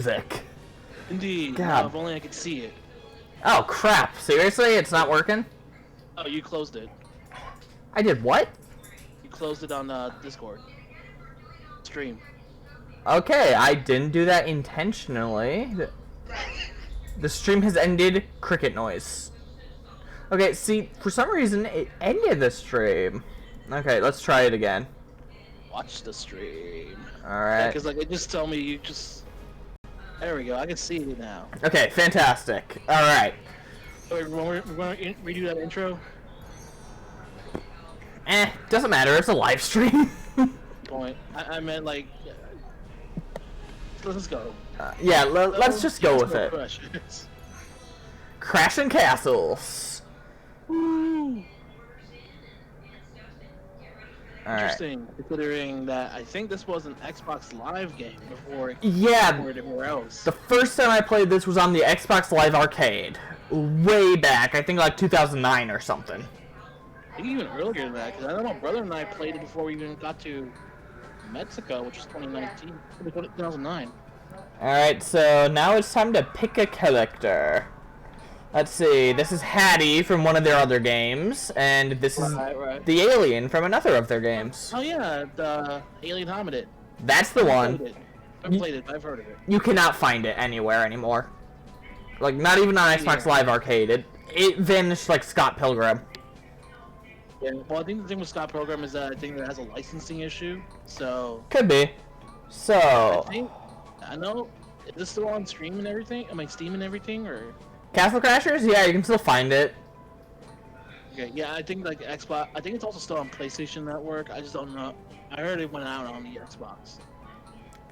music. Indeed. God. If only I could see it. Oh crap! Seriously, it's not working? Oh, you closed it. I did what? You closed it on Discord. Stream. Okay, I didn't do that intentionally. The stream has ended. Cricket noise. Okay, see, for some reason it ended the stream. Okay, let's try it again. Watch the stream. Alright. Because like it just told me you just. There we go. I can see it now. Okay, fantastic. Alright. Wait, we're going to redo that intro. Doesn't matter. It's a live stream. Point. I meant like. Let's go. Yeah, let's just go with it. Crushes. Crashing Castles. Woo. Alright. Interesting, considering that I think this was an Xbox Live game before it Yeah, went anywhere else. the first time I played this was on the Xbox Live Arcade. Way back, I think like 2009 or something. I think even earlier than that, because I know my brother and I played it before we even got to Mexico, which was 2009. Alright, so now it's time to pick a character. Let's see, this is Hattie from one of their other games, and this is Right. the alien from another of their games. Oh yeah, the Alien Hominid. That's the one. I've played it, I've heard of it. You cannot find it anywhere anymore. Like, not even on Xbox Live Arcade. It vanished like Scott Pilgrim. Yeah, well, I think the thing with Scott Pilgrim is that I think it has a licensing issue, so... Could be. So... I know, is this still on stream and everything? Am I Steam and everything, or...? Castle Crashers? Yeah, you can still find it. Okay, yeah, I think like Xbox. I think it's also still on PlayStation Network. I just don't know. I heard it went out on the Xbox.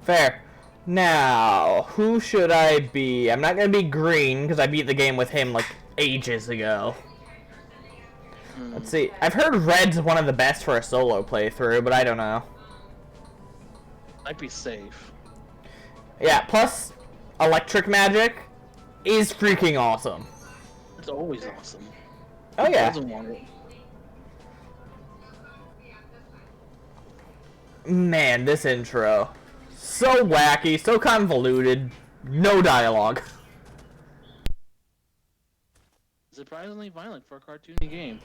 Fair. Now, who should I be? I'm not gonna be Green because I beat the game with him like ages ago. Let's see. I've heard Red's one of the best for a solo playthrough, but I don't know. Might be safe. Yeah. Plus, Electric Magic is freaking awesome. It's always awesome. Oh Who yeah. doesn't want it? Man, this intro. So wacky, so convoluted, no dialogue. Surprisingly violent for a cartoony game.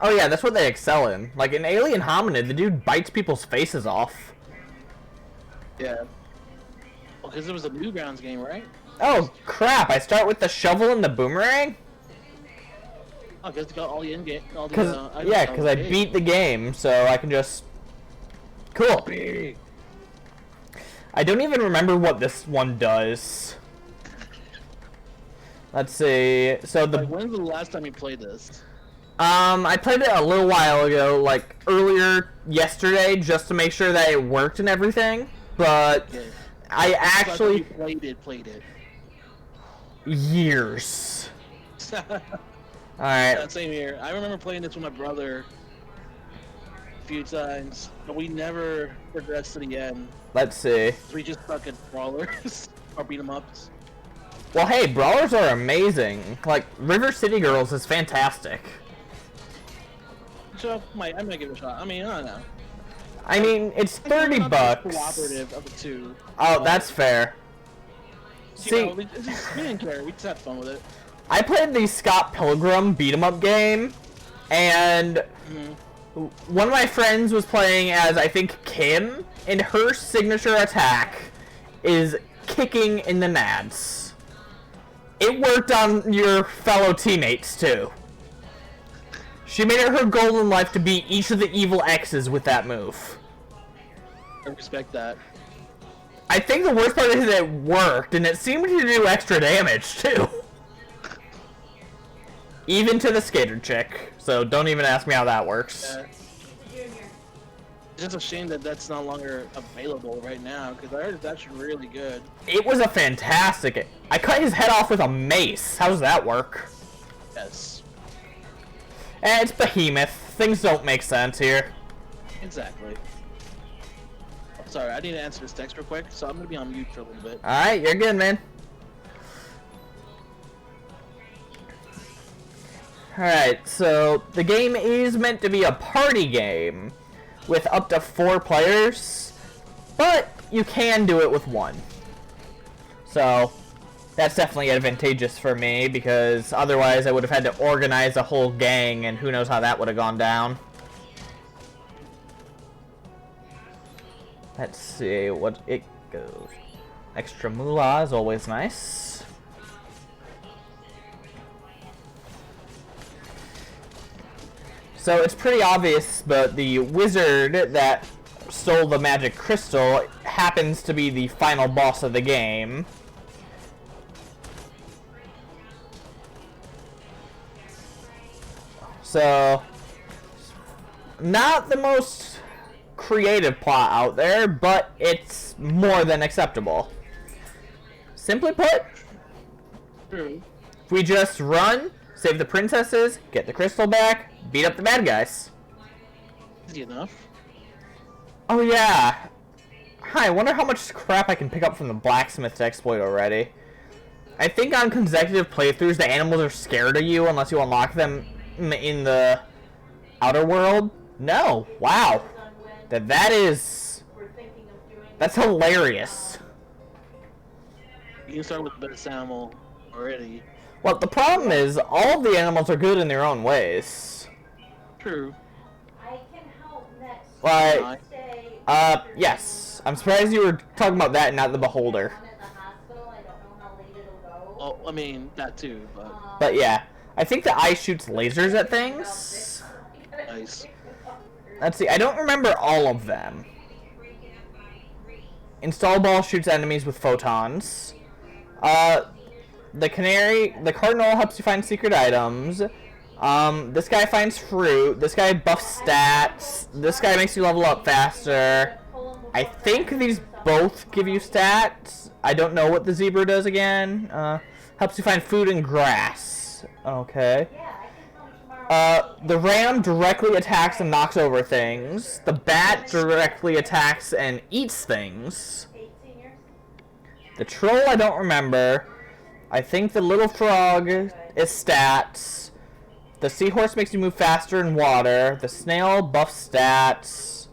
Oh yeah, that's what they excel in. Like in Alien Hominid, the dude bites people's faces off. Yeah. Well, because it was a Newgrounds game, right? Oh crap, I start with the shovel and the boomerang? Oh, because you got all the in-game... Yeah, because I beat the game, so I can just... Cool. I don't even remember what this one does. Let's see, so the... Like, when's the last time you played this? I played it a little while ago, like earlier yesterday, just to make sure that it worked and everything, but Okay. I actually... You played it. Years. Alright. Yeah, same here. I remember playing this with my brother a few times, but we never progressed to the end. Let's see. We just stuck at brawlers or beat 'em ups. Well, hey, brawlers are amazing. Like, River City Girls is fantastic. So I might give it a shot. I mean, I don't know. I mean, it's 30 bucks. Cooperative of the two. Oh, that's fair. See, we didn't care. We just had fun with it. I played the Scott Pilgrim beat-em-up game, and one of my friends was playing as, I think, Kim, and her signature attack is kicking in the nads. It worked on your fellow teammates, too. She made it her goal in life to beat each of the evil X's with that move. I respect that. I think the worst part is that it worked, and it seemed to do extra damage, too. Even to the skater chick, so don't even ask me how that works. It's just a shame that that's no longer available right now, because I heard it's actually really good. It was a fantastic... I cut his head off with a mace. How does that work? Yes. It's Behemoth. Things don't make sense here. Exactly. Oh, sorry, I need to answer this text real quick, so I'm going to be on mute for a little bit. Alright, you're good, man. Alright, so the game is meant to be a party game with up to 4 players, but you can do it with 1. So that's definitely advantageous for me, because otherwise I would have had to organize a whole gang, and who knows how that would have gone down. Let's see what it goes. Extra moolah is always nice. So it's pretty obvious, but the wizard that stole the magic crystal happens to be the final boss of the game. So, not the most creative plot out there, but it's more than acceptable. Simply put, if we just run, save the princesses, get the crystal back, beat up the bad guys. Easy enough. Oh yeah. Hi, I wonder how much crap I can pick up from the blacksmith to exploit already. I think on consecutive playthroughs the animals are scared of you unless you unlock them in the outer world. No. Wow. That's hilarious. You can start with the best animal already. Well, the problem is, all of the animals are good in their own ways. True. Like, yes. I'm surprised you were talking about that and not the beholder. Oh, I mean, that too, but... But yeah. I think the eye shoots lasers at things. Nice. Let's see, I don't remember all of them. Install ball shoots enemies with photons. The cardinal helps you find secret items. This guy finds fruit. This guy buffs stats. This guy makes you level up faster. I think these both give you stats. I don't know what the zebra does again. Helps you find food and grass. Okay. The ram directly attacks and knocks over things. The bat directly attacks and eats things. The troll I don't remember. I think the little frog is stats. The seahorse makes you move faster in water. The snail buffs stats.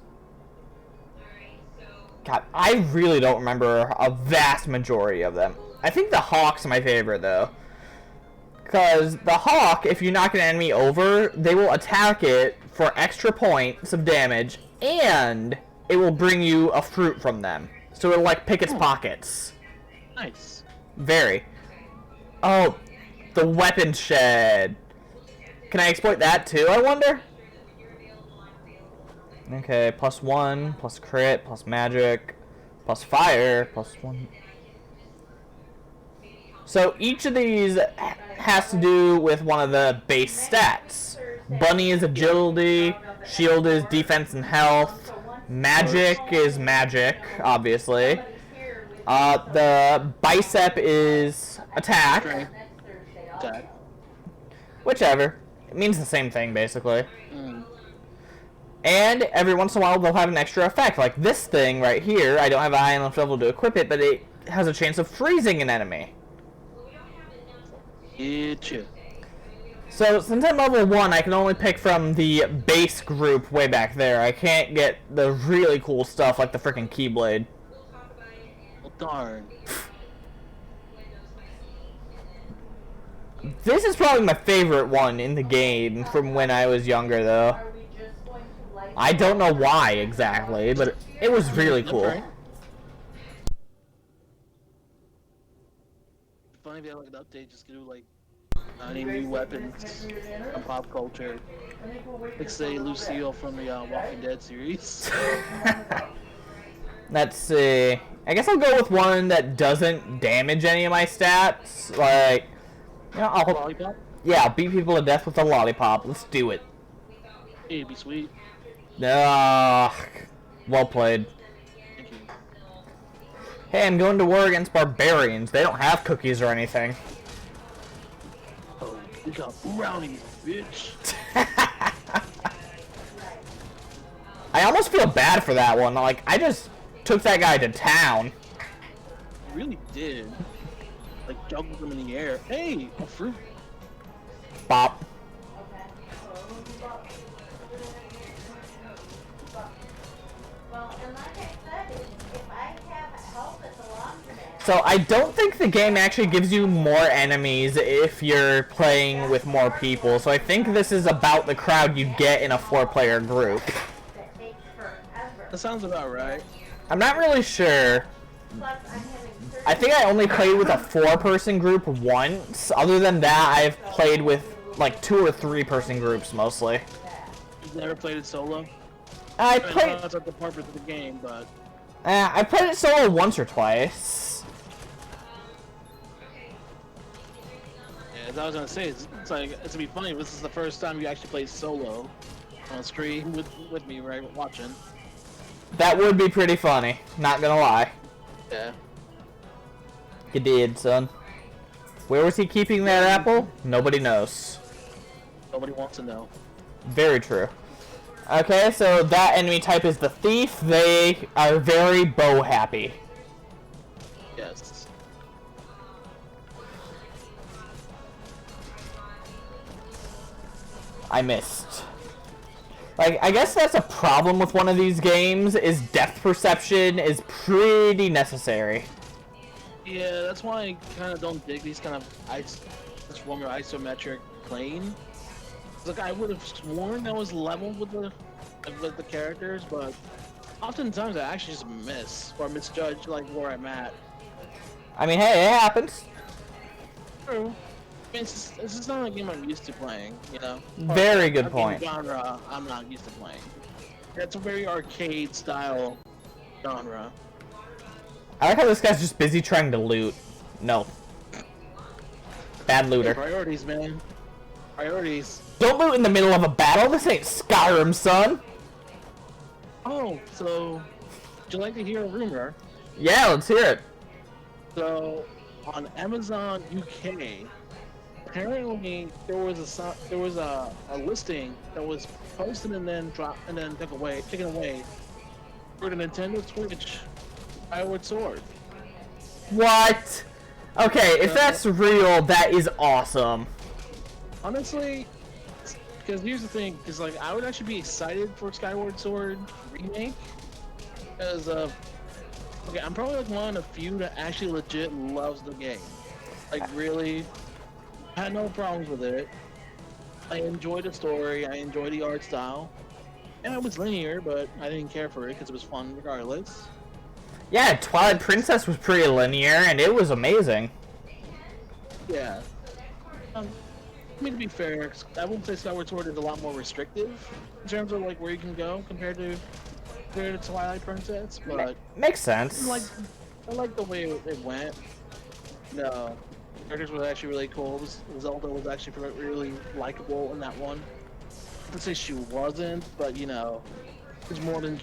God, I really don't remember a vast majority of them. I think the hawk's my favorite though. Because the hawk, if you knock an enemy over, they will attack it for extra points of damage, and it will bring you a fruit from them. So it'll like pick its pockets. Nice. Very. Oh, the weapon shed. Can I exploit that too, I wonder? Okay, +1, plus crit, plus magic, plus fire, +1. So each of these has to do with one of the base stats. Bunny is agility, shield is defense and health, magic is magic, obviously. The bicep is attack. Whichever. It means the same thing, basically. And every once in a while they'll have an extra effect. Like this thing right here, I don't have a high enough level to equip it, but it has a chance of freezing an enemy. So, since I'm level 1, I can only pick from the base group way back there. I can't get the really cool stuff like the frickin' Keyblade. Well, darn. This is probably my favorite one in the game from when I was younger, though. I don't know why exactly, but it was really cool. Funny if they had like an update, just do like any new weapons from pop culture. Like say Lucille from the Walking Dead series. Let's see. I guess I'll go with one that doesn't damage any of my stats. Like, you know, Lollipop? Yeah, I'll beat people to death with a lollipop. Let's do it. It'd be sweet. Well played. Thank you. Hey, I'm going to war against barbarians. They don't have cookies or anything. Oh, we got brownies, bitch. I almost feel bad for that one. Like, I just took that guy to town. You really did. Like, juggled them in the air. Hey, a fruit. Bop. So I don't think the game actually gives you more enemies if you're playing with more people. So I think this is about the crowd you get in a 4-player group. That sounds about right. I'm not really sure. I think I only played with a 4-person group once. Other than that, I've played with like 2 or 3-person groups mostly. You've never played it solo? I know that's not the purpose of the game, but I played it solo once or twice. yeah, as I was gonna say, it's like it's gonna be funny. This is the first time you actually play solo on stream with me, right? Watching. That would be pretty funny. Not gonna lie. Yeah. You did, son. Where was he keeping that apple? Nobody knows. Nobody wants to know. Very true. Okay, so that enemy type is the thief. They are very bow happy. Yes. I missed. Like, I guess that's a problem with one of these games, is depth perception is pretty necessary. Yeah, that's why I kind of don't dig these kind of this form of isometric plane. Like I would have sworn that was leveled with the characters, but oftentimes I actually just miss or misjudge like where I'm at. I mean, hey, it happens. True. I mean, it's just not a game I'm used to playing, you know. Very good point. Genre I'm not used to playing. It's a very arcade style genre. I like how this guy's just busy trying to loot. No. Bad looter. Hey, priorities, man. Priorities. Don't loot in the middle of a battle. This ain't Skyrim, son. Oh, so would you like to hear a rumor? Yeah, let's hear it. So on Amazon UK, apparently there was a listing that was posted and then dropped and then taken away for the Nintendo Switch Skyward Sword. What? Okay, if that's real, that is awesome. Honestly, because here's the thing, because like I would actually be excited for Skyward Sword remake, because okay, I'm probably like one of the few that actually legit loves the game. Like really, had no problems with it. I enjoyed the story, I enjoyed the art style, and it was linear, but I didn't care for it because it was fun regardless. Yeah, Twilight Princess was pretty linear, and it was amazing. Yeah. I mean, to be fair, I wouldn't say Skyward Sword is a lot more restrictive in terms of like where you can go compared to Twilight Princess, but Makes sense. I like the way it went. The characters were actually really cool. Zelda was actually really likable in that one. Not to say she wasn't, but you know, it was more than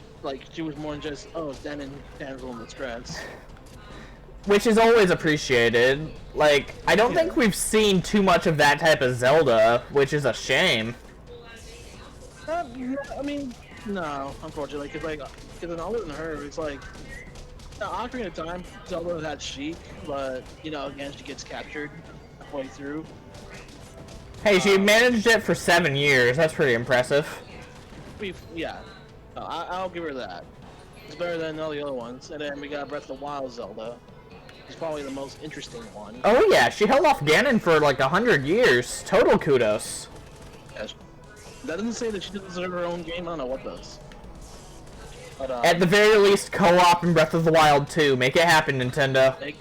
she was more than just it's Dan and Damsel in Distress. Which is always appreciated. Like, I don't think we've seen too much of that type of Zelda, which is a shame. I mean, no, unfortunately, because other than her, it's like, Ocarina of Time, Zelda had Sheik, but, you know, again, she gets captured halfway through. Hey, she managed it for 7 years. That's pretty impressive. Yeah, I'll give her that. It's better than all the other ones. And then we got Breath of the Wild Zelda. It's probably the most interesting one. Oh yeah, she held off Ganon for like 100 years. Total kudos. Yes. That doesn't say that she doesn't deserve her own game. I don't know what does. But, at the very least, co-op in Breath of the Wild 2. Make it happen, Nintendo. Make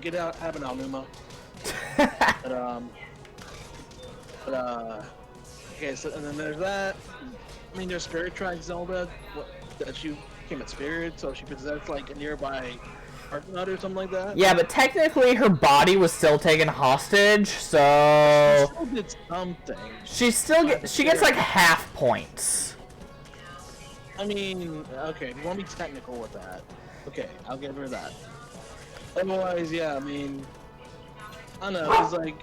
it happen, Alnuma. Okay, so and then there's that. I mean, there's Spirit Track Zelda that she became a spirit, so she possessed like a nearby Argonaut or something like that. Yeah, but technically her body was still taken hostage, so she still did something. She gets like half points. I mean, okay, if you want to be technical with that, okay, I'll give her that. Otherwise, yeah, I mean, I don't know, it's like,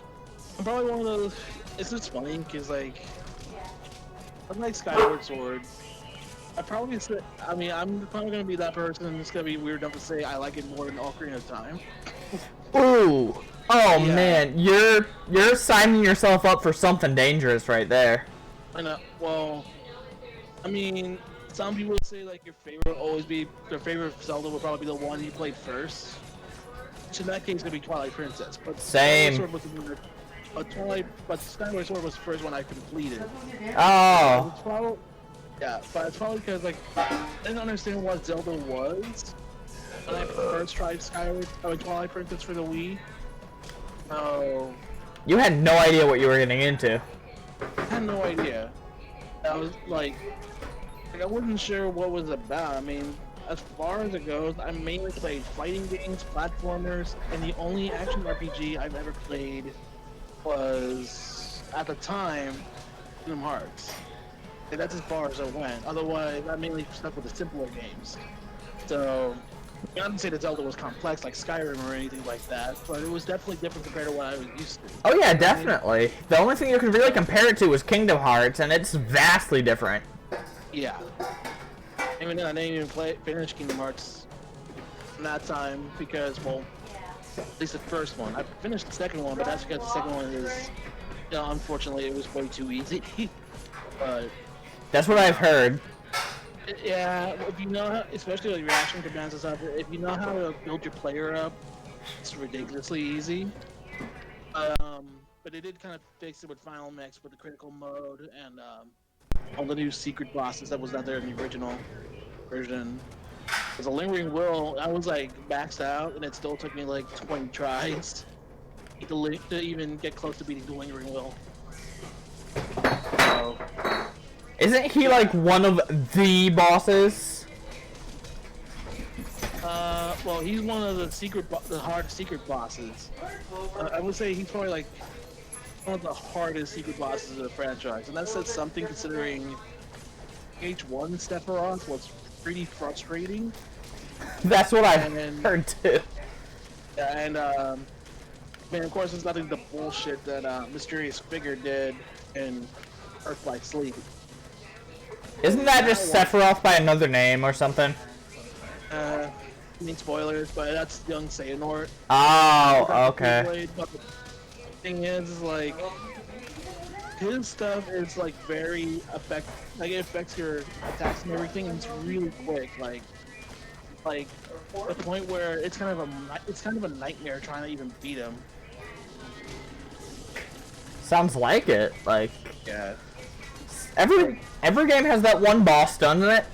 I'm probably one of those, it's just funny, because like, unlike Skyward Sword, I'm probably gonna be that person. It's gonna be weird enough to say I like it more than Ocarina of Time. Ooh, oh Yeah. man, you're signing yourself up for something dangerous right there. I know. Well, I mean, some people would say like your favorite Zelda would probably be the one you played first. which in that case would be Twilight Princess. But Same. Skyward Sword was but Skyward Sword was the first one I completed. Oh. But it's probably because like I didn't understand what Zelda was when I first tried Twilight Princess for the Wii. Oh. You had no idea what you were getting into. I had no idea. I was like I wasn't sure what it was about. I mean, as far as it goes, I mainly played fighting games, platformers, and the only action RPG I've ever played was, at the time, Kingdom Hearts. And that's as far as I went. Otherwise, I mainly stuck with the simpler games. So, not to say that Zelda was complex like Skyrim or anything like that, but it was definitely different compared to what I was used to. Oh yeah, definitely. The only thing you can really compare it to was Kingdom Hearts, and it's vastly different. Yeah. Even then, I didn't even finish Kingdom Hearts in that time because, well, at least the first one. I finished the second one, but that's because the second one is, you know, unfortunately, it was way too easy. But that's what I've heard. Yeah, if you know how, especially like reaction commands and stuff, if you know how to build your player up, it's ridiculously easy. But they did kind of fix it with Final Mix with the critical mode and all the new secret bosses that was not there in the original version. Because a Lingering Will, I was like maxed out, and it still took me like 20 tries to even get close to beating the Lingering Will. So, isn't he like one of the bosses? Well, he's one of the hard secret bosses. I would say he's probably like one of the hardest secret bosses of the franchise, and that says something considering H1 Sephiroth was pretty frustrating. That's what I heard too. Yeah, and man, of course, there's nothing the bullshit that Mysterious Figure did in Earth by Sleep. Isn't that just Sephiroth by another name or something? I mean spoilers, but that's young Xehanort. Oh, okay. But the thing is like his stuff is like very it affects your attacks and everything, and it's really quick. Like the point where it's kind of a nightmare trying to even beat him. Sounds like it. Like Yeah. Every game has that one boss, doesn't it?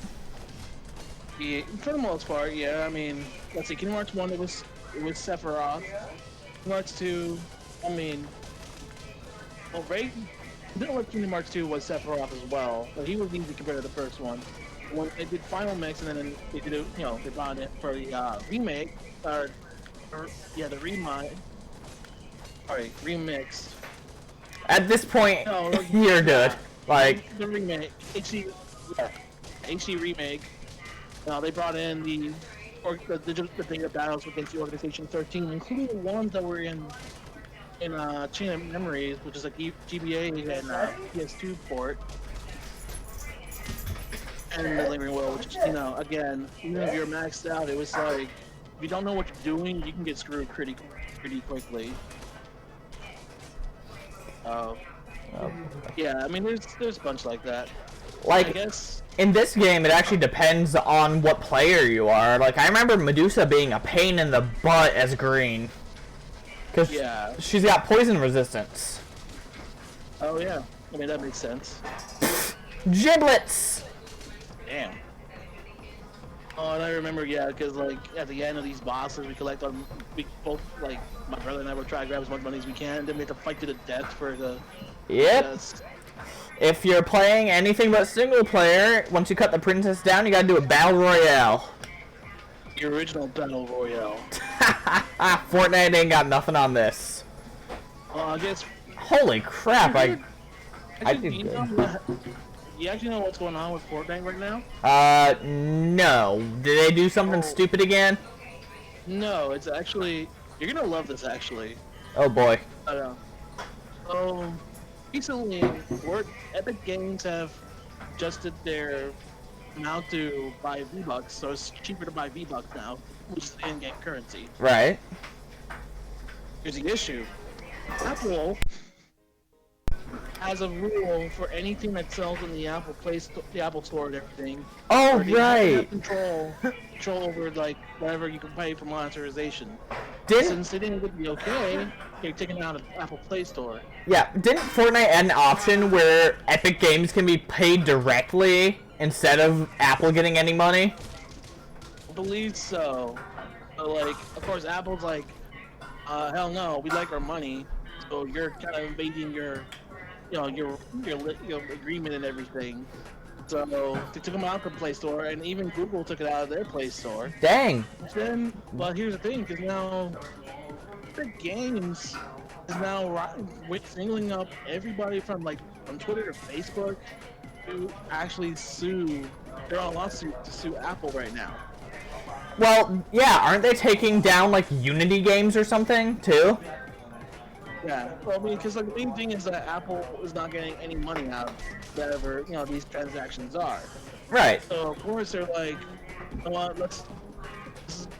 Yeah, for the most part, yeah. I mean, let's see. Kingdom Hearts 1, it was Sephiroth. Kingdom Hearts 2, I mean, well, Ray. Kingdom Hearts 2 was Sephiroth as well, but he was easy compared to the first one. When they did Final Mix, and then they did it, you know, they brought it for the remake, the remix. Sorry, remix. At this point, No, you're good. Like the remake, HD remake. They brought in the data battles against the Organization 13, including the ones that were in Chain of Memories, which is like GBA and PS2 port, and the Lingering Will, which is, you know, again, even if you're maxed out, it was like if you don't know what you're doing, you can get screwed pretty quickly. Yeah, I mean, there's a bunch like that. Like, I guess in this game, it actually depends on what player you are. Like, I remember Medusa being a pain in the butt as green. Because she's got poison resistance. Oh, yeah. I mean, that makes sense. Giblets! Damn. Oh, and I remember, yeah, because, like, at the end of these bosses, we both, like, my brother and I would try to grab as much money as we can, and then we had to fight to the death for the... Yep. If you're playing anything but single player, once you cut the princess down, you gotta do a battle royale. The original battle royale. Fortnite ain't got nothing on this. Well, I guess... Holy crap, I did you good. You actually know what's going on with Fortnite right now? No. Did they do something stupid again? No, it's actually... You're gonna love this, actually. Oh boy. I know. So, recently, Epic Games have adjusted their amount to buy V-Bucks, so it's cheaper to buy V-Bucks now, which is the in-game currency. Right. Here's the issue. Apple has a rule for anything that sells in the Apple the Apple Store and everything. Oh, right. right. Control over, like, whatever you can pay for monetization. since they didn't get the okay, they're taking it out of Apple Play Store. Yeah, didn't Fortnite add an option where Epic Games can be paid directly instead of Apple getting any money? I believe so. But like, of course, Apple's like, hell no, we like our money. So you're kind of invading your, your agreement and everything. So they took them out of the Play Store, and even Google took it out of their Play Store. Dang. Then, well, here's the thing, because now the games is now singling up everybody from Twitter to Facebook to actually sue. They're on a lawsuit to sue Apple right now. Well, yeah, aren't they taking down like Unity games or something too? Yeah, well, I mean, because the main thing is that Apple is not getting any money out of whatever these transactions are. Right. So of course they're like,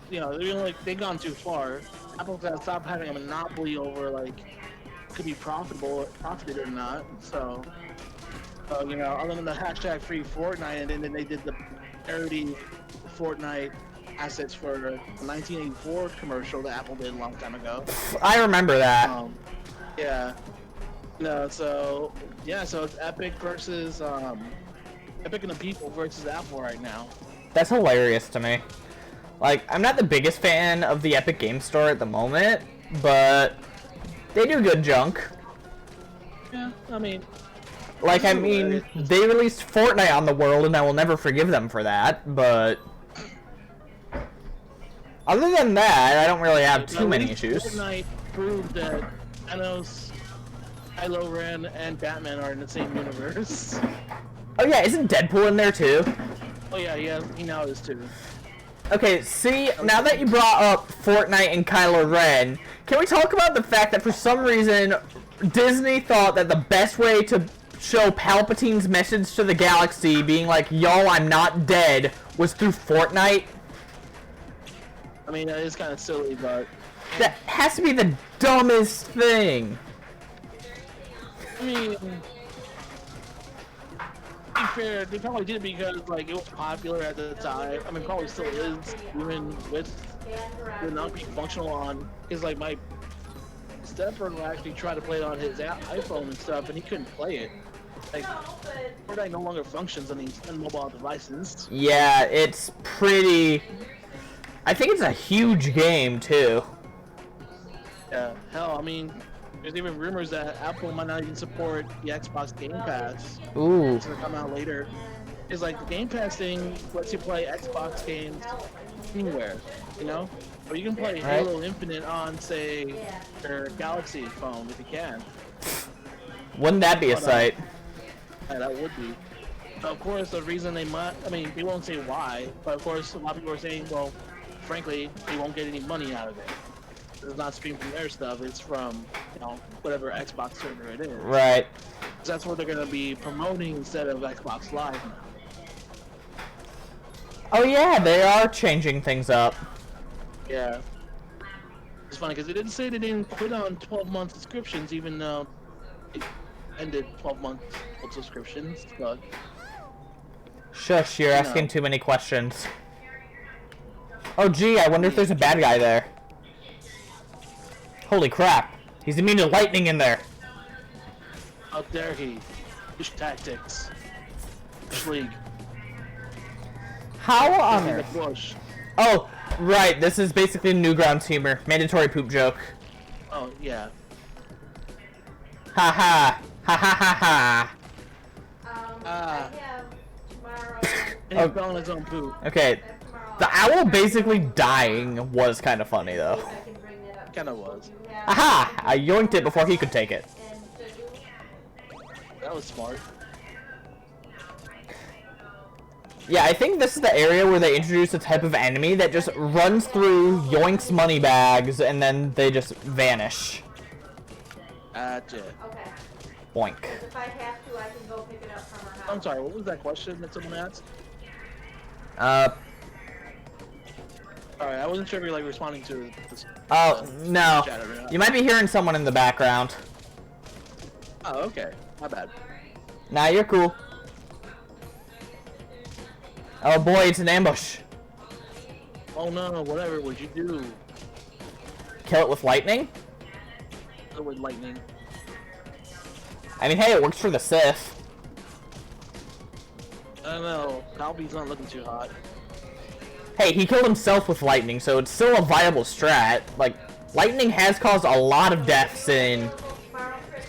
you know what, they've gone too far. Apple's got to stop having a monopoly over could be profited or not. So, other than the hashtag free Fortnite, and then they did the parody Fortnite assets for the 1984 commercial that Apple did a long time ago. I remember that. Yeah. So it's Epic versus Epic and the people versus Apple right now. That's hilarious to me. Like, I'm not the biggest fan of the Epic Game Store at the moment, but they do good junk. Yeah, I mean... they released Fortnite on the world, and I will never forgive them for that, but... Other than that, I don't really have too many issues. Fortnite proved that Thanos, Kylo Ren, and Batman are in the same universe. Oh yeah, isn't Deadpool in there too? Oh yeah, he now is too. Okay, see, now that you brought up Fortnite and Kylo Ren, can we talk about the fact that for some reason, Disney thought that the best way to show Palpatine's message to the galaxy being like, yo, I'm not dead, was through Fortnite? I mean, that is kind of silly, but... That has to be the dumbest thing. I mean... To be fair, they probably did it because, it was popular at the time. I mean, probably still is, even with it not being functional on... Because, my stepbrother actually tried to play it on his iPhone and stuff, and he couldn't play it. Fortnite no longer functions on these mobile devices. Yeah, it's pretty... I think it's a huge game, too. Yeah, hell, I mean, there's even rumors that Apple might not even support the Xbox Game Pass. Ooh. It's gonna come out later. It's the Game Pass thing lets you play Xbox games anywhere, Or you can play Halo Infinite on, say, your Galaxy phone if you can. Wouldn't that be a sight? Yeah, that would be. Of course, the reason they might, they won't say why, but of course, a lot of people are saying, well, frankly, they won't get any money out of it. It's not streamed from their stuff, it's from, whatever Xbox server it is. Right. So that's what they're going to be promoting instead of Xbox Live now. Oh yeah, they are changing things up. Yeah. It's funny, because it didn't say they didn't put on 12-month subscriptions, even though it ended 12-month subscriptions, but... Shush, you're asking too many questions. Oh gee, I wonder if there's a bad guy there. Holy crap, he's immune to lightning in there. How dare he? Push tactics. Push league. How on earth? Push. Oh, right, this is basically Newgrounds humor. Mandatory poop joke. Oh, yeah. Ha ha. Ha ha ha ha. And he fell on his own poop. Okay. The owl basically dying was kind of funny, though. Kinda was. Aha! I yoinked it before he could take it. That was smart. Yeah, I think this is the area where they introduce a type of enemy that just runs through, yoinks money bags, and then they just vanish. Gotcha. Okay. Boink. If I have to, I can go pick it up from her house. I'm sorry, what was that question that someone asked? Alright, I wasn't sure if you were responding to this. Oh, no. Chat or not. You might be hearing someone in the background. Oh, okay. My bad. Nah, you're cool. Oh boy, it's an ambush. Oh no, whatever would you do? kill it with lightning? With lightning. I mean, hey, it works for the Sith. I don't know. Palpy's not looking too hot. Hey, he killed himself with lightning, so it's still a viable strat. Like, lightning has caused a lot of deaths in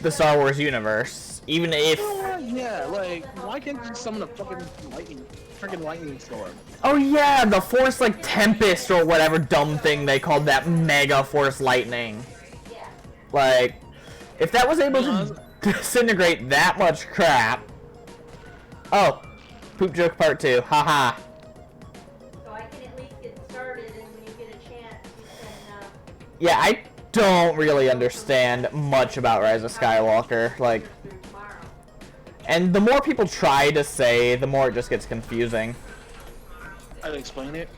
the Star Wars universe, even if... Yeah, like, why can't you just summon a fucking lightning storm? Oh yeah, the Force, like, Tempest or whatever dumb thing they called that Mega Force Lightning. Like, if that was able to disintegrate that much crap... Oh, poop joke part 2, haha. So I can at least get started, and when you get a chance, you can, Yeah, I don't really understand much about Rise of Skywalker, like... And the more people try to say, the more it just gets confusing. I'd explain it.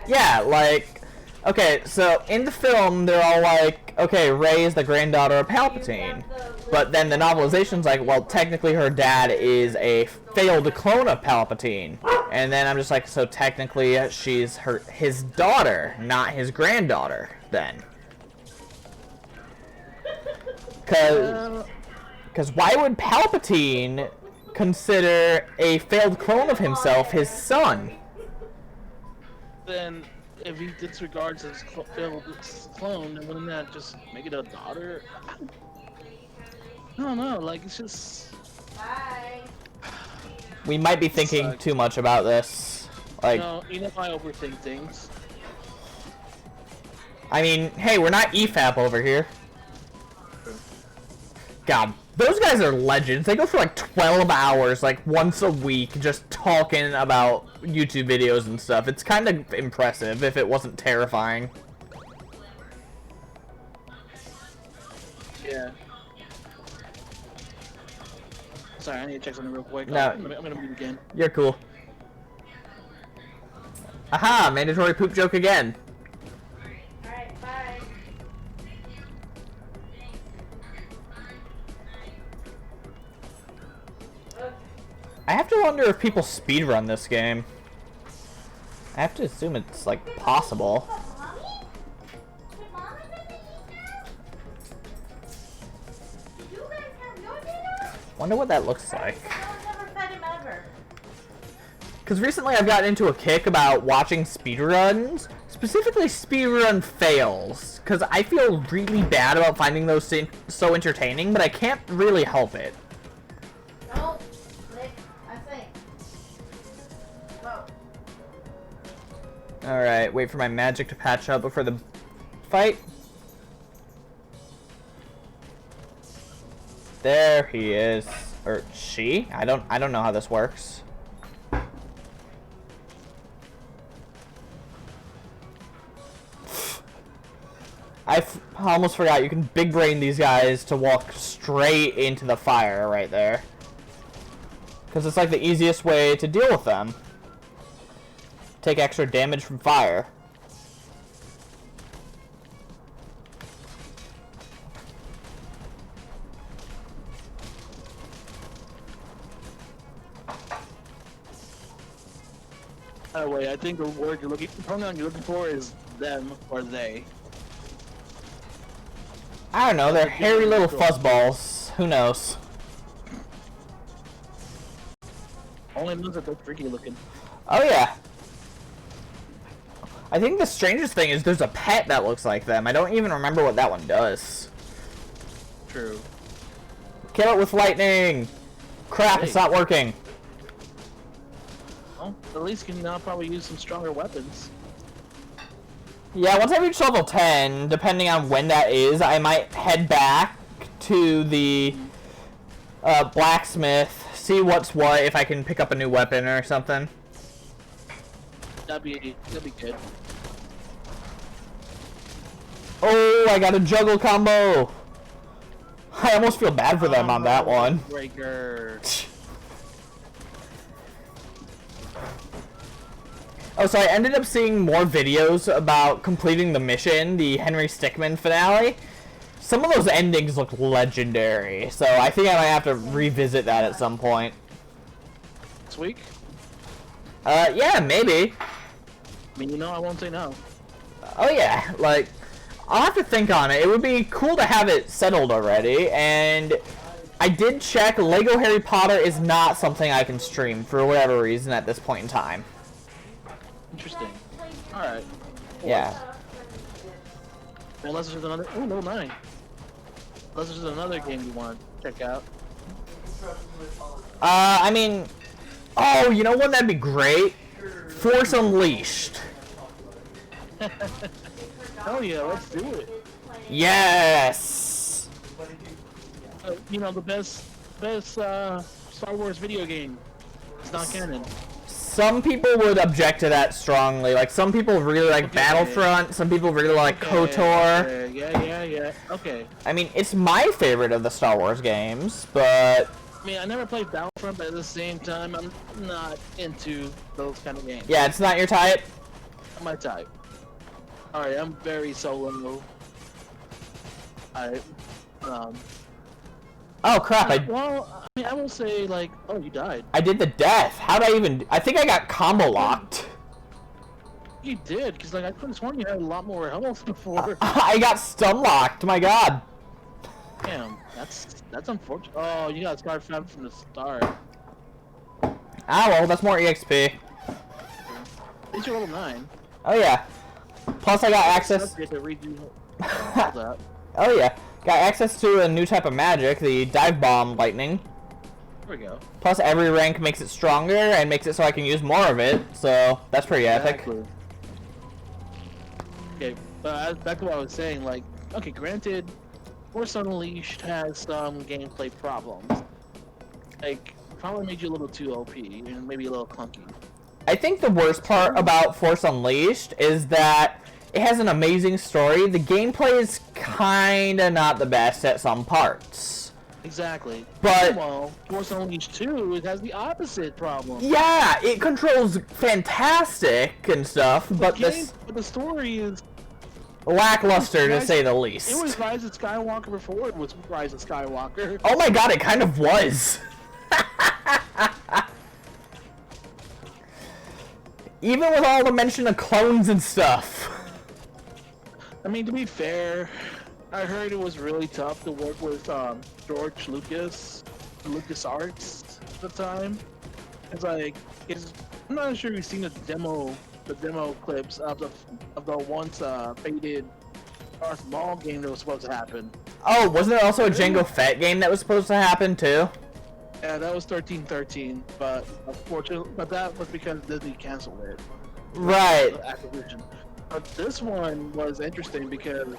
Yeah, like... Okay, so in the film, they're all like, okay, Rey is the granddaughter of Palpatine. But then the novelization's like, well, technically her dad is a failed clone of Palpatine. And then I'm just like, so technically she's his daughter, not his granddaughter, then. Because why would Palpatine consider a failed clone of himself his son? Then, if he disregards his clone, then wouldn't that just make it a daughter? I don't know, like, it's just... bye. We might be thinking too much about this. Like, no, you know I overthink things. I mean, hey, we're not EFAP over here. God, those guys are legends. They go for like 12 hours, like once a week, just talking about YouTube videos and stuff. It's kind of impressive if it wasn't terrifying. Yeah. Sorry, I need to check something real quick. No. I'm gonna mute again. You're cool. Aha! Mandatory poop joke again. Alright, bye. I have to wonder if people speedrun this game. I have to assume it's, like, possible. Wonder what that looks like. I've never fed him ever. Because recently I've gotten into a kick about watching speedruns, specifically speedrun fails, because I feel really bad about finding those so entertaining, but I can't really help it. No, Nick, I think. Whoa. Alright, wait for my magic to patch up before the fight. There he is. Or she? I don't know how this works. I almost forgot you can big brain these guys to walk straight into the fire right there. Because it's like the easiest way to deal with them. Take extra damage from fire. By the way, I think the pronoun you're looking for is them or they. I don't know, they're hairy little fuzzballs. Who knows? Only knows that they're freaky looking. Oh yeah. I think the strangest thing is there's a pet that looks like them. I don't even remember what that one does. True. Kill it with lightning! Crap, it's not working. Well, at least you can now probably use some stronger weapons. Yeah, once I reach level 10, depending on when that is, I might head back to the blacksmith, see what's what, if I can pick up a new weapon or something. That'd be good. Oh, I got a juggle combo! I almost feel bad for them on that one. Breaker. Oh, so I ended up seeing more videos about completing the mission, the Henry Stickmin finale. Some of those endings look legendary, so I think I might have to revisit that at some point. This week? Yeah, maybe. I mean, you know, I won't say no. Oh yeah, like, I'll have to think on it. It would be cool to have it settled already, and I did check. Lego Harry Potter is not something I can stream for whatever reason at this point in time. Interesting. Alright. Yeah. Unless there's another... Oh, no, 9. Unless there's another game you want to check out. I mean... Oh, you know what? That'd be great? Force Unleashed. Hell yeah, let's do it. Yes! You know, the best Star Wars video game. It's not canon. Some people would object to that strongly. Like, some people really like Battlefront, some people really like KOTOR. Yeah. Okay. I mean, it's my favorite of the Star Wars games, but... I mean, I never played Battlefront, but at the same time, I'm not into those kind of games. Yeah, it's not your type? Not my type. Alright, I'm very solo. Alright. Oh crap, Well, I mean, I will say, like, oh, you died. I did the death. How'd I even... I think I got combo locked. You did, because, like, I could have sworn you had a lot more health before. I got stun locked, my god. Damn, that's unfortunate. Oh, you got Scar Fab from the start. Ah well, that's more EXP. At least you're level 9. Oh yeah. Plus I got access... You have to redo all that. Oh yeah. Got access to a new type of magic, the Dive Bomb Lightning. There we go. Plus every rank makes it stronger and makes it so I can use more of it, so that's pretty epic. Okay, but back to what I was saying, like, okay, granted, Force Unleashed has some gameplay problems. Like, probably made you a little too OP and maybe a little clunky. I think the worst part about Force Unleashed is that it has an amazing story. The gameplay is kinda not the best at some parts. Exactly. But well, Force Unleashed 2, it has the opposite problem. yeah, it controls fantastic and stuff, but the story is lackluster to say the least. It was Rise of Skywalker before it was Rise of Skywalker. Oh my god, it kind of was. Even with all the mention of clones and stuff. I mean, to be fair, I heard it was really tough to work with George Lucas, LucasArts at the time. It's like, I'm not sure you've seen the demo clips of the once faded Darth Maul game that was supposed to happen. Oh, wasn't there also a Jango Fett game that was supposed to happen too? Yeah, that was 1313, but unfortunately, that was because Disney canceled it. Right. Acquisition. But this one was interesting because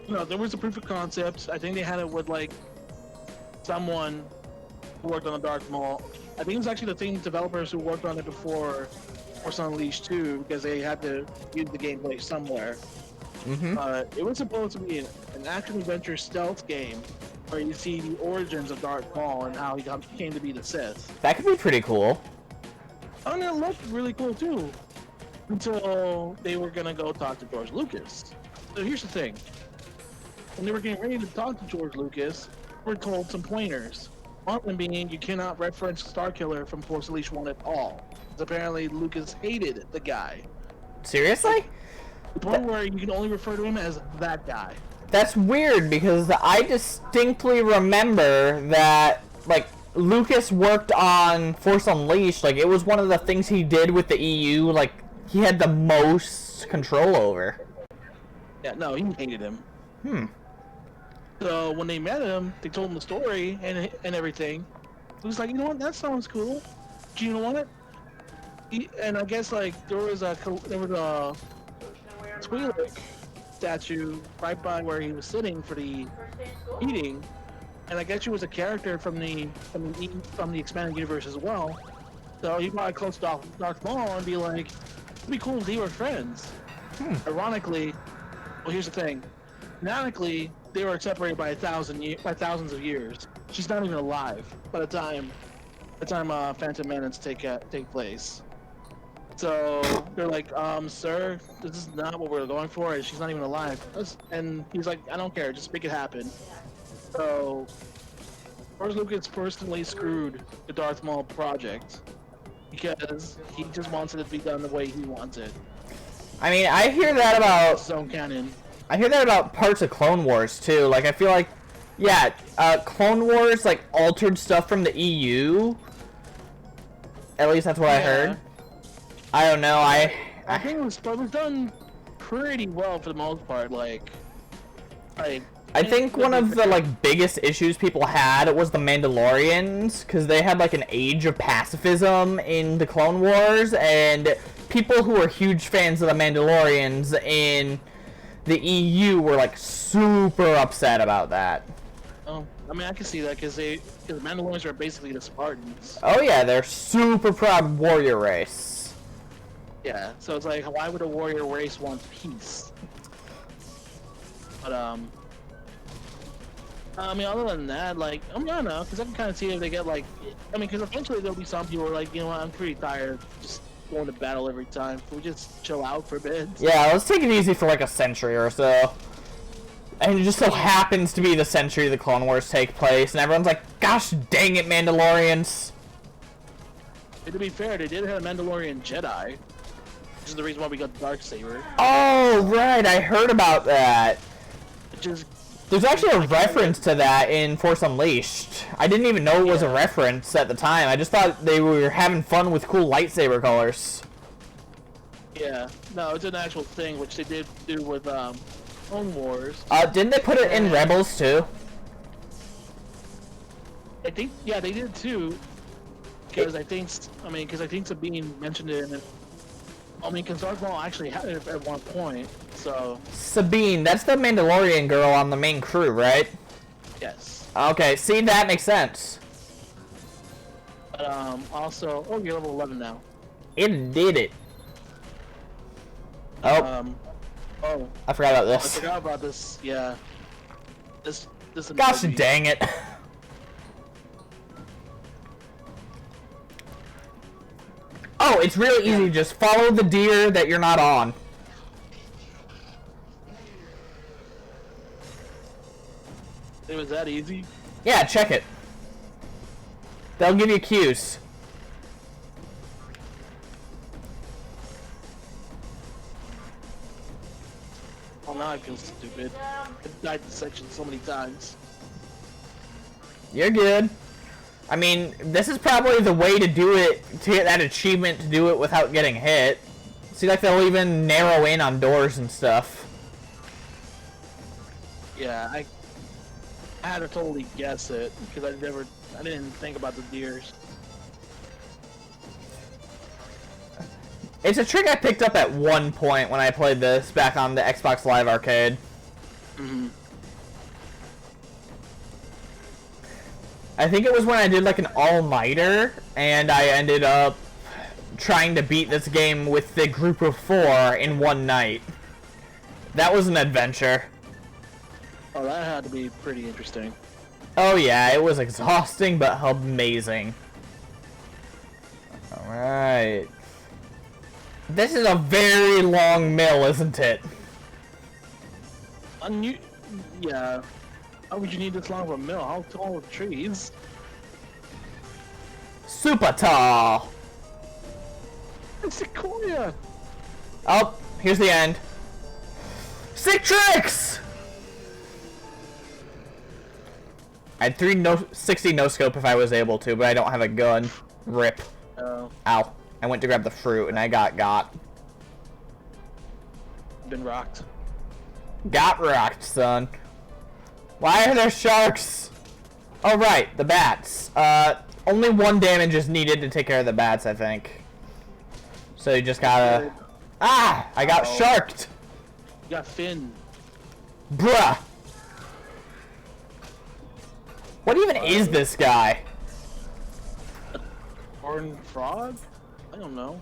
you know, there was a proof of concept. I think they had it with like someone who worked on the Darth Maul. I think it was actually the same developers who worked on it before Force Unleashed 2 because they had to use the gameplay somewhere. It was supposed to be an action-adventure stealth game where you see the origins of Darth Maul and how he came to be the Sith. That could be pretty cool. And it looked really cool too, until they were gonna go talk to George Lucas. So here's the thing: when they were getting ready to talk to George Lucas, we were told some pointers. One of them being you cannot reference Starkiller from Force Unleashed 1 at all. Because apparently Lucas hated the guy. Seriously? The point where you can only refer to him as that guy. That's weird because I distinctly remember that, like, Lucas worked on Force Unleashed. Like, it was one of the things he did with the EU, like, he had the most control over. Yeah, no, he hated him. So when they met him, they told him the story and everything. He was like, you know what, that sounds cool. Do you know what? And I guess, like, there was a Twi'lek statue right by where he was sitting for the meeting, and I guess she was a character from the expanded universe as well. So he probably close to Darth Maul and be like, "It'd be cool if they were friends." Ironically, well, here's the thing: canonically, they were separated by thousands of years. She's not even alive by the time Phantom Menace take place. So they're like, sir, this is not what we're going for, and she's not even alive. And he's like, I don't care, just make it happen. So George Lucas personally screwed the Darth Maul project because he just wants it to be done the way he wants it. I mean, I hear that about His own canon. I hear that about parts of Clone Wars too. Like, I feel like, yeah, Clone Wars like altered stuff from the EU. At least that's what I heard. I don't know. I think it was done pretty well for the most part. Like I think one of the like biggest issues people had was the Mandalorians, because they had like an age of pacifism in the Clone Wars, and people who were huge fans of the Mandalorians in the EU were like super upset about that. Oh, I mean, I can see that because the Mandalorians are basically the Spartans. Oh yeah, they're super proud warrior race. Yeah, so it's like, why would a warrior race want peace? But I mean, other than that, like, I don't know, because I can kind of see if they get like, I mean, because eventually there'll be some people who are like, you know what, I'm pretty tired of just going to battle every time. Can we just chill out for a bit? Yeah, let's take it easy for like a century or so. And it just so happens to be the century the Clone Wars take place, and everyone's like, gosh dang it, Mandalorians. And to be fair, they did have a Mandalorian Jedi, which is the reason why we got the Darksaber. Oh, right, I heard about that. Which is... There's actually a reference to that in Force Unleashed. I didn't even know it was a reference at the time. I just thought they were having fun with cool lightsaber colors. Yeah, no, it's an actual thing, which they did do with Clone Wars. Didn't they put it in Rebels too? I think, yeah, they did too. Because I think Sabine mentioned it in it. I mean, because Darth Maul actually had it at one point, so... Sabine, that's the Mandalorian girl on the main crew, right? Yes. Okay, see, that makes sense. But, also... Oh, you're level 11 now. It did it. Oh. Oh. I forgot about this. I forgot about this, yeah. This Gosh dang it. Oh, it's really easy. Just follow the deer that you're not on. It was that easy? Yeah, check it. They'll give you cues. Well, now I feel stupid. I've died this section so many times. You're good. I mean, this is probably the way to do it, to get that achievement, to do it without getting hit. See, like, they'll even narrow in on doors and stuff. Yeah, I had to totally guess it, because I didn't think about the deers. It's a trick I picked up at one point when I played this back on the Xbox Live Arcade. Mm-hmm. I think it was when I did like an all-nighter, and I ended up trying to beat this game with the group of 4 in one night. That was an adventure. Oh, that had to be pretty interesting. Oh yeah, it was exhausting, but amazing. Alright. This is a very long mill, isn't it? Yeah. How would you need this long of a mill? How tall are the trees? Super tall. It's Sequoia! Oh, here's the end. Sick tricks! I'd 360 no scope if I was able to, but I don't have a gun. Rip. Oh. Ow. I went to grab the fruit and I got. Been rocked. Got rocked, son. Why are there sharks? Oh right, the bats. Only 1 damage is needed to take care of the bats, I think. So you just gotta... Ah! I got sharked! You got Finn. Bruh! What even is this guy? Horned frog? I don't know.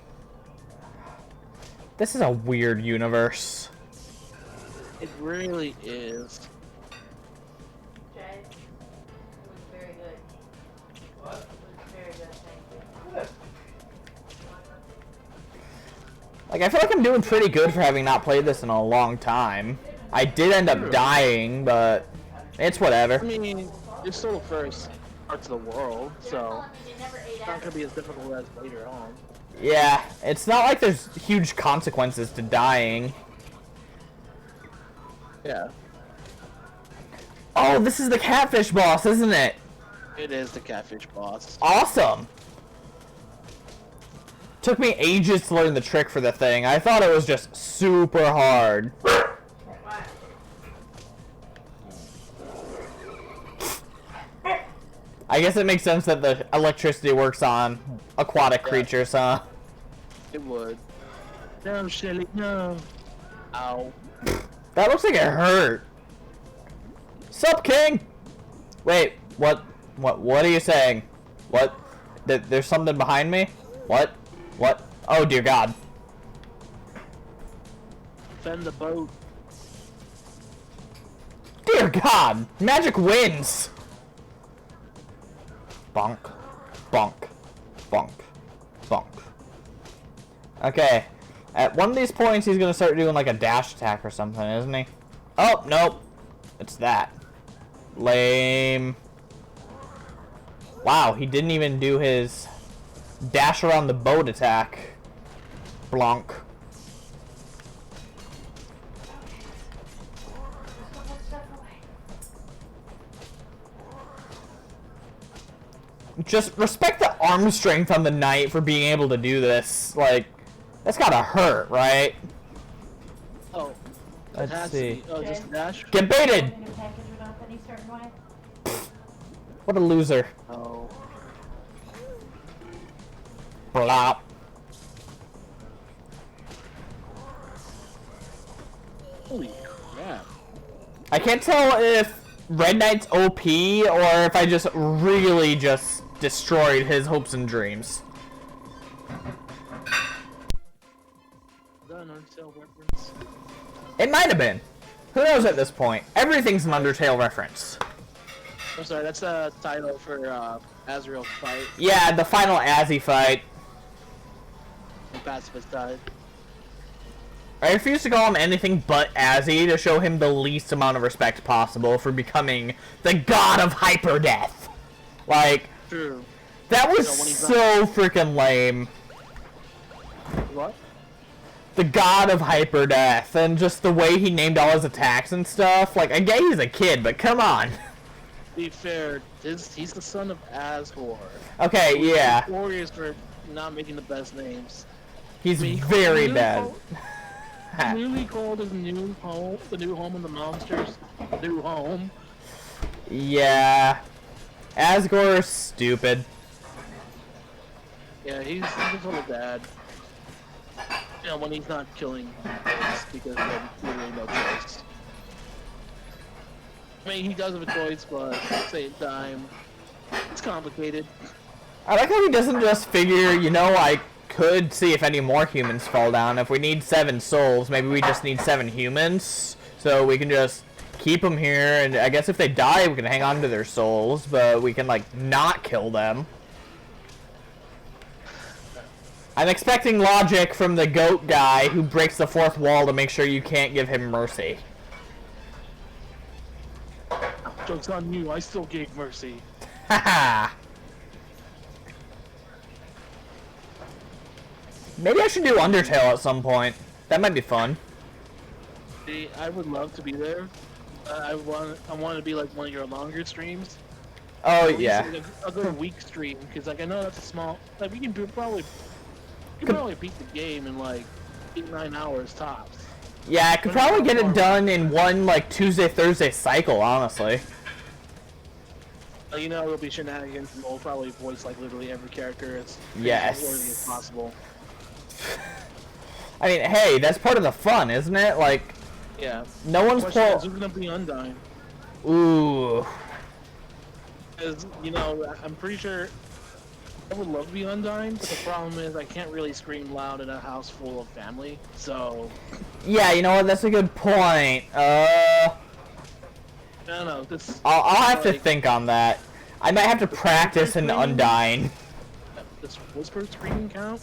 This is a weird universe. It really is. Jay, it was very good. What? It was very good, thank you. Like, I feel like I'm doing pretty good for having not played this in a long time. I did end up dying, but it's whatever. I mean, you're still the first. parts of the world, so They never ate it's not gonna be as difficult as later on. Yeah, it's not like there's huge consequences to dying. Yeah, Oh, this is the catfish boss, isn't it? it is the catfish boss. Awesome. Took me ages to learn the trick for the thing. I thought it was just super hard. I guess it makes sense that the electricity works on aquatic creatures, huh? It would. No, Shelly, no. Ow. That looks like it hurt. Sup, King? Wait, what are you saying? What? There's something behind me? What? What? Oh, dear God. Defend the boat. Dear God! Magic wins! Bonk. Bonk. Bonk. Bonk. Okay. At one of these points, he's gonna start doing like a dash attack or something, isn't he? Oh, nope. It's that. Lame. Wow, he didn't even do his dash around the boat attack. Blonk. Just respect the arm strength on the knight for being able to do this. Like, that's gotta hurt, right? Oh. Let's see. Oh, just dash? Get baited! What a loser. Oh. Blop. Holy crap. I can't tell if Red Knight's OP or if I just really just destroyed his hopes and dreams. Is that an Undertale reference? It might have been. Who knows at this point? Everything's an Undertale reference. I'm sorry, that's a title for Azrael's fight. Yeah, the final Azzy fight. When Pacifist died. I refuse to call him anything but Azzy to show him the least amount of respect possible for becoming the god of hyper death. Like, True. that was when he's so freaking lame. What? The god of hyper death, and just the way he named all his attacks and stuff. Like, I get he's a kid, but come on. Be fair, he's the son of Asgore. Okay, yeah. Warriors for not making the best names. He's I mean, very bad. Literally called his new home, the new home of the monsters, new home. Yeah. Asgore's stupid. Yeah, he's a little dad. You know, when he's not killing kids because he had literally no choice. I mean, he does have a choice, but at the same time, it's complicated. I like how he doesn't just figure, you know, I could see if any more humans fall down. If we need 7 souls, maybe we just need 7 humans. So we can just keep them here, and I guess if they die, we can hang on to their souls, but we can, like, not kill them. I'm expecting logic from the goat guy who breaks the 4th wall to make sure you can't give him mercy. Joke's on you, I still gave mercy. Haha. Maybe I should do Undertale at some point. That might be fun. See, I would love to be there. I want to be like one of your longer streams. Oh, At least, yeah. like, a good week stream, because like I know that's a small. Like we can probably beat the game in like 8-9 hours tops. Yeah, I could probably get it done in one, like, Tuesday-Thursday cycle, honestly. You know, there'll be shenanigans, and we'll probably voice like literally every character as Yes. worthy as possible. I mean, hey, that's part of the fun, isn't it? Like, Yeah. no one's Question is, pull. who's gonna be Undyne? Ooh. Because you know, I'm pretty sure I would love to be Undyne, but the problem is I can't really scream loud in a house full of family. So Yeah, you know what? That's a good point. I don't know. This I'll have to like, think on that. I might have to practice an Undyne. Does whisper screaming count?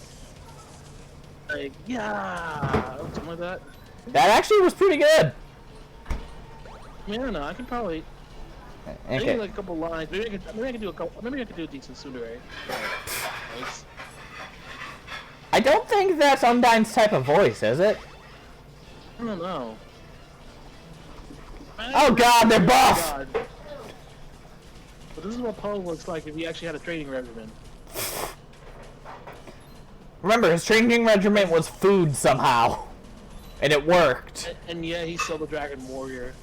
Like, yeah, something like that. That actually was pretty good. I mean, I don't know. I could probably. Maybe Okay. like a couple lines. Maybe I could do a couple. Maybe I could do a decent tsundere. Nice. I don't think that's Undyne's type of voice, is it? I don't know. Oh god, they're buff! God. But this is what Poe looks like if he actually had a training regimen. Remember, his training regimen was food somehow. And it worked. And yeah, he's still the Dragon Warrior.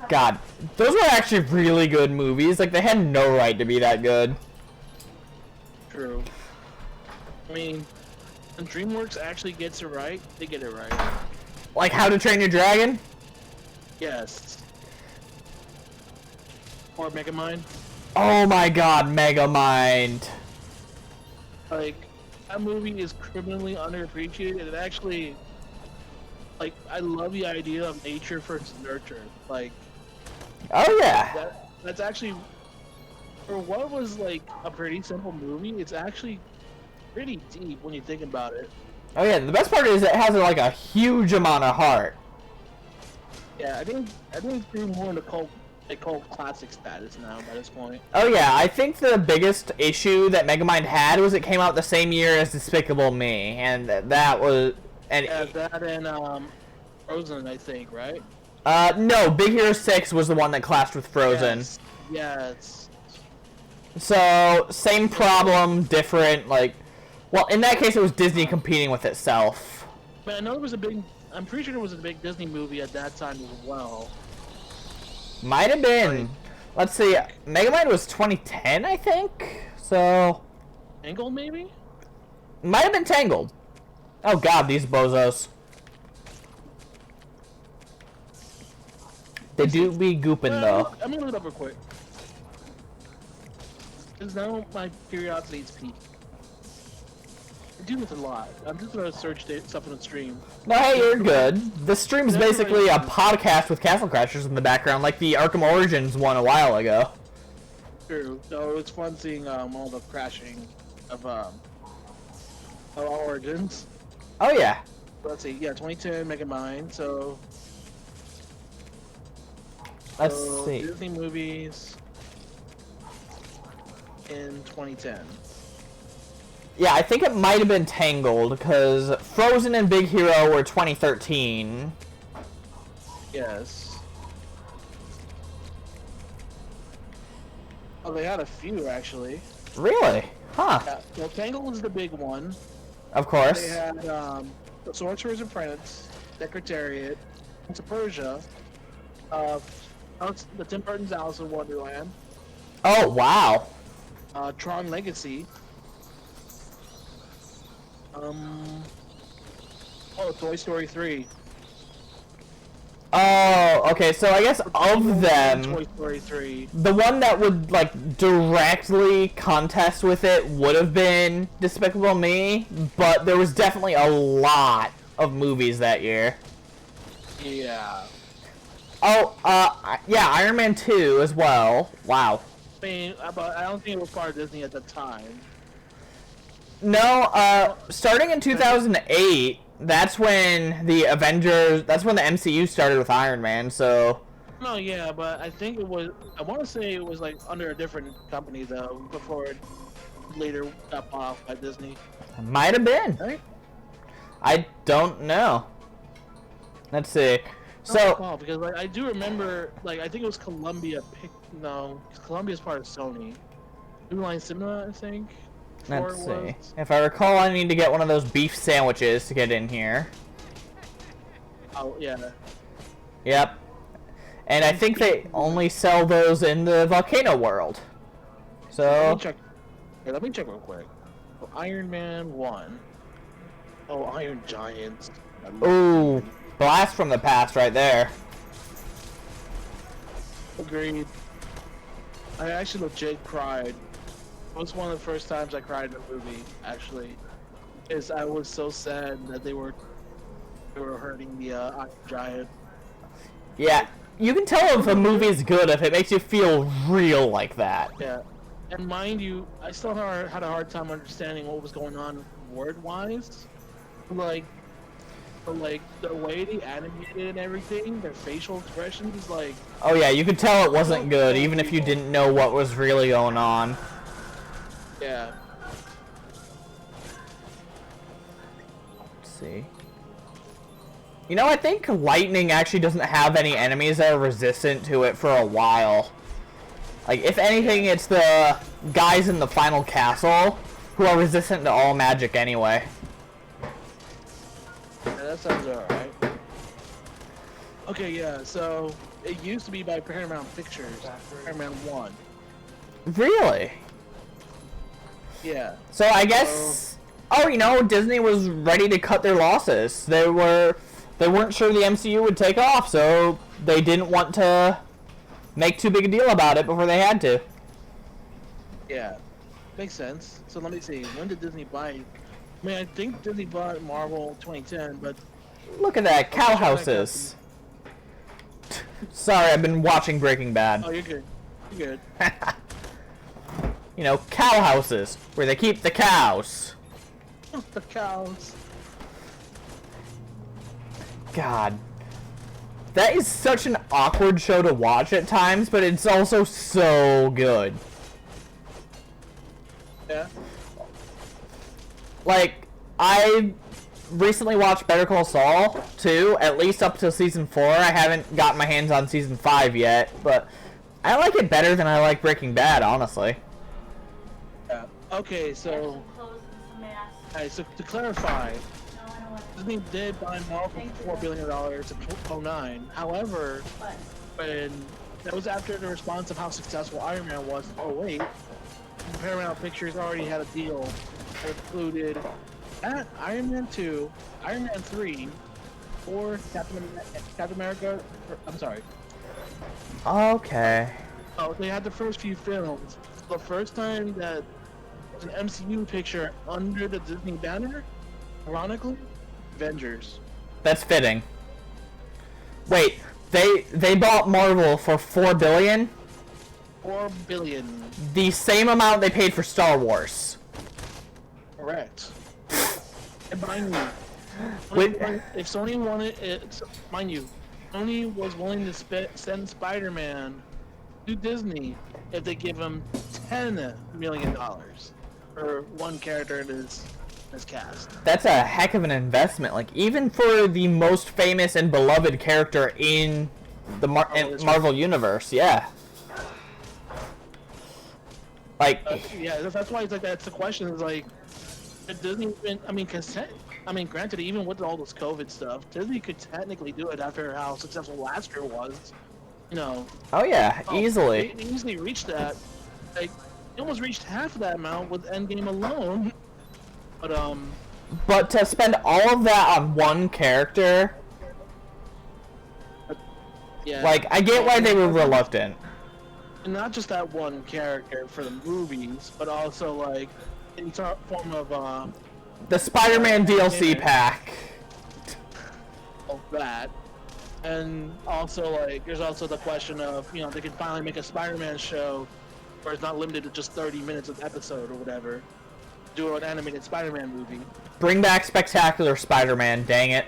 God, those were actually really good movies. Like, they had no right to be that good. True. I mean, when DreamWorks actually gets it right, they get it right. Like How to Train Your Dragon? Yes. Or Megamind. Oh my god, Megamind. Like, that movie is criminally underappreciated, and it actually, like, I love the idea of nature versus nurture. Like, Oh yeah. that's actually, for what was like a pretty simple movie, it's actually pretty deep when you think about it. Oh yeah, the best part is it has like a huge amount of heart. Yeah, I think it's pretty more in the cult classic status now by this point. Oh yeah, I think the biggest issue that Megamind had was it came out the same year as Despicable Me, and that was Yeah, that and Frozen, I think, right? No, Big Hero 6 was the one that clashed with Frozen. Yes. So, same problem, different, like... Well, in that case, it was Disney competing with itself. But I know there was I'm pretty sure there was a big Disney movie at that time as well. Might have been. Let's see, Megamind was 2010, I think? So... Tangled, maybe? Might have been Tangled. Oh god, these bozos. They do be gooping, though. I'm gonna look it up real quick. Because now my curiosity's peaked. I do this a lot. I'm just gonna search stuff on the stream. No, hey, you're good. The stream's basically a podcast with Castle Crashers in the background, like the Arkham Origins one a while ago. True. So it's fun seeing all the crashing of Origins. Oh, yeah. Let's see. Yeah, 2010 Megamind. So Let's see. Disney movies in 2010. Yeah, I think it might have been Tangled, because Frozen and Big Hero were 2013. Yes. Oh, they had a few actually. Really? Huh. Yeah. Well, Tangled was the big one. Of course. They had The Sorcerer's Apprentice, Secretariat, Prince of Persia, the Tim Burton's Alice in Wonderland, Oh, wow. Tron Legacy. Toy Story 3. Oh, okay, so I guess of them, Toy Story 3. the one that would, like, directly contest with it would have been Despicable Me, but there was definitely a lot of movies that year. Yeah. Oh, yeah, Iron Man 2 as well. Wow. I mean, but I don't think it was part of Disney at the time. No, starting in 2008, that's when the MCU started with Iron Man, so... No, yeah, but I think it was, I want to say it was like under a different company though, before it later got bought off by Disney. Might have been. Right? I don't know. Let's see. So, Because like, I do remember, like, I think it was Columbia Columbia's part of Sony. New Line Cinema, I think. let's see. If I recall, I need to get one of those beef sandwiches to get in here. Oh, yeah. Yep. And I think they only sell those in the Volcano World. So... Let me check real quick. Oh, Iron Man 1. Oh, Iron Giants. Ooh, blast from the past right there. Agreed. I actually legit cried. It was one of the first times I cried in a movie, actually. Is I was so sad that they were hurting the Iron Giant. Yeah, you can tell if a movie is good if it makes you feel real like that. Yeah. And mind you, I still had a hard time understanding what was going on word-wise. Like, But like the way they animated and everything, their facial expressions is like. Oh yeah, you could tell it wasn't good, even if you didn't know what was really going on. Yeah. Let's see. You know, I think lightning actually doesn't have any enemies that are resistant to it for a while. Like, if anything, it's the guys in the final castle who are resistant to all magic anyway. Yeah, that sounds alright. Okay, yeah, so it used to be by Paramount Pictures, Paramount 1. Really? Yeah. So I guess, oh, you know, Disney was ready to cut their losses. They weren't sure the MCU would take off, so they didn't want to make too big a deal about it before they had to. Yeah. Makes sense. So let me see, when did Disney buy it? I mean, I think Disney bought Marvel 2010, but... Look at that, cow houses. Sorry, I've been watching Breaking Bad. Oh, you're good. You're good. You know, cow houses, where they keep the cows. The cows. God. That is such an awkward show to watch at times, but it's also so good. Yeah. Like, I recently watched Better Call Saul, too, at least up to Season 4. I haven't gotten my hands on Season 5 yet, but I like it better than I like Breaking Bad, honestly. Yeah. Okay, so... Alright, so to clarify, Disney did buy Marvel for $4 billion in 2009. However, when that was after the response of how successful Iron Man was in 2008, Paramount Pictures already had a deal that included Iron Man 2, Iron Man 3, or Captain America. I'm sorry. Okay. Oh, they had the first few films. The first time that an MCU picture under the Disney banner, ironically, Avengers. That's fitting. Wait, they bought Marvel for $4 billion? 4 billion. The same amount they paid for Star Wars. Correct. And mind you, Wait. if Sony wanted it, mind you, Sony was willing to send Spider-Man to Disney if they give him $10 million for one character in his cast. That's a heck of an investment. Like, even for the most famous and beloved character in the Marvel Universe, yeah. Like, yeah, that's why it's like that's the question. Is like, Disney? I mean, granted, even with all this COVID stuff, Disney could technically do it after how successful last year was. You know. Oh yeah, easily. They easily reached that. Like, they almost reached half of that amount with Endgame alone. But to spend all of that on one character, yeah. like, I get why they were reluctant. And not just that one character for the movies, but also like in form of The Spider-Man DLC pack. Of that. And also like there's also the question of, you know, they can finally make a Spider-Man show where it's not limited to just 30 minutes of episode or whatever. Do an animated Spider-Man movie. Bring back Spectacular Spider-Man, dang it.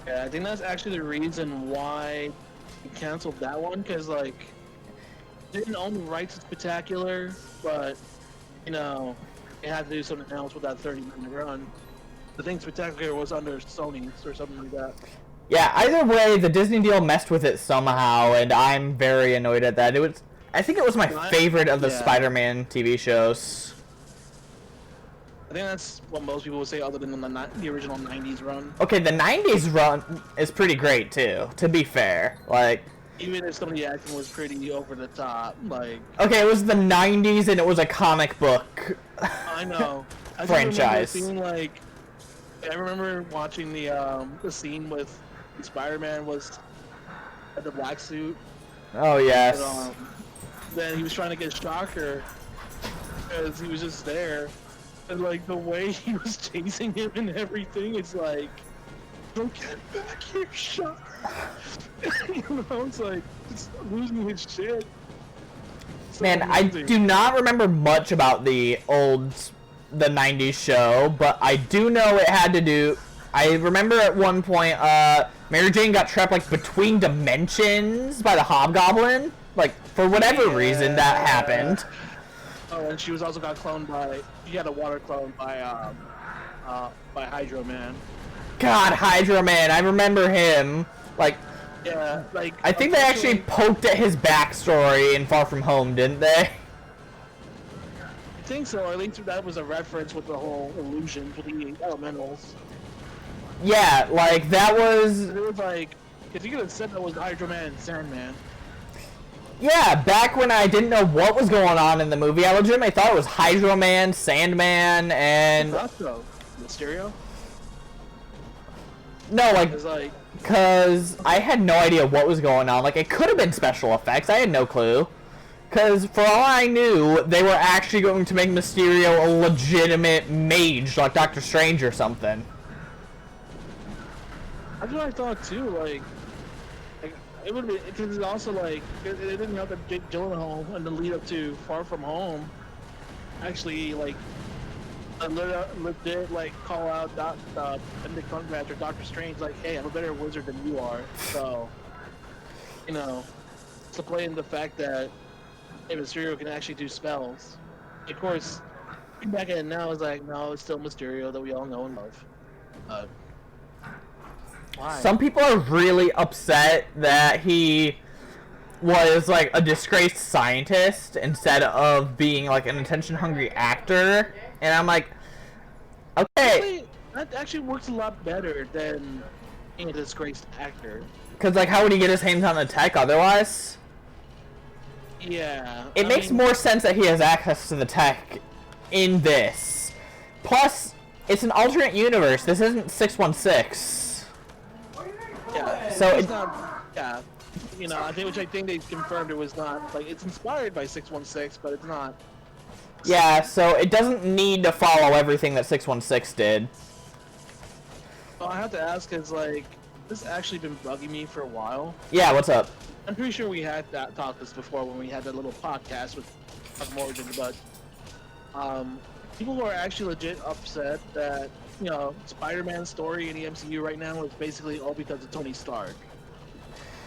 Yeah, I think that's actually the reason why we canceled that one, because like didn't own the rights to Spectacular, but you know, it had to do something else with that 30-minute run. I think Spectacular was under Sony or something like that. Yeah, either way, the Disney deal messed with it somehow, and I'm very annoyed at that. I think it was my favorite of the Spider-Man TV shows. I think that's what most people would say, other than the original 90s run. Okay, the 90s run is pretty great, too, to be fair. Like, even if some of the acting was pretty over the top, like... Okay, it was the 90s and it was a comic book I know. franchise. I remember watching the scene with Spider-Man was at the black suit. Oh, yes. And, then he was trying to get Shocker because he was just there. And like the way he was chasing him and everything, it's like, don't get back here, Shocker. You know, it's like, it's losing his shit. So Man, amazing. I do not remember much about the 90s show, but I do know it had to do, I remember at one point, Mary Jane got trapped like between dimensions by the Hobgoblin. Like for whatever reason that happened. Oh, and she was also got cloned by. She had a water clone by Hydro Man. God, Hydro Man, I remember him. Like, yeah, like I think they actually poked at his backstory in Far From Home, didn't they? I think so. Or at least that was a reference with the whole illusions with the elementals. Yeah, like that was. It was like, if you could have said that was Hydro Man and Sandman. Yeah, back when I didn't know what was going on in the movie, I legitimately thought it was Hydro Man, Sandman, and. I thought so. Mysterio. No, like, like, cause I had no idea what was going on. Like, it could have been special effects. I had no clue. Cause for all I knew, they were actually going to make Mysterio a legitimate mage, like Doctor Strange or something. That's what I thought too. Like it would be because it's also like it didn't help that Jake Gyllenhaal in the lead up to Far From Home actually like legit like call out Benedict Cumberbatch or Doctor Strange like, hey, I'm a better wizard than you are. So you know, to play in the fact that hey, Mysterio can actually do spells. Of course, back at it now is like, no, it's still Mysterio that we all know and love. Why? Some people are really upset that he was like a disgraced scientist instead of being like an attention-hungry actor, and I'm like, okay. That actually works a lot better than being a disgraced actor. Cause like, how would he get his hands on the tech otherwise? Yeah. It makes more sense that he has access to the tech in this. Plus, it's an alternate universe. This isn't 616. Yeah. So it's not. Yeah. You know, I think they confirmed it was not like it's inspired by 616, but it's not. Yeah. So it doesn't need to follow everything that 616 did. Well, I have to ask, is like this actually been bugging me for a while? Yeah. What's up? I'm pretty sure we had talked this before when we had that little podcast with Morgan, but people are actually legit upset that, you know, Spider-Man's story in the MCU right now is basically all because of Tony Stark.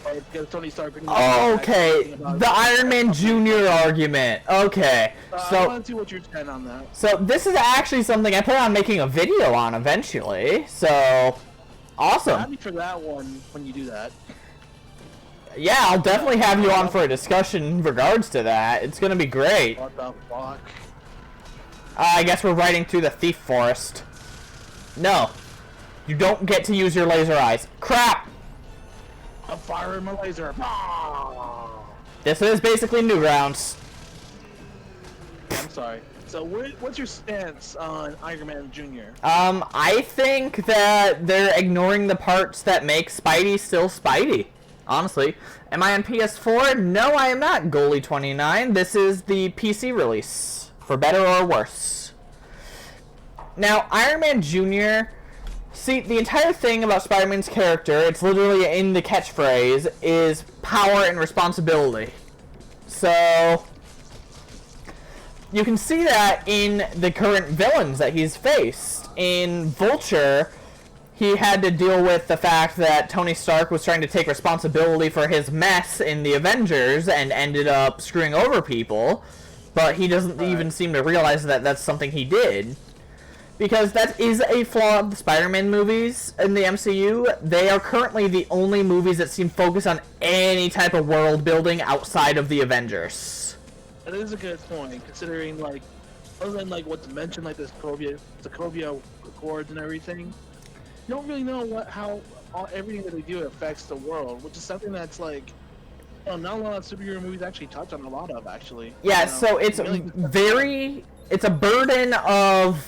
Or because Tony Stark. Okay, the Iron Man Jr. argument. Okay, I want to see what you're saying on that. So this is actually something I plan on making a video on eventually. So awesome. Happy for that one when you do that. Yeah, I'll definitely have you on for a discussion in regards to that. It's gonna be great. What the fuck? I guess we're riding through the thief forest. No. You don't get to use your laser eyes. Crap! I'm firing my laser. This is basically Newgrounds. I'm sorry. So what's your stance on Iron Man Jr.? I think that they're ignoring the parts that make Spidey still Spidey. Honestly. Am I on PS4? No, I am not, Goalie29. This is the PC release. For better or worse. Now, Iron Man Jr., see, the entire thing about Spider-Man's character, it's literally in the catchphrase, is power and responsibility. So, you can see that in the current villains that he's faced. In Vulture, he had to deal with the fact that Tony Stark was trying to take responsibility for his mess in the Avengers and ended up screwing over people, but he doesn't even seem to realize that that's something he did. Because that is a flaw of the Spider-Man movies in the MCU. They are currently the only movies that seem focused on any type of world building outside of the Avengers. That is a good point, considering, like, other than, like, what's mentioned, like, this Sokovia Accords and everything, you don't really know how everything that they do affects the world, which is something that's, like, you know, not a lot of superhero movies actually touch on a lot of, actually. Yeah, you know? so it's it's a burden of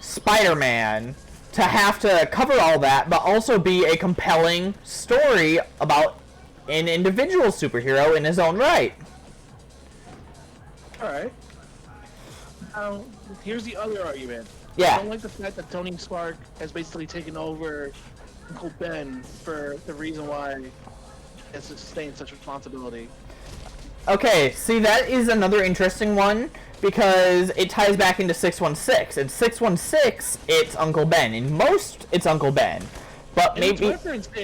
Spider-Man to have to cover all that, but also be a compelling story about an individual superhero in his own right. Alright. Now, here's the other argument. Yeah. I don't like the fact that Tony Stark has basically taken over Uncle Ben for the reason why he has sustained such responsibility. Okay, see, that is another interesting one, because it ties back into 616. In 616, it's Uncle Ben. In most, it's Uncle Ben. But and maybe... it's referenced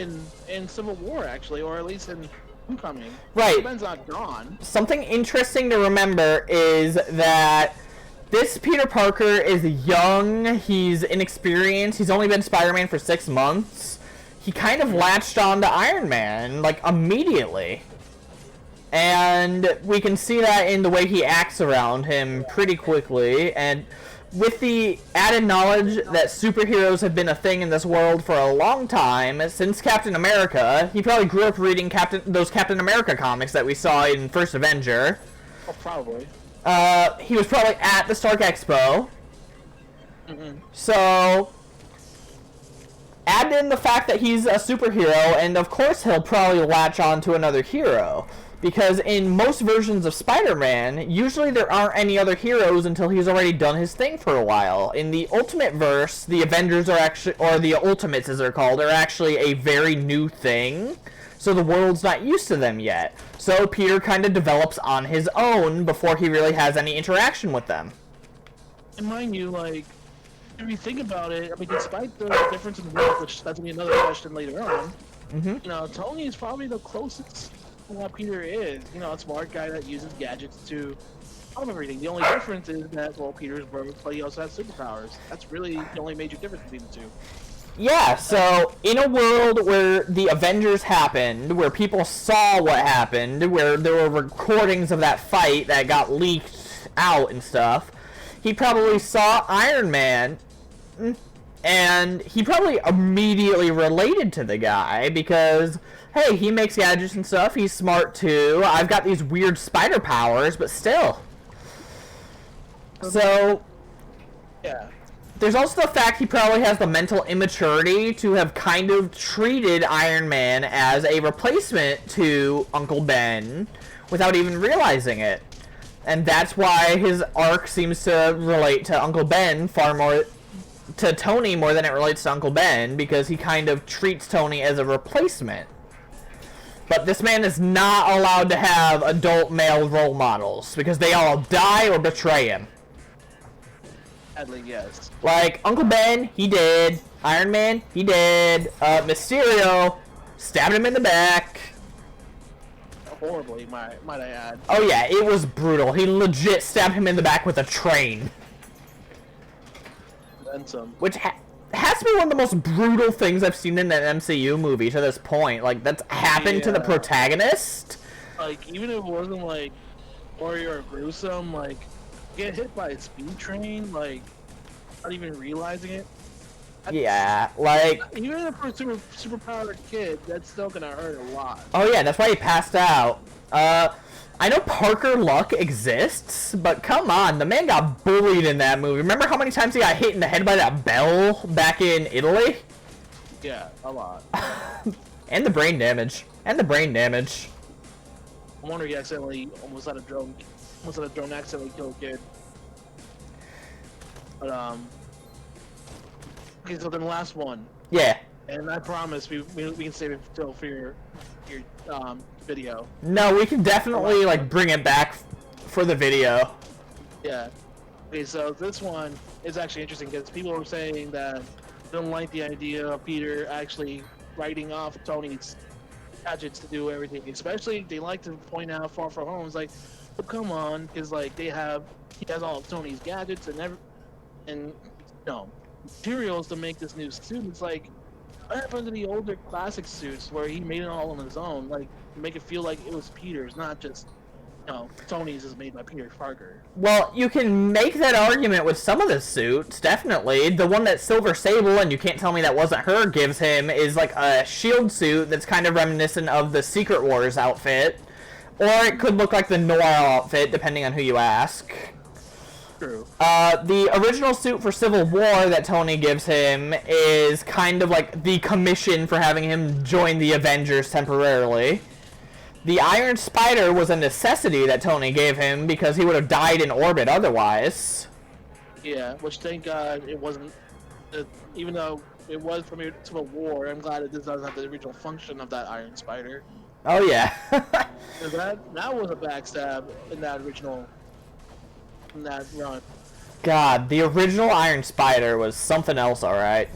in Civil War, actually, or at least in Homecoming. Right. Uncle Ben's not gone. Something interesting to remember is that this Peter Parker is young, he's inexperienced, he's only been Spider-Man for 6 months. He kind of latched on to Iron Man, like, immediately. And we can see that in the way he acts around him pretty quickly, and with the added knowledge that superheroes have been a thing in this world for a long time, since Captain America, he probably grew up reading those Captain America comics that we saw in First Avenger. Oh, probably. He was probably at the Stark Expo. Mm-hmm. So, add in the fact that he's a superhero, and of course he'll probably latch on to another hero. Because in most versions of Spider-Man, usually there aren't any other heroes until he's already done his thing for a while. In the Ultimate Verse, the Avengers are actually, or the Ultimates as they're called, are actually a very new thing. So the world's not used to them yet. So Peter kind of develops on his own before he really has any interaction with them. And mind you, like, if you think about it, I mean, despite the difference in work, which that's gonna be another question later on, you know, Tony is probably the closest to what Peter is. You know, a smart guy that uses gadgets to solve everything. The only difference is that, well, Peter's broke, but he also has superpowers. That's really the only major difference between the two. Yeah, so in a world where the Avengers happened, where people saw what happened, where there were recordings of that fight that got leaked out and stuff, he probably saw Iron Man, and he probably immediately related to the guy because, hey, he makes gadgets and stuff, he's smart too, I've got these weird spider powers, but still. So, yeah. There's also the fact he probably has the mental immaturity to have kind of treated Iron Man as a replacement to Uncle Ben without even realizing it. And that's why his arc seems to relate to Uncle Ben far more, to Tony more than it relates to Uncle Ben, because he kind of treats Tony as a replacement. But this man is not allowed to have adult male role models, because they all die or betray him. Sadly, yes. Like, Uncle Ben, he did. Iron Man, he did. Mysterio, stabbed him in the back. Horribly, might I add. Oh yeah, it was brutal. He legit stabbed him in the back with a train. And some. Which has to be one of the most brutal things I've seen in an MCU movie to this point. Like, that's happened to the protagonist. Like, even if it wasn't, like, gory or gruesome, like, get hit by a speed train, like, not even realizing it. Yeah, like... Even if you're a superpowered kid, that's still gonna hurt a lot. Oh yeah, that's why he passed out. I know Parker Luck exists, but come on, the man got bullied in that movie. Remember how many times he got hit in the head by that bell back in Italy? Yeah, a lot. And the brain damage. And the brain damage. I wonder he accidentally almost had a drone accidentally killed a kid. But, okay, so then the last one. Yeah. And I promise we can save it still for your video. No, we can definitely, like, bring it back for the video. Yeah. Okay, so this one is actually interesting because people were saying that they don't like the idea of Peter actually writing off Tony's gadgets to do everything. Especially, they like to point out Far From Home. It's like, oh, come on, because, like, he has all of Tony's gadgets and materials to make this new suit. It's like, what happened to the older classic suits where he made it all on his own? Like, make it feel like it was Peter's, not just, Tony's is made by Peter Parker. Well, you can make that argument with some of the suits, definitely. The one that Silver Sable, and you can't tell me that wasn't her, gives him is like a shield suit that's kind of reminiscent of the Secret Wars outfit. Or it could look like the Noir outfit, depending on who you ask. True. The original suit for Civil War that Tony gives him is kind of like the commission for having him join the Avengers temporarily. The Iron Spider was a necessity that Tony gave him because he would have died in orbit otherwise. Yeah, which thank God it wasn't, even though it was from Civil War, I'm glad it doesn't have the original function of that Iron Spider. Oh yeah. that was a backstab in that original in that run. God, the original Iron Spider was something else, alright.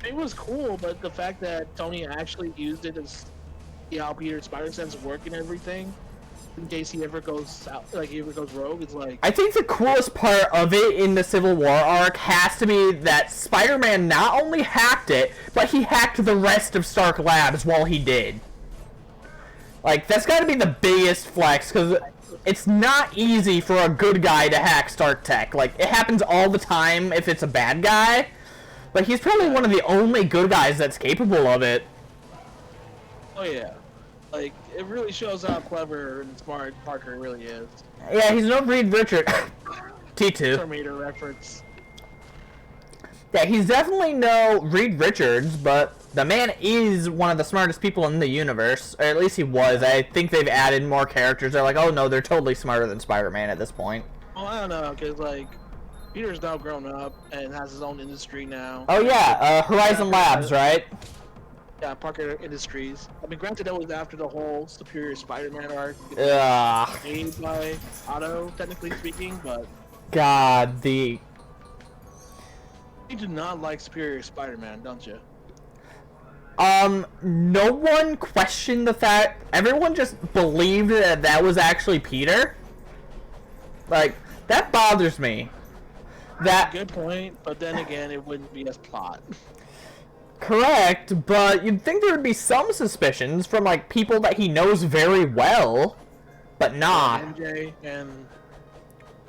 It was cool, but the fact that Tony actually used it as how Peter's spider sense work and everything, in case he ever goes out, like he ever goes rogue, it's like. I think the coolest part of it in the Civil War arc has to be that Spider-Man not only hacked it, but he hacked the rest of Stark Labs while he did. Like, that's gotta be the biggest flex, because it's not easy for a good guy to hack Stark Tech. Like, it happens all the time if it's a bad guy, but he's probably one of the only good guys that's capable of it. Oh yeah, like it really shows how clever and smart Parker really is. Yeah, he's no Reed Richards. T2. Terminator reference. Yeah, he's definitely no Reed Richards, but the man is one of the smartest people in the universe. Or at least he was. I think they've added more characters. They're like, oh no, they're totally smarter than Spider-Man at this point. Well, I don't know, because like Peter's now grown up and has his own industry now. Oh yeah, Horizon Labs, right? Yeah, Parker Industries. I mean, granted, that was after the whole Superior Spider-Man arc. Made by Otto, technically speaking, but. God, the. You do not like Superior Spider-Man, don't you? No one questioned the fact. Everyone just believed that that was actually Peter. Like, that bothers me. That. Good point, but then again, it wouldn't be as plot. Correct, but you'd think there would be some suspicions from, like, people that he knows very well, but not. MJ and...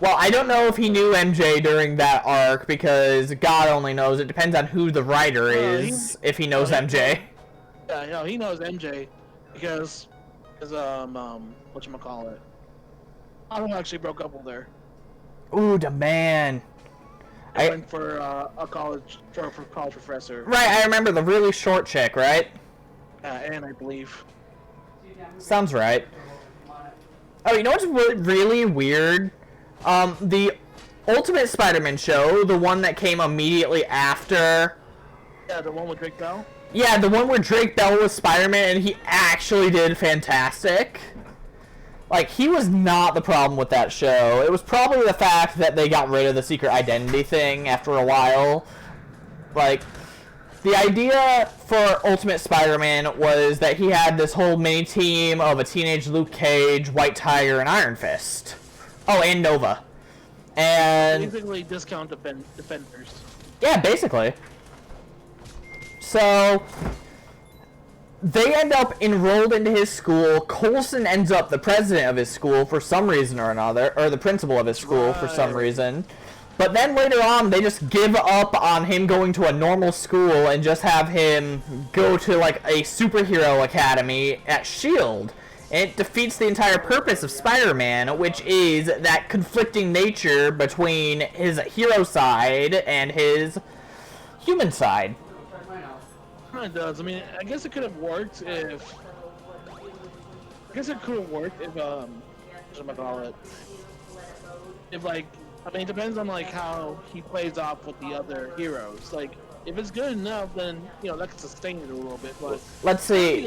Well, I don't know if he knew MJ during that arc, because God only knows. It depends on who the writer is, if he knows MJ. Yeah, no, he knows MJ, because, whatchamacallit. Otto actually broke up with her. Ooh, the man. I went for a college professor. Right, I remember the really short chick, right? And I believe. Sounds right. Oh, you know what's really weird? The Ultimate Spider-Man show, the one that came immediately after. Yeah, the one with Drake Bell? Yeah, the one where Drake Bell was Spider-Man and he actually did fantastic. Like, he was not the problem with that show. It was probably the fact that they got rid of the secret identity thing after a while. Like, the idea for Ultimate Spider-Man was that he had this whole mini-team of a teenage Luke Cage, White Tiger, and Iron Fist. Oh, and Nova. And... basically discount defenders. Yeah, basically. So... they end up enrolled into his school. Coulson ends up the president of his school for some reason or another, or the principal of his school for some reason. But then later on, they just give up on him going to a normal school and just have him go to, like, a superhero academy at S.H.I.E.L.D. And it defeats the entire purpose of Spider-Man, which is that conflicting nature between his hero side and his human side. It does. I mean, I guess it could have worked if. Whatchamacallit. If, like, I mean, it depends on, like, how he plays off with the other heroes. Like, if it's good enough, then, you know, that can sustain it a little bit, but... Let's see.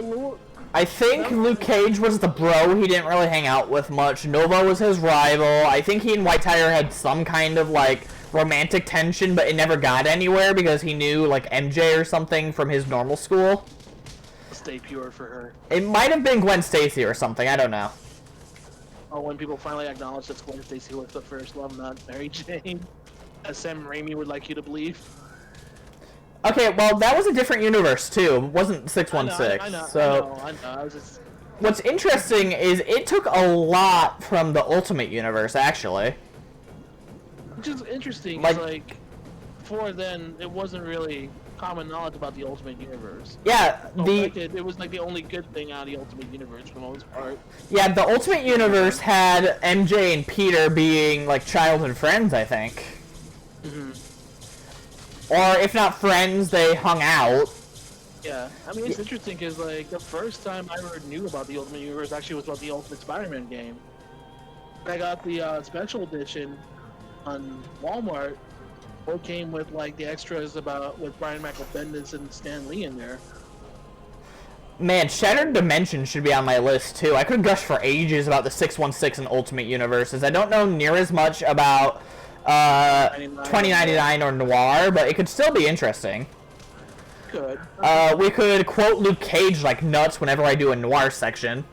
I think Luke Cage was the bro he didn't really hang out with much. Nova was his rival. I think he and White Tiger had some kind of, like, romantic tension, but it never got anywhere because he knew, like, MJ or something from his normal school. Stay pure for her. It might have been Gwen Stacy or something, I don't know. Or when people finally acknowledge that Gwen Stacy was the first love, not Mary Jane, as Sam Raimi would like you to believe. Okay, well, that was a different universe, too. It wasn't 616. I know. I was just... What's interesting is it took a lot from the Ultimate Universe, actually. Which is interesting, like, before then, it wasn't really common knowledge about the Ultimate Universe. Yeah, it was like the only good thing out of the Ultimate Universe for the most part. Yeah, the Ultimate Universe had MJ and Peter being, like, childhood friends, I think. Mm-hmm. Or, if not friends, they hung out. Yeah, I mean, it's interesting because, like, the first time I ever knew about the Ultimate Universe actually was about the Ultimate Spider-Man game. I got the special edition on Walmart. It came with, like, the extras with Brian Michael Bendis and Stan Lee in there. Man, Shattered Dimensions should be on my list too. I could gush for ages about the 616 and Ultimate Universes. I don't know near as much about 2099 or Noir, but it could still be interesting. Could. We could quote Luke Cage like nuts whenever I do a Noir section.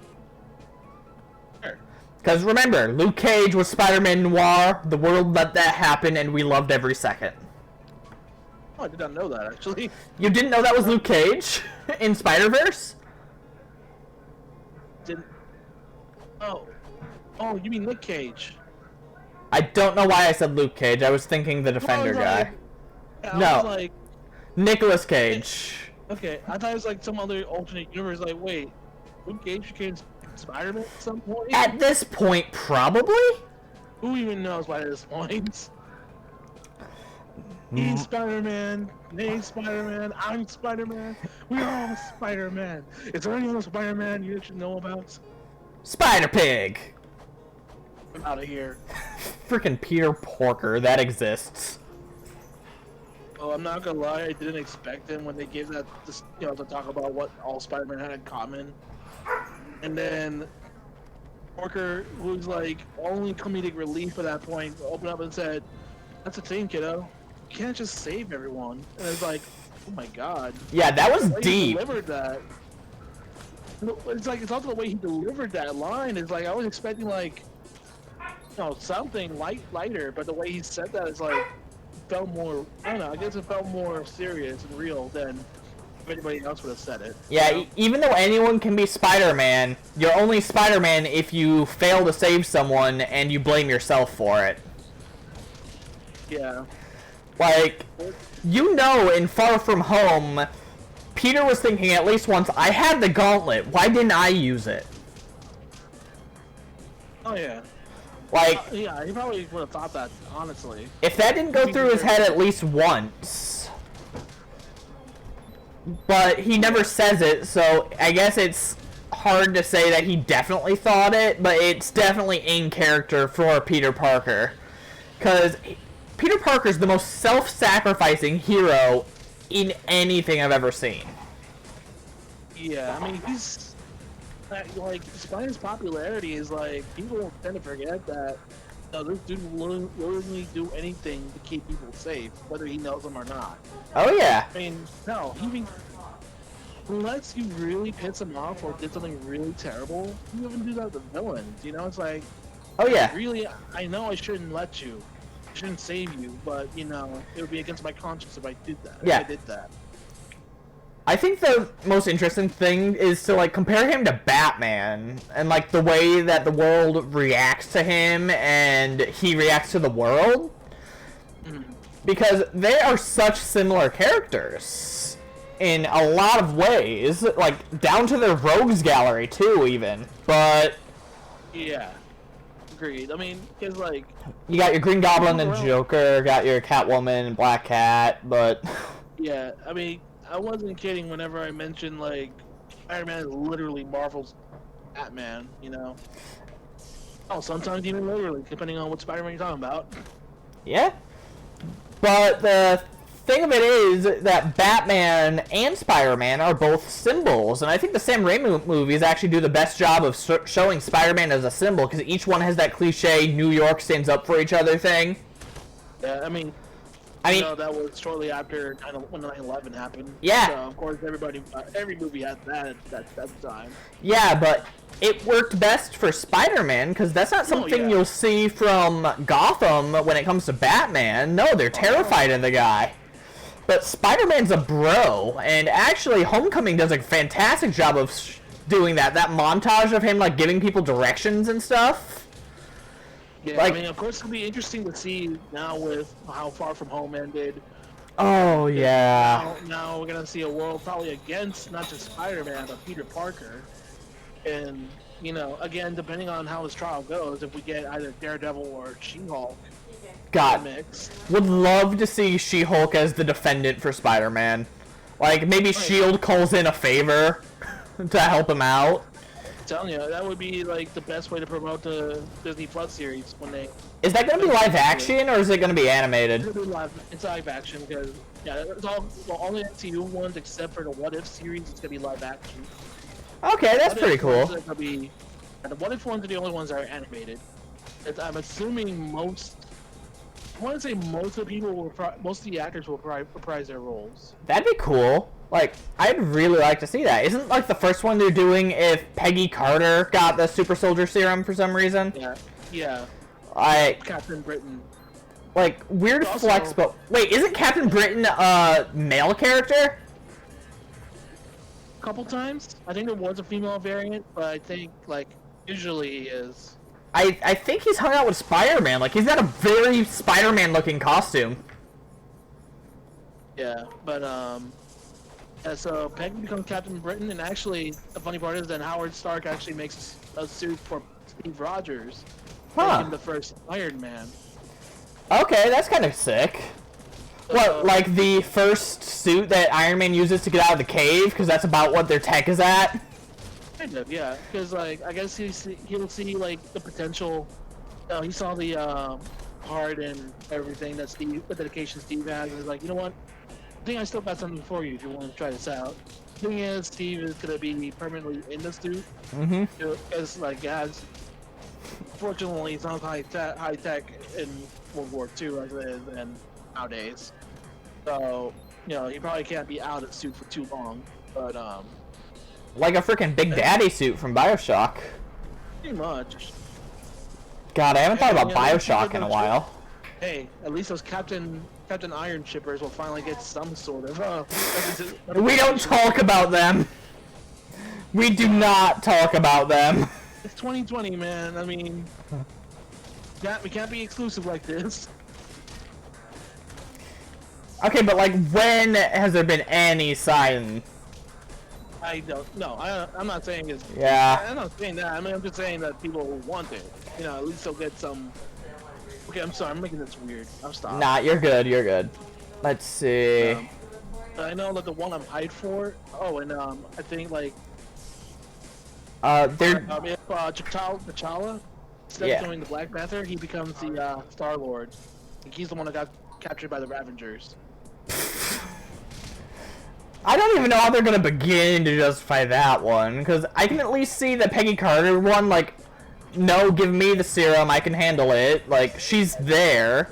Sure. Because remember, Luke Cage was Spider-Man Noir, the world let that happen, and we loved every second. Oh, I did not know that, actually. You didn't know that was Luke Cage in Spider-Verse? Didn't. Oh. Oh, you mean Nick Cage? I don't know why I said Luke Cage. I was thinking the Defender guy. I No. was like, Nicolas Cage. okay, I thought it was like some other alternate universe. Like, wait, Luke Cage became Spider-Man at some point? At this point, probably? Who even knows by this point? He's Spider-Man, Nate's Spider-Man, I'm Spider-Man, we're all Spider-Man. Is there any other Spider-Man you should know about? Spider-Pig! I'm out of here. Freaking Peter Porker, that exists. Oh, I'm not gonna lie, I didn't expect him when they gave that, to talk about what all Spider-Man had in common. And then Porker, who's like only comedic relief at that point, opened up and said, "That's the thing, kiddo. You can't just save everyone." And it's like, oh my god. Yeah, that was The way he deep. delivered that. It's like, it's also the way he delivered that line. It's like, I was expecting like, something lighter, but the way he said that is like, felt more, I don't know, I guess it felt more serious and real than if anybody else would have said it. Yeah, you know? even though anyone can be Spider-Man, you're only Spider-Man if you fail to save someone and you blame yourself for it. Yeah. Like, in Far From Home, Peter was thinking at least once, I had the gauntlet, why didn't I use it? Oh yeah. Like, Yeah, he probably would have thought that, honestly. if that didn't go through his head at least once, but he never says it, so I guess it's hard to say that he definitely thought it, but it's definitely in character for Peter Parker. Because Peter Parker's the most self-sacrificing hero in anything I've ever seen. Yeah, I mean, he's like, despite his popularity, is like, people tend to forget that this dude will willingly do anything to keep people safe, whether he knows them or not. Oh yeah. I mean, no, unless you really piss him off or did something really terrible, you even do that with villains. It's like, Oh yeah. really, I know I shouldn't let you, I shouldn't save you, but it would be against my conscience if I did that. Yeah. If I did that. I think the most interesting thing is to like compare him to Batman and like the way that the world reacts to him and he reacts to the world. Because they are such similar characters in a lot of ways, like down to their rogues gallery too even. But Yeah. Agreed. I mean, because like, you got your Green Goblin and Joker, got your Catwoman and Black Cat, but yeah, I mean, I wasn't kidding whenever I mentioned like Spider-Man is literally Marvel's Batman, Oh, sometimes even literally, depending on what Spider-Man you're talking about. yeah. But the thing of it is that Batman and Spider-Man are both symbols, and I think the Sam Raimi movies actually do the best job of showing Spider-Man as a symbol, because each one has that cliche New York stands up for each other thing. Yeah, I mean, that was shortly after when 9/11 happened. Yeah. So of course every movie had that at that time. Yeah, but it worked best for Spider-Man, because that's not something you'll see from Gotham when it comes to Batman. No, they're terrified of the guy. But Spider-Man's a bro, and actually Homecoming does a fantastic job of doing that. That montage of him like giving people directions and stuff. Yeah, I mean, of course, it'll be interesting to see now with how Far From Home ended. Oh yeah. Now we're gonna see a world probably against not just Spider-Man but Peter Parker, and again, depending on how his trial goes, if we get either Daredevil or She-Hulk. God, mix. Would love to see She-Hulk as the defendant for Spider-Man. Like maybe S.H.I.E.L.D. calls in a favor to help him out. I'm telling you, that would be like the best way to promote the Disney Plus series when they. Is that going to be live action or is it going to be animated? It's live action because Yeah, it's all the MCU ones except for the What If series. It's gonna be live action. Okay, that's What pretty If cool. ones are gonna be, and the What If ones are the only ones that are animated. I'm assuming most. I want to say most of the people will, most of the actors will reprise their roles. That'd be cool. Like, I'd really like to see that. Isn't like the first one they're doing if Peggy Carter got the super soldier serum for some reason? Yeah. Like, Captain Britain. like weird Also, flex, but wait, isn't Captain Britain a male character? A couple times. I think there was a female variant, but I think like usually he is. I think he's hung out with Spider-Man. Like, he's got a very Spider-Man looking costume. Yeah, but yeah, so Peggy becomes Captain Britain, and actually, the funny part is that Howard Stark actually makes a suit for Steve Rogers, making him the first Iron Man. Okay, that's kind of sick. What, like the first suit that Iron Man uses to get out of the cave? Because that's about what their tech is at? Kind of, yeah. Because, like, I guess he'll see, like, the potential. He saw the heart and everything that the dedication Steve has, and he's like, you know what? I think I still got something for you if you want to try this out. The thing is, Steve is going to be permanently in the suit. Mm-hmm. Because, like, fortunately, it's not high tech in World War II as it is in nowadays. So, you know, he probably can't be out of the suit for too long. But, like a freaking Big Daddy suit from BioShock. pretty much. God, I haven't thought about Yeah, BioShock in a while. Hey, at least those Captain Iron shippers will finally get some sort of. We don't talk about them. We do not talk about them. It's 2020, man. I mean, we can't be exclusive like this. Okay, but like, when has there been any sign? I don't know. I'm not saying it's. Yeah. I'm not saying that. I mean, I'm just saying that people want it. You know, at least they'll get some. Okay, I'm sorry. I'm making this weird. I'm stopping. Nah, you're good. You're good. Let's see. I know that the one I'm hyped for. Oh, and I think like. They're. If T'Challa, instead of joining the Black Panther, he becomes the Star Lord. He's the one that got captured by the Ravengers. I don't even know how they're gonna begin to justify that one, because I can at least see the Peggy Carter one, like, no, give me the serum, I can handle it, like, she's there,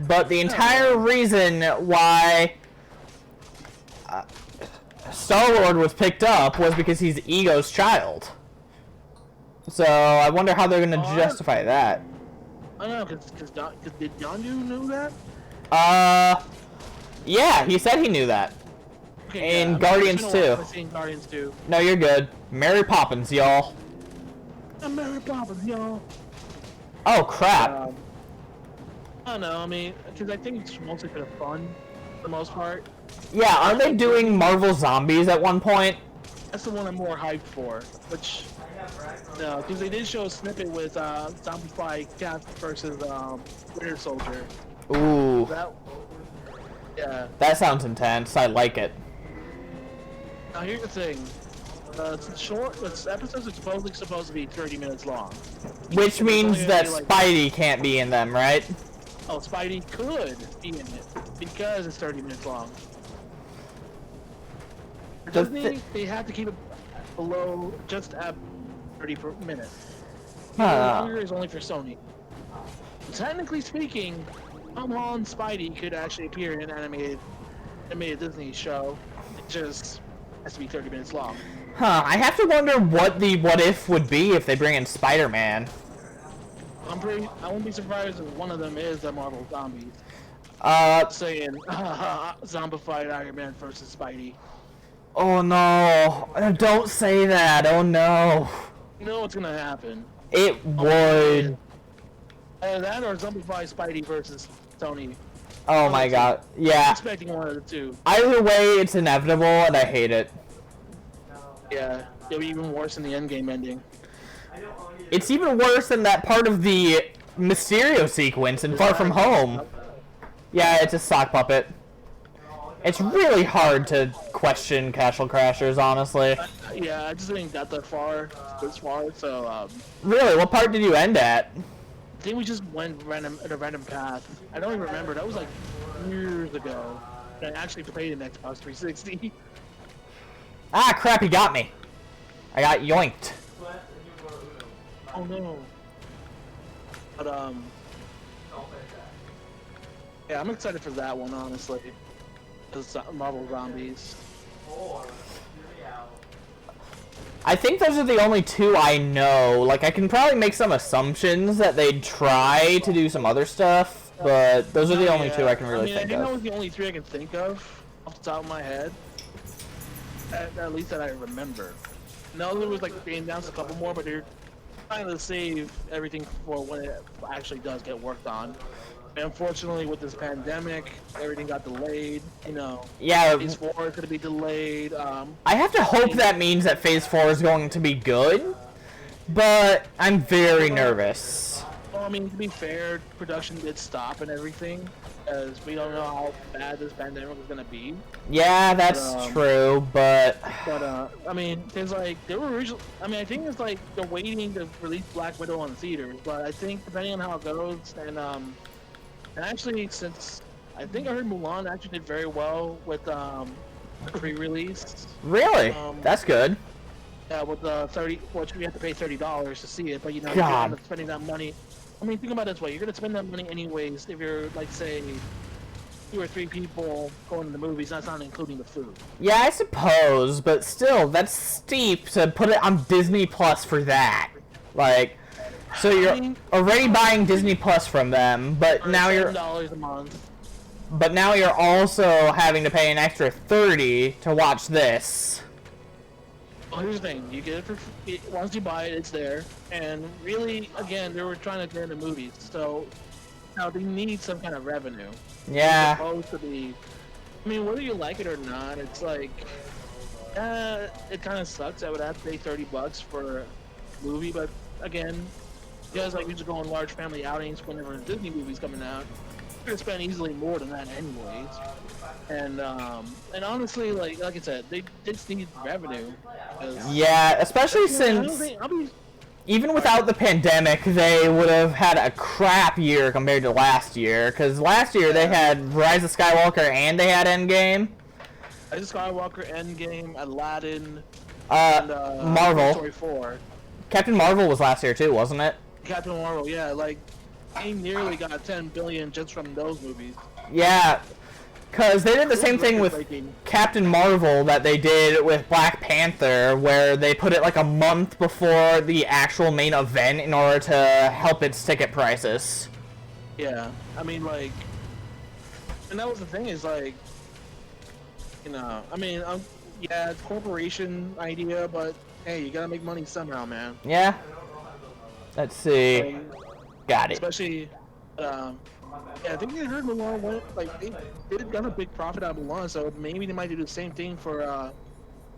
but the entire reason why Star-Lord was picked up was because he's Ego's child. So, I wonder how they're gonna justify that. I don't know, because did Yondu know that? Yeah, he said he knew that. Okay, In Guardians 2. In Guardians 2. No, you're good. Mary Poppins, y'all. I'm Mary Poppins, y'all. Oh, crap. I don't know, I mean, because I think it's mostly for the fun, for the most part. Yeah, aren't they doing Marvel Zombies at one point? That's the one I'm more hyped for, which... No, because they did show a snippet with Zombie Cap versus Winter Soldier. Ooh. Yeah. That sounds intense. I like it. Now here's the thing. This episodes are supposed to be 30 minutes long. Which means that like, Spidey can't be in them, right? Oh, Spidey could be in it because it's 30 minutes long. For Disney, they have to keep it below just at 30 per minute. Longer is only for Sony. Technically speaking, Tom Holland Spidey could actually appear in an animated Disney show. It just has to be 30 minutes long. Huh, I have to wonder what the what if would be if they bring in Spider-Man. I wouldn't be surprised if one of them is the Marvel Zombies. Saying, zombified Iron Man versus Spidey. Oh no, don't say that, oh no. You know what's gonna happen. It would. Either that or zombified Spidey versus Tony. Oh my god, yeah. I'm expecting one of the two. Either way, it's inevitable and I hate it. Yeah, it'll be even worse than the Endgame ending. It's even worse than that part of the Mysterio sequence in Far From Home. Yeah, it's a sock puppet. It's really hard to question Castle Crashers, honestly. Yeah, I just didn't got that far, this far, so, Really, what part did you end at? I think we just went at a random path. I don't even remember, that was like years ago. I actually played an Xbox 360. Ah, crap, he got me. I got yoinked. Oh no. But yeah, I'm excited for that one, honestly. It's Marvel Zombies. I think those are the only two I know. Like, I can probably make some assumptions that they'd try to do some other stuff, but those are the only two I can really think I think that was of. the only three I can think of off the top of my head. At least that I remember. No, there was like being down to a couple more, but they're trying to save everything for when it actually does get worked on. And unfortunately, with this pandemic, everything got delayed. You know, Yeah, Phase 4 is going to be delayed. I have to hope that means that Phase 4 is going to be good, but I'm very nervous. Well, I mean, to be fair, production did stop and everything, because we don't know how bad this pandemic is going to be. Yeah, that's true, but... But, I mean, there's like, they were originally, I mean, I think it's like, they're waiting to release Black Widow on theaters, but I think depending on how it goes, and actually, since, I think I heard Mulan actually did very well with, the pre-release. Really? That's good. Yeah, with the which we have to pay $30 to see it, but you know, God. you're gonna spending that money. I mean, think about it this way: you're gonna spend that money anyways. If you're like, say, 2 or 3 people going to the movies, that's not including the food. Yeah, I suppose, but still, that's steep to put it on Disney Plus for that. Like, so you're already buying Disney Plus from them, but now you're $7 a month. But now you're also having to pay an extra $30 to watch this. Well, here's the thing: you get it for once you buy it, it's there. And really, again, they were trying to turn the movies, so now they need some kind of revenue. Yeah. It's supposed to be. I mean, whether you like it or not, it's like, it kind of sucks. I would have to pay $30 for a movie, but again, because like usually go on large family outings whenever a Disney movie's coming out, you're gonna spend easily more than that anyways. And honestly, like I said, they just need revenue. Yeah, especially since even without the pandemic, they would have had a crap year compared to last year. Because last year they had Rise of Skywalker and they had Endgame. Rise of Skywalker, Endgame, Aladdin, and Marvel. Story 4. Captain Marvel was last year too, wasn't it? Captain Marvel, yeah, like they nearly got 10 billion just from those movies. Yeah. Because they did the same thing with Captain Marvel that they did with Black Panther, where they put it like a month before the actual main event in order to help its ticket prices. Yeah, I mean, like, and that was the thing is, like, you know, I mean, yeah, it's corporation idea, but hey, you gotta make money somehow, man. Yeah. Let's see. Got it. Especially, yeah, I think they heard Mulan went, like, they got a big profit out of Mulan, so maybe they might do the same thing for,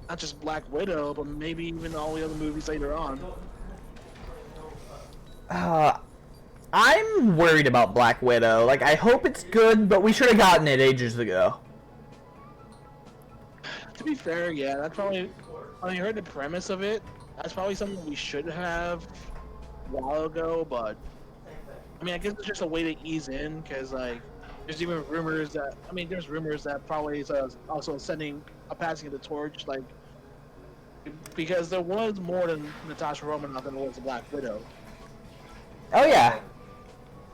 not just Black Widow, but maybe even all the other movies later on. I'm worried about Black Widow. Like, I hope it's good, but we should have gotten it ages ago. To be fair, yeah, that's probably, when you heard the premise of it, that's probably something we should have a while ago, but I mean, I guess it's just a way to ease in, because, like, there's even rumors that, I mean, there's rumors that probably is also passing of the torch, like, because there was more than Natasha Romanoff than there was a Black Widow. Oh, yeah.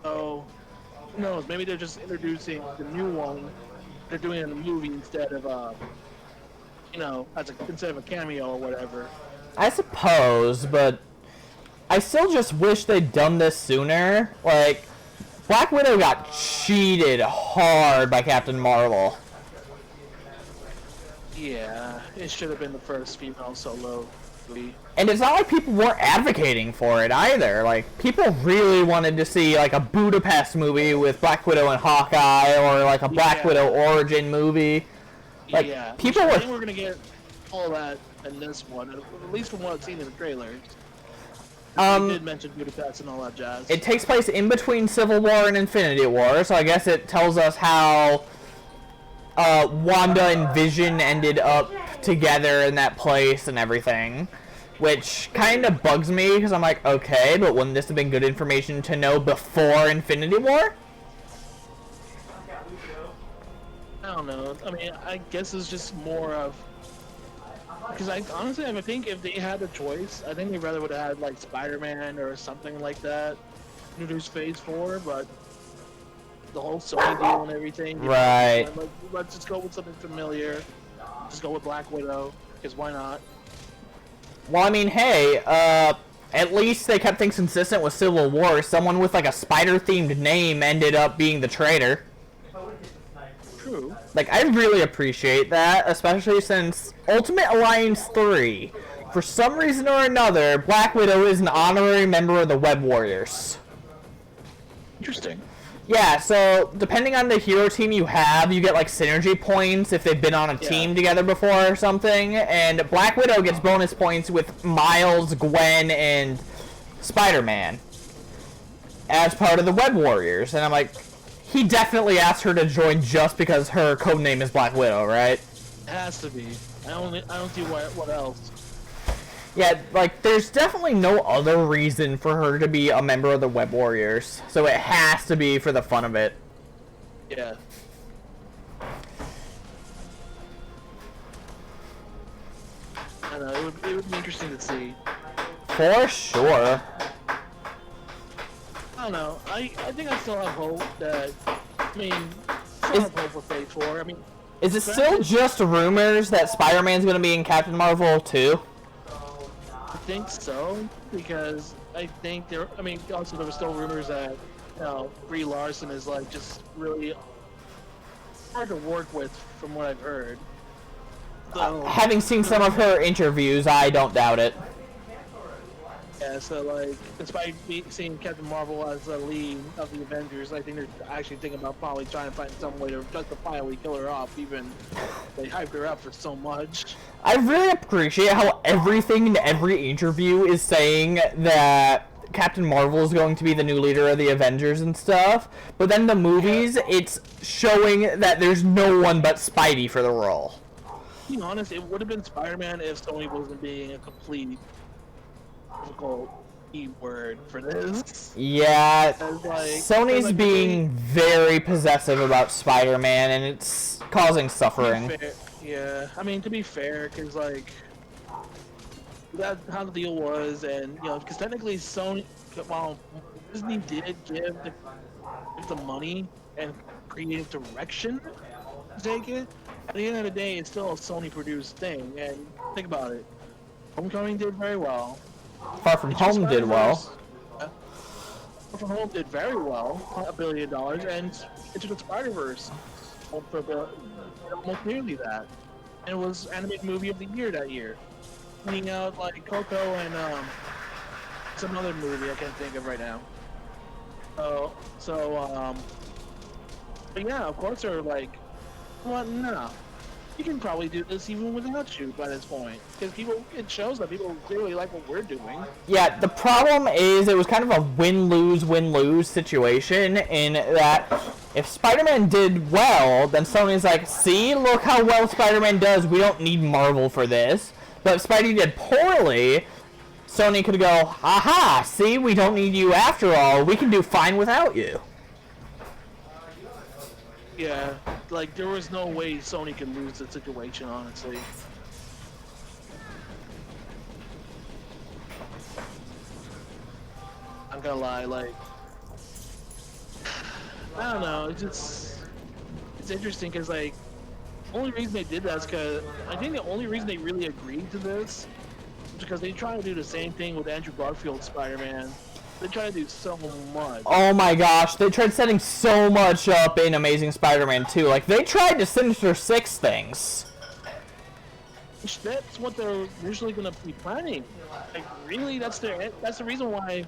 So, who knows, maybe they're just introducing the new one, they're doing it in the movie instead of, you know, instead of a cameo or whatever. I suppose, but I still just wish they'd done this sooner. Like, Black Widow got cheated hard by Captain Marvel. Yeah, it should have been the first female solo movie. And it's not like people weren't advocating for it either. Like, people really wanted to see, like, a Budapest movie with Black Widow and Hawkeye, or, like, a Black Widow origin movie. Like, yeah, people I were... think we're gonna get all that in this one, at least from what I've seen in the trailers. They did mention Budapest and all that jazz. It takes place in between Civil War and Infinity War, so I guess it tells us how Wanda and Vision ended up together in that place and everything. Which kind of bugs me, because I'm like, okay, but wouldn't this have been good information to know before Infinity War? I don't know. I mean, I guess it's just more of because I honestly, I think if they had a choice, I think they rather would have had like Spider-Man or something like that introduce Phase 4, but the whole Sony deal and everything. Right. Like, let's just go with something familiar. Just go with Black Widow, because why not? Well, I mean, hey, at least they kept things consistent with Civil War. Someone with like a spider-themed name ended up being the traitor. True. Like, I really appreciate that, especially since Ultimate Alliance 3, for some reason or another, Black Widow is an honorary member of the Web Warriors. Interesting. Yeah, so depending on the hero team you have, you get like synergy points if they've been on a team together before or something, and Black Widow gets bonus points with Miles, Gwen, and Spider-Man as part of the Web Warriors, and I'm like, he definitely asked her to join just because her codename is Black Widow, right? It has to be. I don't see what else. Yeah, like, there's definitely no other reason for her to be a member of the Web Warriors, so it has to be for the fun of it. Yeah. I don't know, it would be interesting to see. For sure. I don't know. I think I still have hope that. I mean, still have hope for Phase 4. I mean, Is it still just rumors that Spider-Man's gonna be in Captain Marvel 2? I think so, because I think there. I mean, also there were still rumors that, you know, Brie Larson is like just really hard to work with, from what I've heard. So, Having seen some of her interviews, I don't doubt it. yeah, so like, despite seeing Captain Marvel as the lead of the Avengers, I think they're actually thinking about probably trying to find some way to justifiably kill her off, even they hyped her up for so much. I really appreciate how everything in every interview is saying that Captain Marvel is going to be the new leader of the Avengers and stuff, but then the movies, it's showing that there's no one but Spidey for the role. To be honest, it would have been Spider-Man if Sony wasn't being a complete difficult word for this. Yeah, Like, Sony's being very possessive about Spider-Man, and it's causing suffering. Yeah, I mean, to be fair, because like that's how the deal was, and you know, because technically Sony, well, Disney did give the money and creative direction to take it. At the end of the day, it's still a Sony-produced thing, and think about it. Homecoming did very well. Far From Home did well. Far From Home did very well, $1 billion, and Into the Spider-Verse almost nearly that. And it was animated movie of the year that year, winning out like Coco and some other movie I can't think of right now. But yeah, of course they're like, well, no, you can probably do this even without you by this point, because it shows that people clearly like what we're doing. Yeah, the problem is it was kind of a win-lose situation in that if Spider-Man did well, then Sony's like, see, look how well Spider-Man does, we don't need Marvel for this. But if Spidey did poorly, Sony could go, aha, see, we don't need you after all, we can do fine without you. Yeah, like there was no way Sony could lose the situation, honestly. I'm gonna lie, like, I don't know, it's interesting because like, only reason they did that is because I think the only reason they really agreed to this is because they try to do the same thing with Andrew Garfield's Spider-Man. They try to do so much. Oh my gosh, they tried setting so much up in Amazing Spider-Man 2. Like, they tried to Sinister Six things. That's what they're usually going to be planning. Like, really, that's the reason why,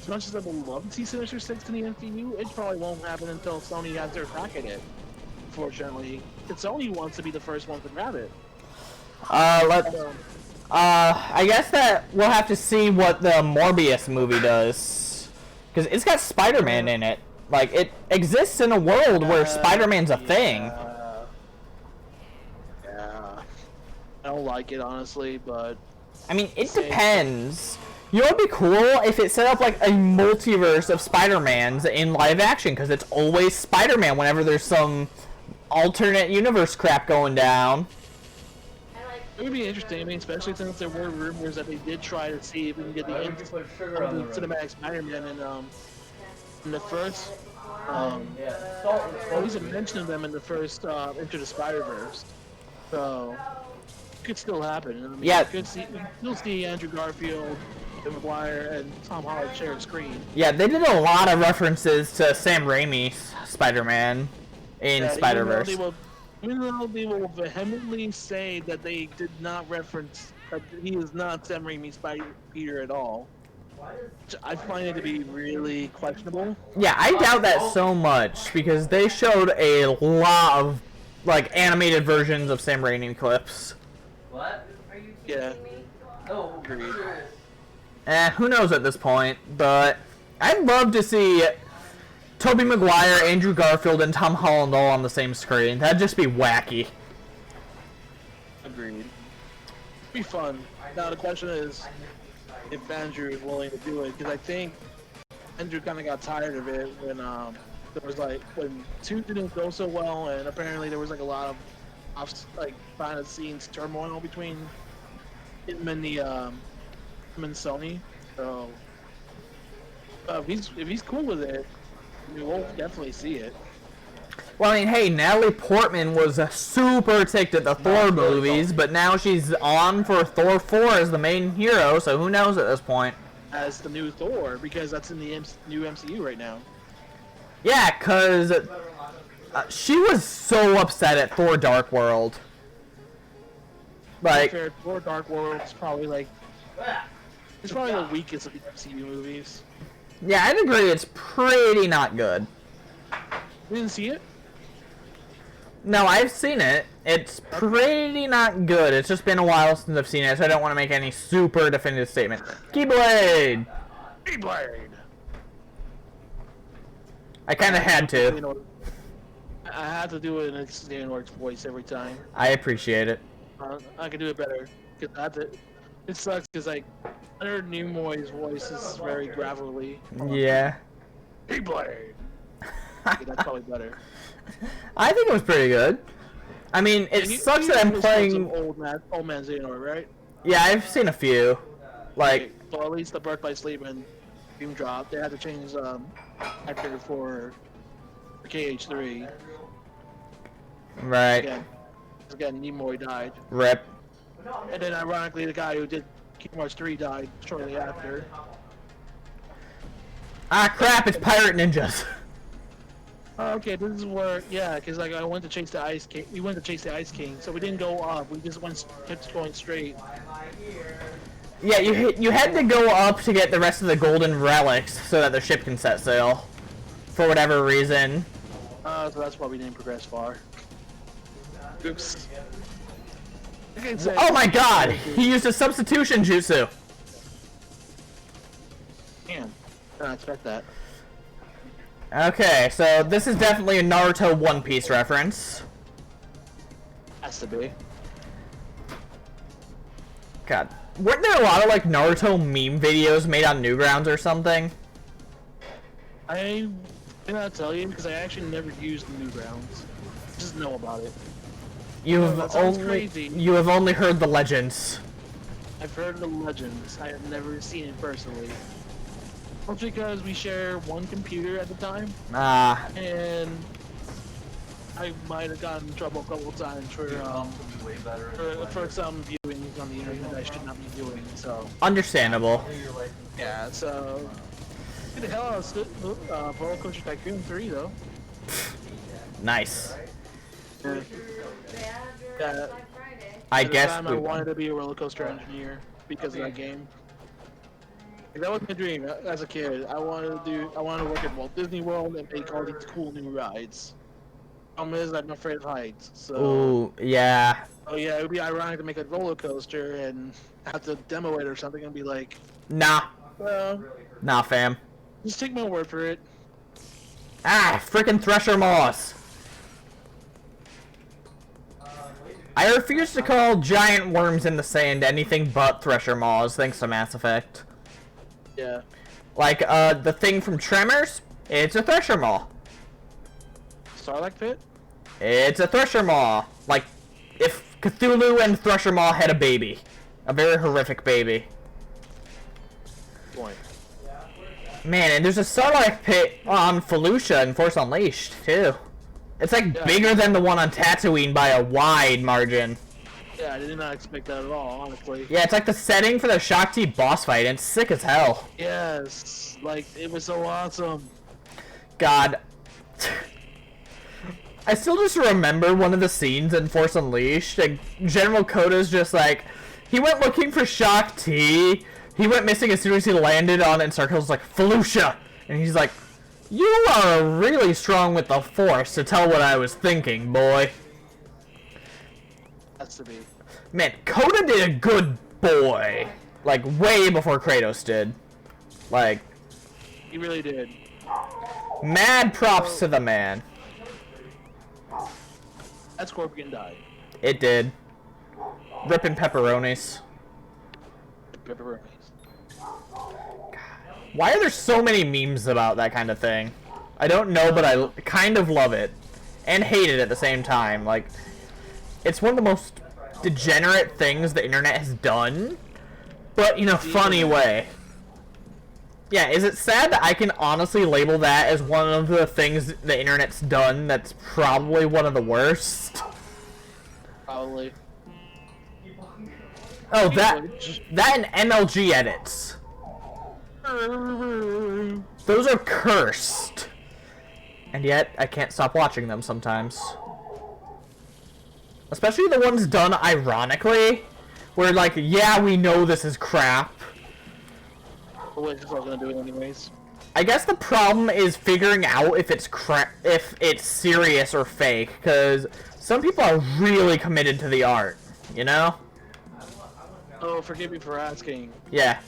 as much as I would love to see Sinister Six in the MCU, it probably won't happen until Sony has their crack at it. Unfortunately, because Sony wants to be the first one to grab it. I guess that we'll have to see what the Morbius movie does. Because it's got Spider-Man in it. Like, it exists in a world where Spider-Man's a thing. Yeah. I don't like it, honestly, but... I mean, it depends. You know what would be cool if it set up, like, a multiverse of Spider-Mans in live action, because it's always Spider-Man whenever there's some alternate universe crap going down. It would be interesting, I mean, especially since there were rumors that they did try to see if we can get the cinematic Spider-Man in the first, at least a mention of them in the first Into the Spider-Verse. So, it could still happen. I mean, Yeah. you could still see Andrew Garfield, Tobey Maguire, and Tom Holland share a screen. Yeah, they did a lot of references to Sam Raimi's Spider-Man in Spider-Verse. Even though they will vehemently say that they did not reference that he is not Sam Raimi's Peter at all, I find it to be really questionable. Yeah, I doubt that so much because they showed a lot of like animated versions of Sam Raimi clips. What? Are you Yeah. teasing me? No. Agreed. Who knows at this point? But I'd love to see Tobey Maguire, Andrew Garfield, and Tom Holland all on the same screen. That'd just be wacky. Agreed. Be fun. Now the question is if Andrew is willing to do it, because I think Andrew kind of got tired of it when there was like when 2 didn't go so well, and apparently there was like a lot of behind the scenes turmoil between him and him and Sony. So if he's cool with it, we will definitely see it. Well, I mean, hey, Natalie Portman was super ticked at the Thor movies, but now she's on for Thor 4 as the main hero, so who knows at this point? As the new Thor, because that's in the new MCU right now. Yeah, because she was so upset at Thor Dark World. Like, Thor Dark World is probably like it's probably the weakest of the MCU movies. yeah, I'd agree it's pretty not good. You didn't see it? No, I've seen it. It's pretty not good. It's just been a while since I've seen it, so I don't want to make any super definitive statement. Keyblade! Keyblade! I kind of had to. You know, I had to do it in Xehanort's voice every time. I appreciate it. I could do it better. Cause I had to, it sucks because like Leonard Nimoy's voice is very gravelly. Yeah. Keyblade! Okay, that's probably better. I think it was pretty good. I mean, it sucks that I'm playing... Old man Xehanort, right? Yeah, I've seen a few. Like... Okay, well, at least the Birth by Sleep and Dream Drop, they had to change actor for KH3. Right. Again, Nimoy died. Rip. And then ironically, the guy who did Kingdom Hearts 3 died shortly after. Ah, crap, it's Pirate Ninjas. Okay, this is where, yeah, because like I went to chase the Ice King. We went to chase the Ice King, so we didn't go up. We just kept going straight. Yeah, you had to go up to get the rest of the golden relics so that the ship can set sail. For whatever reason. So that's why we didn't progress far. Oops. Oh my god! He used a substitution jutsu! Damn. I didn't expect that. Okay, so this is definitely a Naruto One Piece reference. Has to be. God. Weren't there a lot of like Naruto meme videos made on Newgrounds or something? I cannot tell you because I actually never used the Newgrounds. Just know about it. You've only heard the legends. I've heard the legends. I have never seen it personally. Mostly because we share one computer at the time. Ah. And I might have gotten in trouble a couple of times for some viewings on the internet that I should not be doing. So. Understandable. Yeah. So. Get the hell out of Roller Coaster Tycoon 3 though. Nice. Yeah. I guess. I wanted to be a roller coaster engineer because of that game. That was my dream as a kid. I wanted to work at Walt Disney World and make all these cool new rides. Problem is, I'm afraid of heights. So. Ooh, yeah. Oh yeah, it would be ironic to make a roller coaster and have to demo it or something and be like, Nah. well, Nah, fam. just take my word for it. Ah, frickin' Thresher Moss. I refuse to call giant worms in the sand anything but Thresher Maws, thanks to Mass Effect. Yeah. Like, the thing from Tremors, it's a Thresher Maw. Starlight Pit? It's a Thresher Maw. Like, if Cthulhu and Thresher Maw had a baby. A very horrific baby. Point. Man, and there's a Sarlacc pit on Felucia in Force Unleashed, too. It's like bigger than the one on Tatooine by a wide margin. Yeah, I did not expect that at all, honestly. Yeah, it's like the setting for the Shakti boss fight, and it's sick as hell. Yes, like, it was so awesome. God. I still just remember one of the scenes in Force Unleashed, and General Koda's just like, he went looking for Shakti, he went missing as soon as he landed on it, and Sarkos like, Felucia! And he's like, you are really strong with the Force to tell what I was thinking, boy. Has to be. Man, Koda did a good boy. Like, way before Kratos did. Like, He really did. mad props to the man. That Scorpion died. It did. Ripping pepperonis. Pepperonis. Why are there so many memes about that kind of thing? I don't know, but I kind of love it. And hate it at the same time. Like, it's one of the most degenerate things the internet has done, but in a funny way. Yeah, is it sad that I can honestly label that as one of the things the internet's done that's probably one of the worst? Probably. Oh, that and MLG edits. Those are cursed. And yet, I can't stop watching them sometimes. Especially the ones done ironically, where like, yeah, we know this is crap. We're just not gonna do it anyways. I guess the problem is figuring out if it's serious or fake, because some people are really committed to the art, you know? Oh, forgive me for asking. Yeah.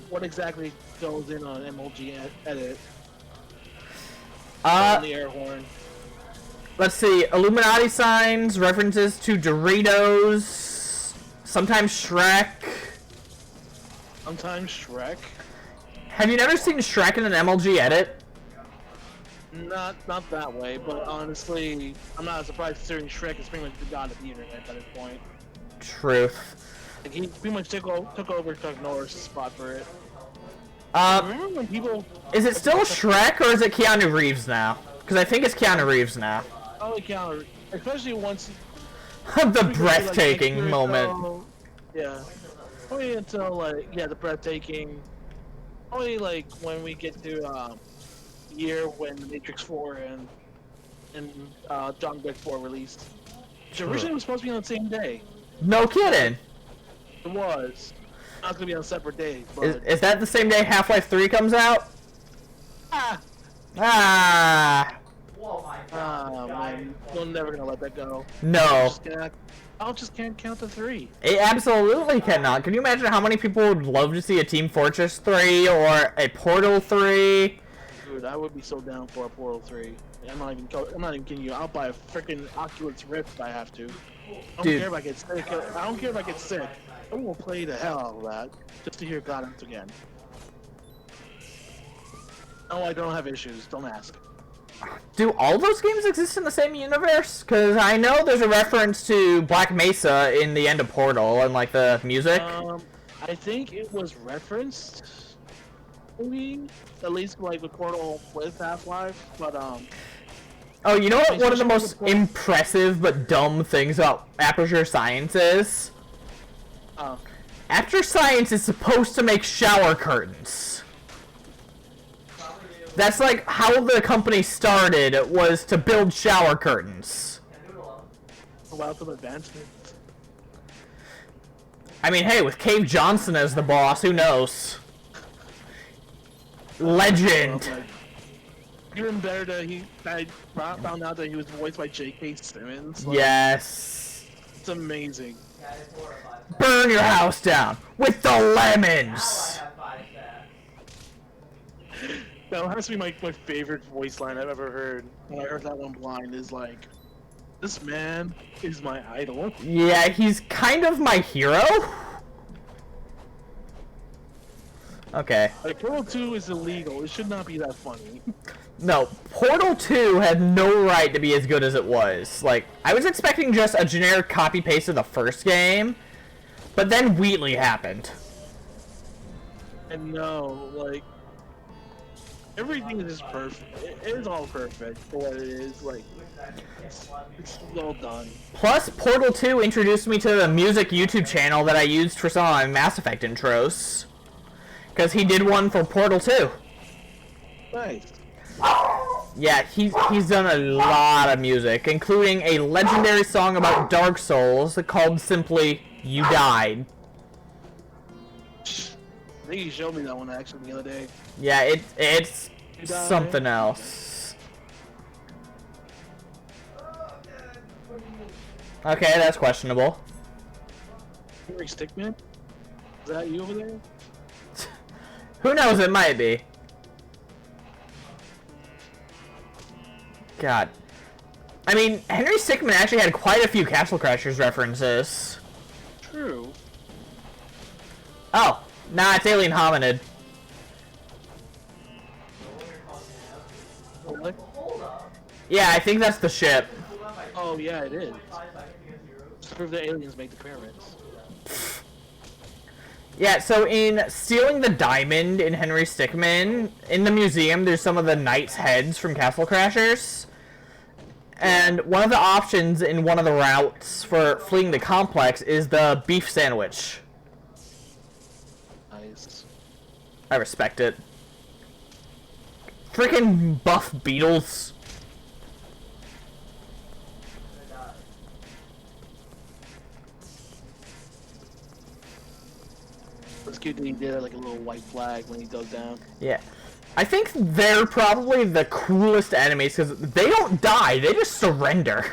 What exactly goes in on an MLG edit? On the air horn. Let's see. Illuminati signs, references to Doritos, sometimes Shrek. Sometimes Shrek. Have you never seen Shrek in an MLG edit? Not that way, but honestly, I'm not surprised considering Shrek is pretty much the god of the internet at this point. Truth. Like, he pretty much took over Chuck Norris' spot for it. Remember when people... Is it still Shrek or is it Keanu Reeves now? Because I think it's Keanu Reeves now. Probably Keanu, especially once... The breathtaking moment. Until, yeah. Probably until, like, yeah, the breathtaking... Probably, like, when we get to, year when The Matrix 4 and John Wick 4 released. Which originally was supposed to be on the same day. No kidding. It was. Now it's gonna be on separate days, but... Is that the same day Half-Life 3 comes out? Ah! Ah! Man. We're never gonna let that go. No. I just can't count to 3. It absolutely cannot. Can you imagine how many people would love to see a Team Fortress 3 or a Portal 3? Dude, I would be so down for a Portal 3. I'm not even kidding you. I'll buy a freaking Oculus Rift if I have to. I don't care if I get sick. I don't care if I get sick. I will play the hell out of that just to hear Godance again. Oh, I don't have issues. Don't ask. Do all those games exist in the same universe? Because I know there's a reference to Black Mesa in the end of Portal and like the music. I think it was referenced, maybe at least like with Portal with Half-Life, but Oh, you know what one of the most impressive but dumb things about Aperture Science is? Aperture Science is supposed to make shower curtains. That's like how the company started, was to build shower curtains. Allow some advancement. I mean, hey, with Cave Johnson as the boss, who knows? Legend. Even better that I found out that he was voiced by J.K. Simmons. Like, Yes. it's amazing. Burn your house down with the lemons. That has to be my favorite voice line I've ever heard. When I heard that one blind, is like, this man is my idol. Yeah, he's kind of my hero. Okay. Like, Portal 2 is illegal. It should not be that funny. No, Portal 2 had no right to be as good as it was. Like, I was expecting just a generic copy-paste of the first game, but then Wheatley happened. And no, like, everything is just perfect. It is all perfect for what it is. Like, it's well done. Plus, Portal 2 introduced me to the music YouTube channel that I used for some of my Mass Effect intros. Because he did one for Portal 2. Nice. Yeah, he's done a lot of music, including a legendary song about Dark Souls called simply "You Died." I think you showed me that one actually the other day. Yeah, it's something else. Okay, that's questionable. Henry Stickmin? Is that you over there? Who knows? It might be. God. I mean, Henry Stickmin actually had quite a few Castle Crashers references. True. Oh, nah, it's Alien Hominid. What? Yeah, I think that's the ship. Oh yeah, it is. Just prove the aliens make the pyramids. Yeah, so in Stealing the Diamond in Henry Stickmin, in the museum, there's some of the knights' heads from Castle Crashers. And one of the options in one of the routes for fleeing the complex is the beef sandwich. Nice. I respect it. Freaking buff beetles. It's cute that he did like a little white flag when he goes down. Yeah. I think they're probably the coolest enemies because they don't die, they just surrender.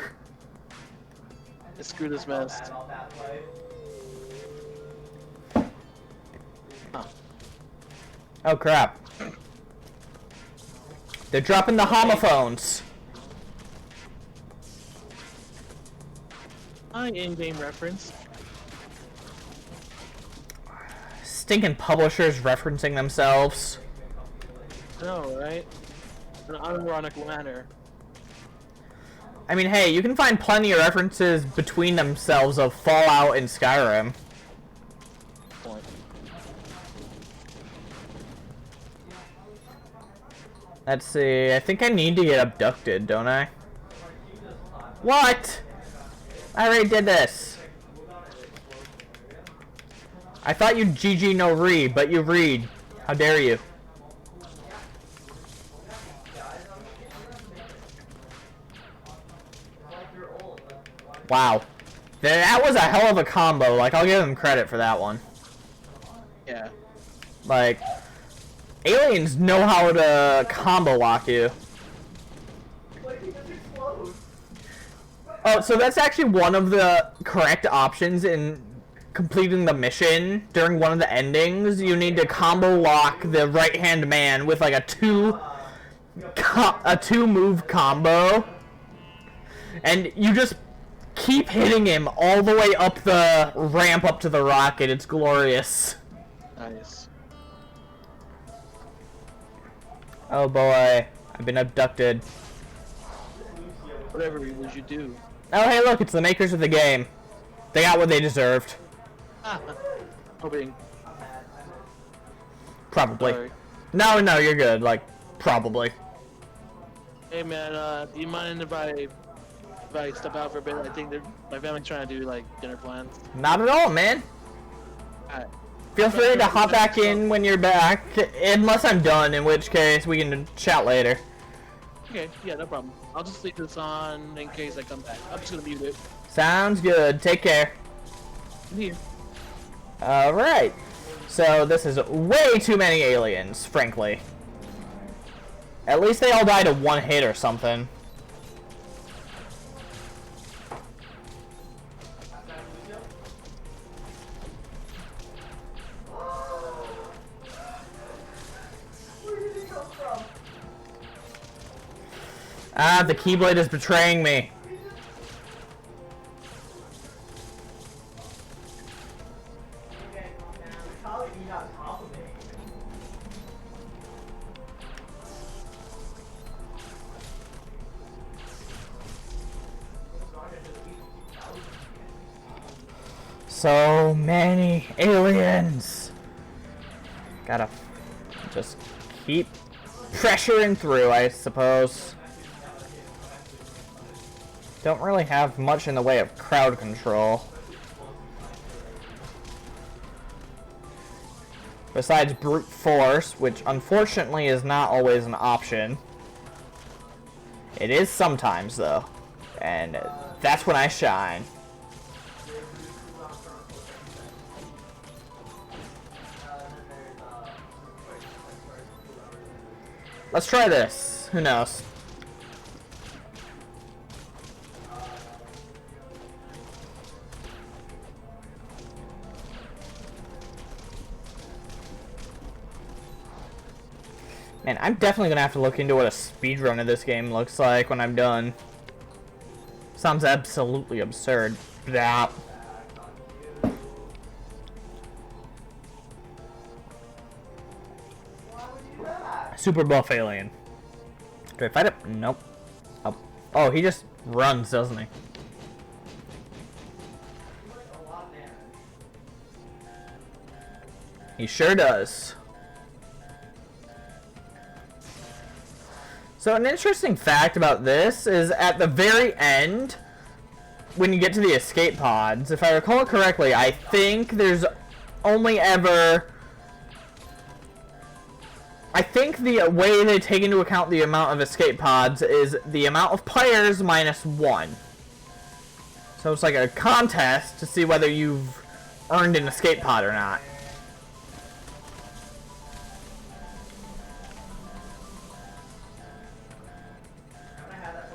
Screw this mess. Huh. Oh crap. They're dropping the homophones. Hi, in-game reference. Stinking publishers referencing themselves. I know, right? In an unironic manner. I mean, hey, you can find plenty of references between themselves of Fallout and Skyrim. Point. Let's see, I think I need to get abducted, don't I? What? I already did this. I thought you'd GG no read, but you read. How dare you? Wow. That was a hell of a combo. Like, I'll give him credit for that one. Yeah. Like, aliens know how to combo lock you. Oh, so that's actually one of the correct options in completing the mission. During one of the endings, you need to combo lock the right-hand man with like a two move combo. And you just keep hitting him all the way up the ramp up to the rocket. It's glorious. Nice. Oh boy, I've been abducted. Whatever would you do? Oh hey look, it's the makers of the game. They got what they deserved. Hoping. Probably. Sorry. No, you're good. Like, probably. Hey man, do you mind if I step out for a bit? I think my family's trying to do like dinner plans. Not at all, man. Alright. Feel free to hop back in when you're back, unless I'm done, in which case we can chat later. Okay, yeah, no problem. I'll just leave this on in case I come back. I'm just gonna mute it. Sounds good. Take care. Here. Alright. So this is way too many aliens, frankly. At least they all died in one hit or something. Ah, the Keyblade is betraying me. So many aliens. Gotta just keep pressuring through, I suppose. Don't really have much in the way of crowd control. Besides brute force, which unfortunately is not always an option. It is sometimes, though. And that's when I shine. Let's try this. Who knows? Man, I'm definitely gonna have to look into what a speedrun of this game looks like when I'm done. Sounds absolutely absurd. Blah. Super buff alien. Do I fight it? Nope. Oh. Oh, he just runs, doesn't he? He sure does. So an interesting fact about this is at the very end, when you get to the escape pods, if I recall it correctly, I think there's only ever... I think the way they take into account the amount of escape pods is the amount of players minus 1. So it's like a contest to see whether you've earned an escape pod or not.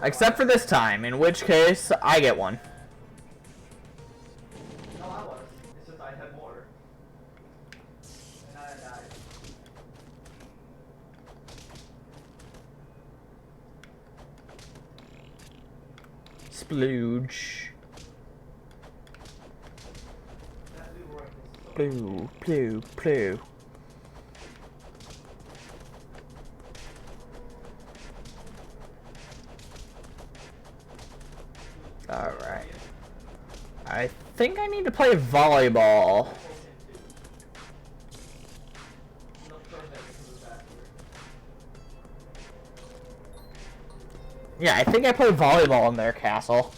Except for this time, in which case, I get one. No, I was. It's just I had more. And I died. Splooge. Ploo, ploo, ploo. Alright. I think I need to play volleyball. Yeah, I think I play volleyball in their castle.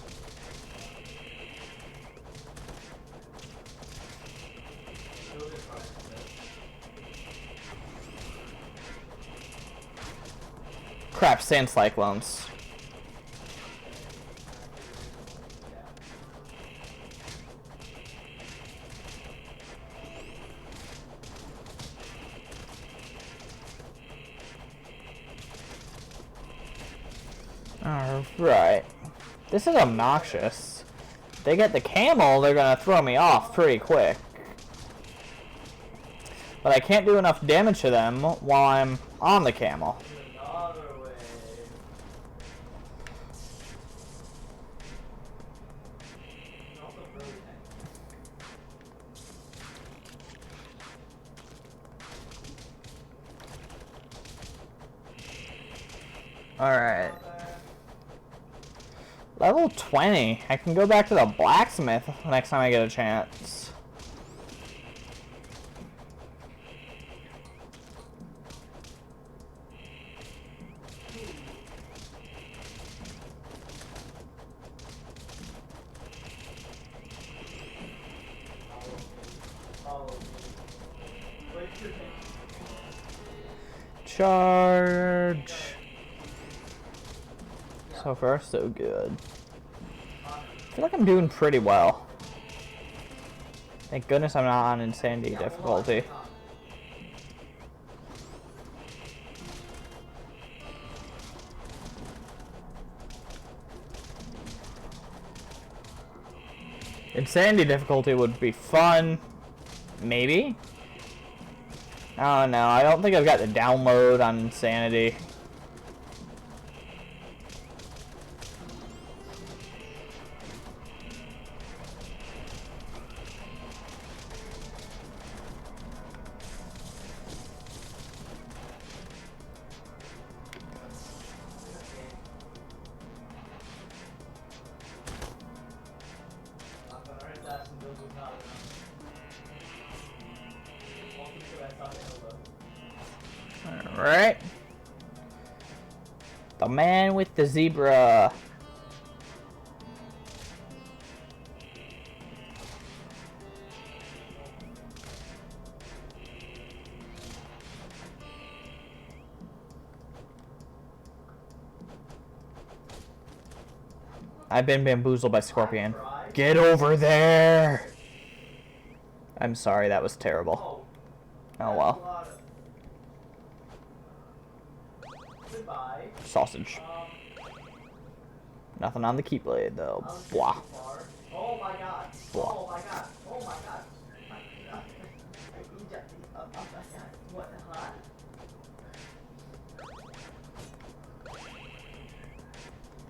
Crap, sand cyclones. Alright. This is obnoxious. If they get the camel, they're gonna throw me off pretty quick. But I can't do enough damage to them while I'm on the camel. Alright. Level 20. I can go back to the blacksmith next time I get a chance. Charge. So far, so good. I feel like I'm doing pretty well. Thank goodness I'm not on insanity difficulty. Insanity difficulty would be fun. Maybe? Oh no, I don't think I've got the download on insanity. That's and those was not enough. Alright. The man with the zebra. I've been bamboozled by Scorpion. Get over there! I'm sorry, that was terrible. Oh well. Goodbye. Sausage. Nothing on the keyblade though. Blah. Oh my god. Blah. Oh my god. Oh my god. I injected. Oh my god. What the hell?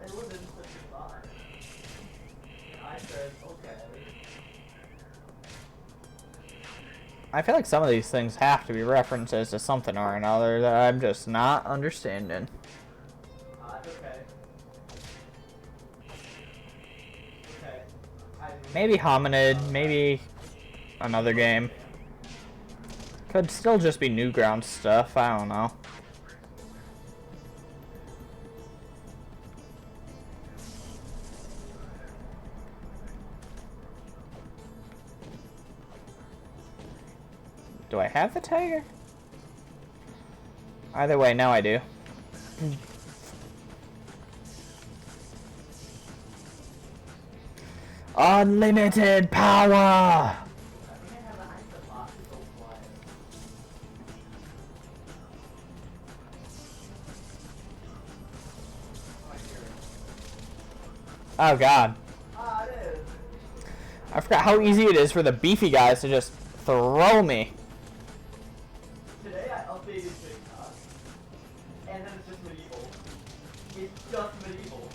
It wasn't such a vibe. I said, okay. I feel like some of these things have to be references to something or another that I'm just not understanding. It's okay. Okay. Maybe Hominid, maybe another game. Could still just be Newgrounds stuff, I don't know. Do I have the tiger? Either way, now I do. Unlimited power! Oh god. It is. I forgot how easy it is for the beefy guys to just throw me. Today I updated TikTok, and then it's just medieval. It's just medieval.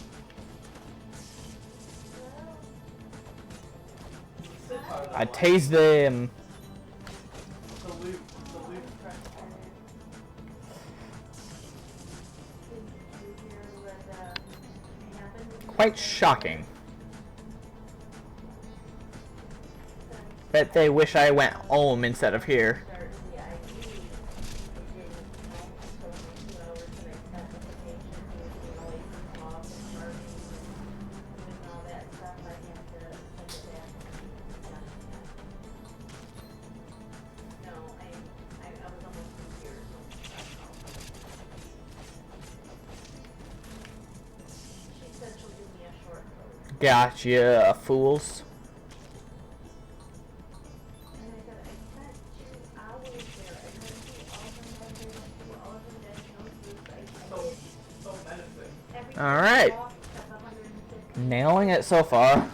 I tased them. Salute. Quite shocking. Bet they wish I went home instead of here. Gotcha, fools. Alright. Nailing it so far.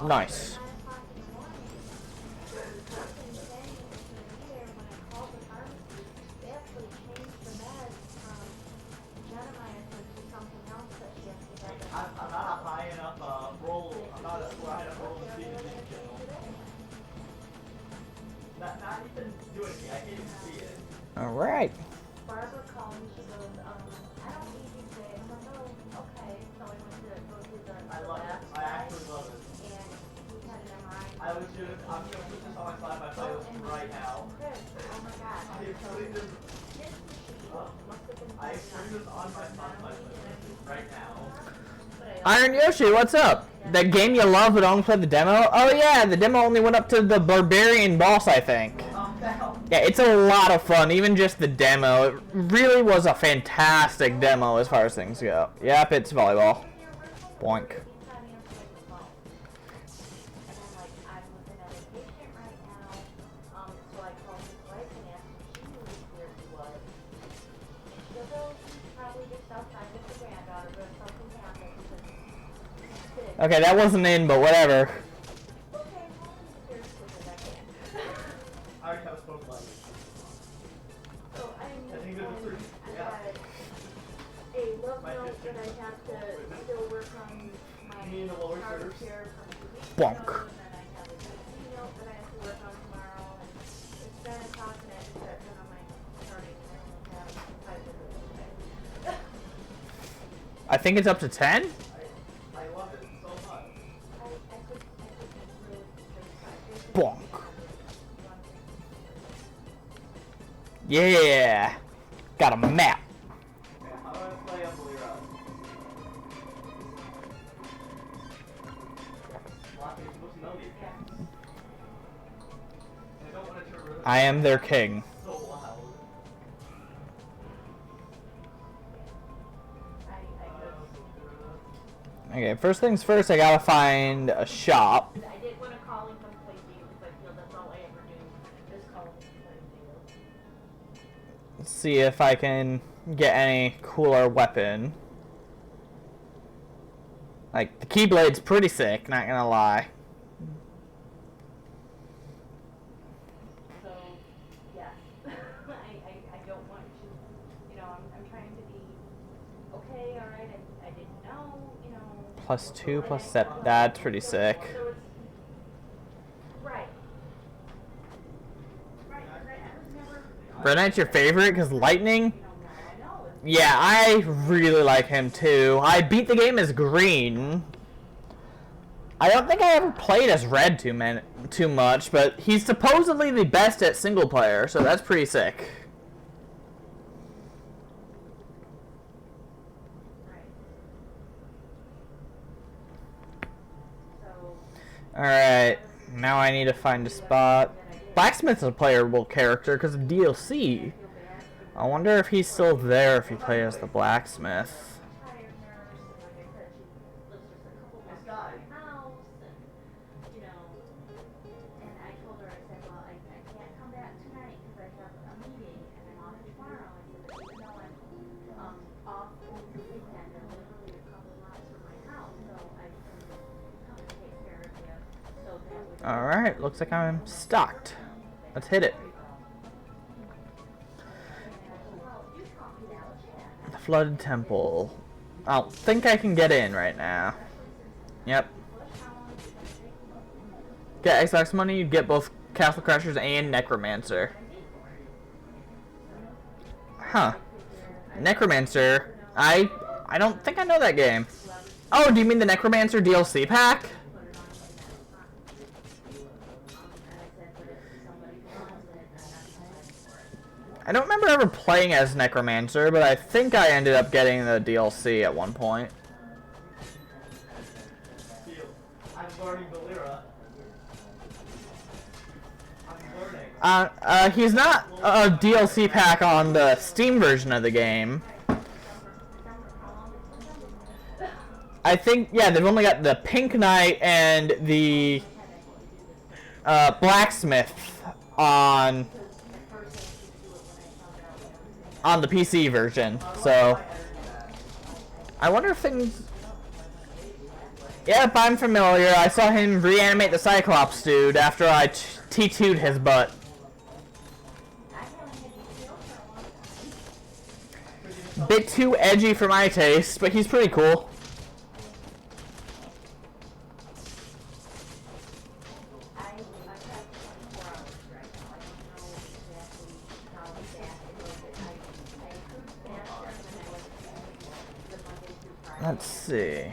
Nice. I'm not a high enough roll. I'm not a high enough roll to see the channel. Not even doing it. I can't even see it. Alright. Barbara called me, she goes, I don't need you today. I'm like, oh, okay. So I went to go to the I love it. I actually love it. and we had an MRI. I'm gonna put this on my side by playlist right now. Chris, oh my god. I am putting this. This machine must have been I am putting this on my Spotify playlist right now. Iron Yoshi, what's up? That game you love but only played the demo? Oh yeah, the demo only went up to the barbarian boss, I think. Yeah, it's a lot of fun, even just the demo. It really was a fantastic demo as far as things go. Yep, it's volleyball. Boink. Okay, that wasn't in, but whatever. I already have a spoke light. So I think there's a certain, a love note that I have to still work on my You mean the lower car curves? repair from 2 weeks Bonk. ago, and then I have a new note that I have to work on tomorrow, and it's been a talk, and I just got done on my starting, and I only have 5 minutes. I think it's up to 10? I love it so much. I Bonk. Yeah. Got a map. Okay, how do I play up Lira? Blocking, you're supposed to know these things. I don't want to turn really I am their king. so loud. Okay, first things first, I gotta find a shop. I did want to call and come play games, but I feel that's all I ever do. Just call and play games. Let's see if I can get any cooler weapon. Like, the Keyblade's pretty sick, not gonna lie. So, yes. I don't want to, you know, I'm trying to be okay, alright, I didn't know, you know. +2, +7, that's pretty sick. So it's, right. Right, I was never, Red Knight's your favorite because lightning? you know, it's Yeah, I really like him too. I beat the game as green. I don't think I ever played as red too much, but he's supposedly the best at single player, so that's pretty sick. right. So, Alright, now I need to find a spot. Blacksmith's a playable character because of DLC. I wonder if he's still there if you play as the blacksmith. tired nurse, and like I said, she lives just a couple blocks This guy. from my house, and, you know, and I told her, I said, well, I can't come back tonight because I have a meeting, and I'm off tomorrow. I said, but even though I'm off over the weekend, I'm literally a couple blocks from my house, so I can come and take care of you, so that would. Alright, looks like I'm stocked. Let's hit it. The Flooded Temple. I don't think I can get in right now. Yep. Get Xbox money, you get both Castle Crashers and Necromancer. Huh. Necromancer. I don't think I know that game. Oh, do you mean the Necromancer DLC pack? I don't remember ever playing as Necromancer, but I think I ended up getting the DLC at one point. I'm learning the Lira. I'm learning. He's not a DLC pack on the Steam version of the game. I think, yeah, they've only got the Pink Knight and the Blacksmith on the PC version. So I wonder if things. Yep, I'm familiar. I saw him reanimate the Cyclops dude after I T2'd his butt. Bit too edgy for my taste, but he's pretty cool. Let's see.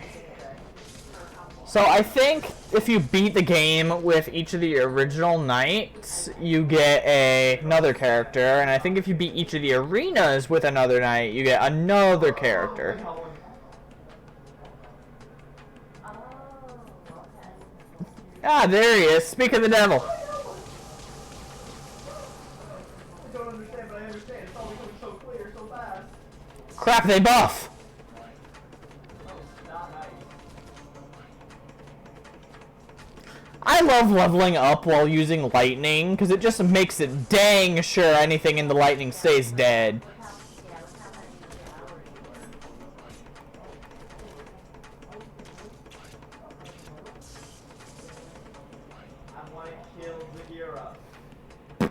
So I think if you beat the game with each of the original knights, you get another character, and I think if you beat each of the arenas with another knight, you get another character. Ah, there he is. Speak of the devil. I don't understand, but I understand. It's all becoming so clear so fast. Crap, they buff. Not nice. I love leveling up while using lightning, because it just makes it dang sure anything in the lightning stays dead. I want to kill Zagira.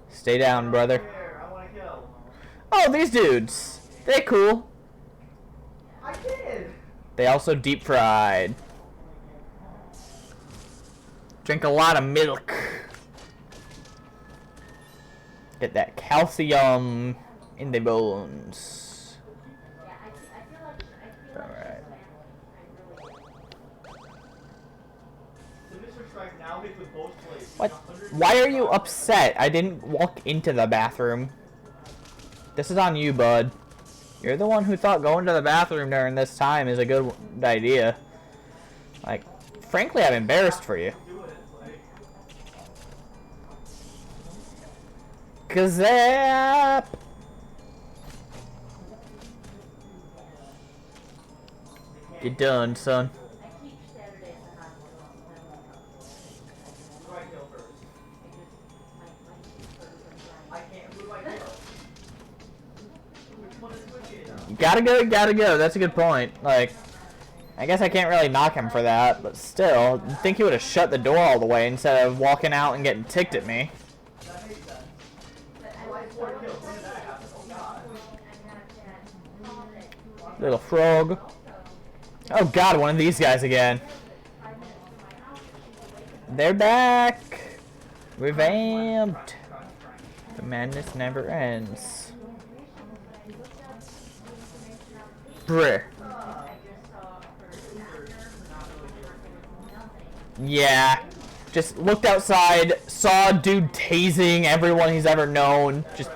Stay down, brother. Here, I want to kill. Oh, these dudes. They cool. I did. They also deep fried. Drink a lot of milk. Get that calcium in the bones. Alright. What? Why are you upset? I didn't walk into the bathroom. This is on you, bud. You're the one who thought going to the bathroom during this time is a good idea. Like, frankly, I'm embarrassed for you. Kazap! You're done, son. I teach Saturday at the hospital. You gotta go, gotta go. That's a good point. Like, I guess I can't really knock him for that, but still, you'd think he would have shut the door all the way instead of walking out and getting ticked at me. Little frog. Oh god, one of these guys again. They're back! Revamped! The madness never ends. Bruh. Yeah. Just looked outside, saw a dude tasing everyone he's ever known. Just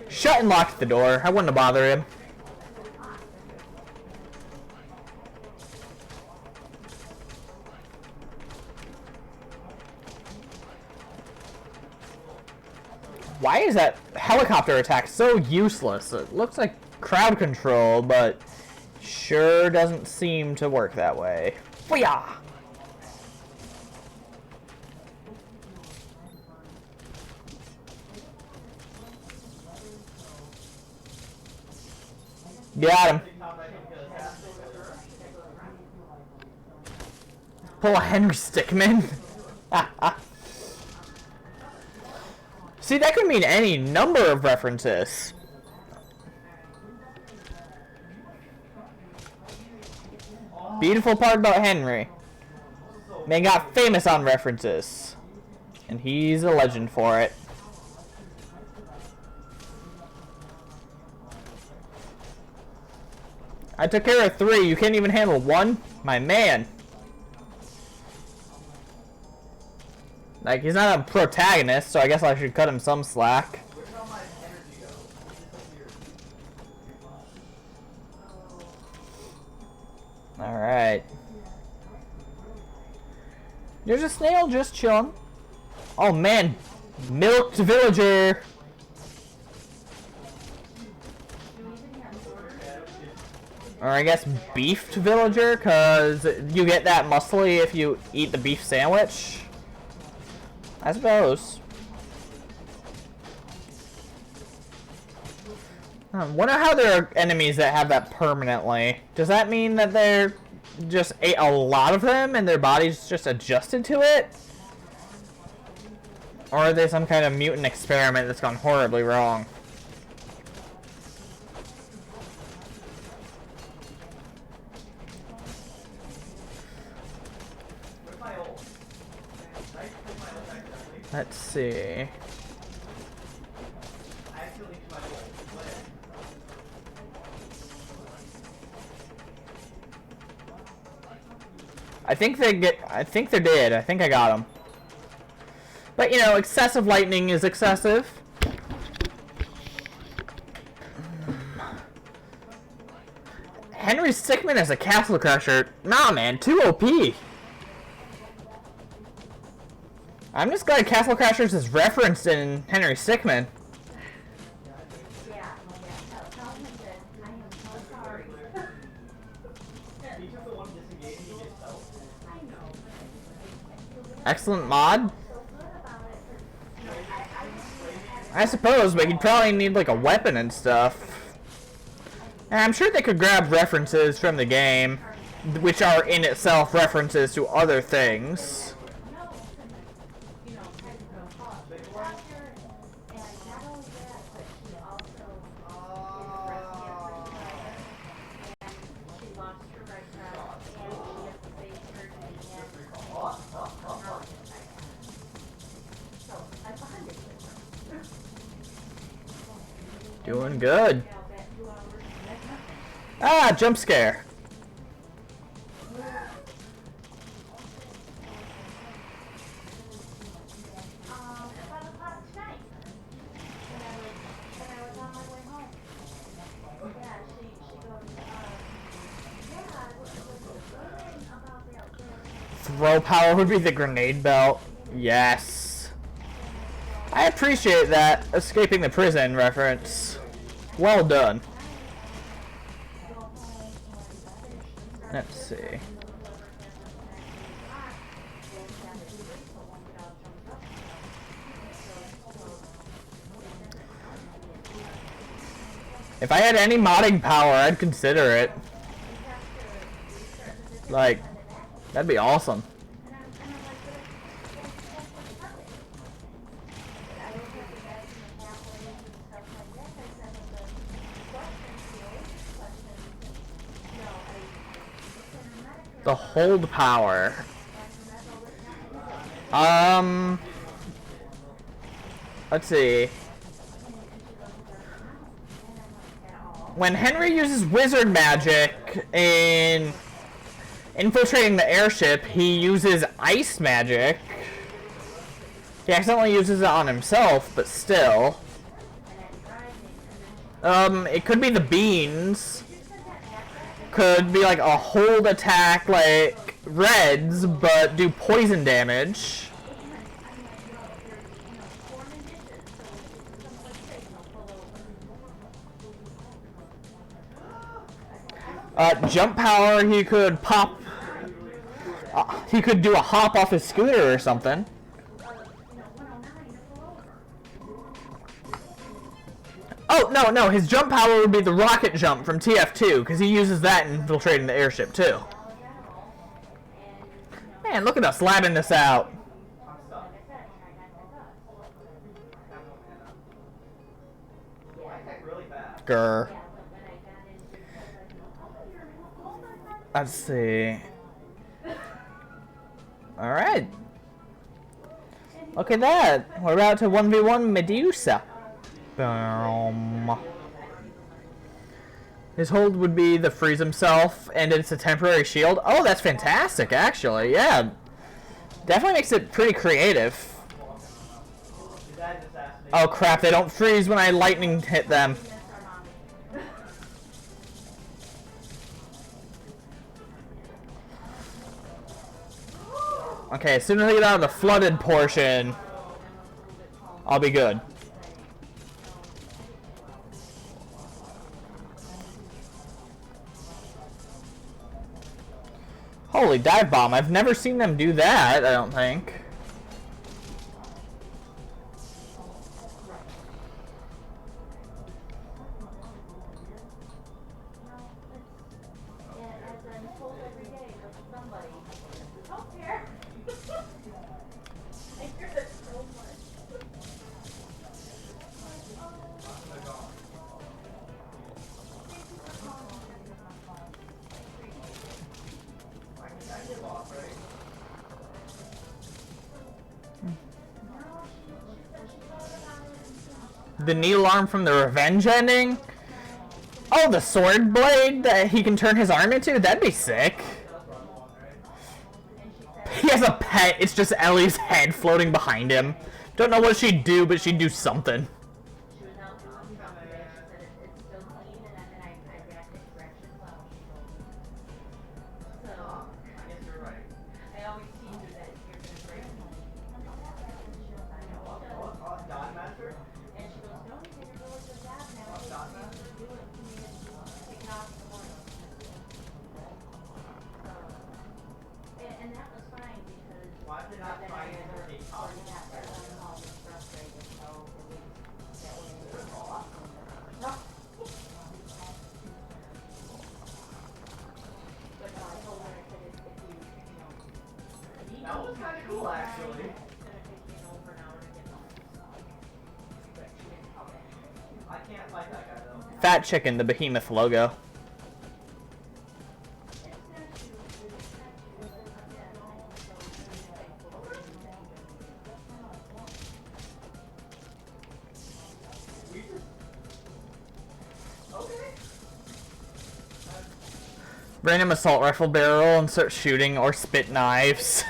shut and locked the door. I wouldn't have bothered him. Why is that helicopter attack so useless? It looks like crowd control, but sure doesn't seem to work that way. Fooyah! Got him. Pull a Henry Stickmin. See, that could mean any number of references. Beautiful part about Henry. Man got famous on references. And he's a legend for it. I took care of 3. You can't even handle 1? My man. Like, he's not a protagonist, so I guess I should cut him some slack. Alright. There's a snail just chilling. Oh man, milked villager. Or I guess beefed villager, cause you get that muscly if you eat the beef sandwich. I suppose. Wonder how there are enemies that have that permanently. Does that mean that they're just ate a lot of them and their bodies just adjusted to it? Or are they some kind of mutant experiment that's gone horribly wrong? Let's see. I think they're dead. I think I got them. But you know, excessive lightning is excessive. Henry Stickmin as a castle crusher. Nah, man, too OP. I'm just glad Castle Crashers is referenced in Henry Stickmin. Excellent mod. I suppose, but you'd probably need like a weapon and stuff. And I'm sure they could grab references from the game, which are in itself references to other things. Doing good. Ah, jump scare. throw power would be the grenade belt. Yes. I appreciate that escaping the prison reference. Well done. Let's see. If I had any modding power, I'd consider it. Like, that'd be awesome. The hold power. Let's see. When Henry uses wizard magic in infiltrating the airship, he uses ice magic. He accidentally uses it on himself, but still. It could be the beans. Could be like a hold attack like Reds, but do poison damage. Jump power, he could pop. He could do a hop off his scooter or something. Oh, no, his jump power would be the rocket jump from TF2, because he uses that in infiltrating the airship, too. Man, look at us labbing this out. Grr. Let's see. Alright. Look at that. We're about to 1v1 Medusa. His hold would be the freeze himself, and it's a temporary shield. Oh, that's fantastic, actually. Yeah. Definitely makes it pretty creative. Oh, crap. They don't freeze when I lightning hit them. Okay, as soon as I get out of the flooded portion, I'll be good. Holy dive bomb. I've never seen them do that, I don't think. The needle arm from the revenge ending? Oh, the sword blade that he can turn his arm into? That'd be sick. He has a pet. It's just Ellie's head floating behind him. Don't know what she'd do, but she'd do something. That was kind of cool, actually. I can't fight that guy, though. Fat Chicken, the behemoth logo. Random assault rifle barrel and start shooting or spit knives.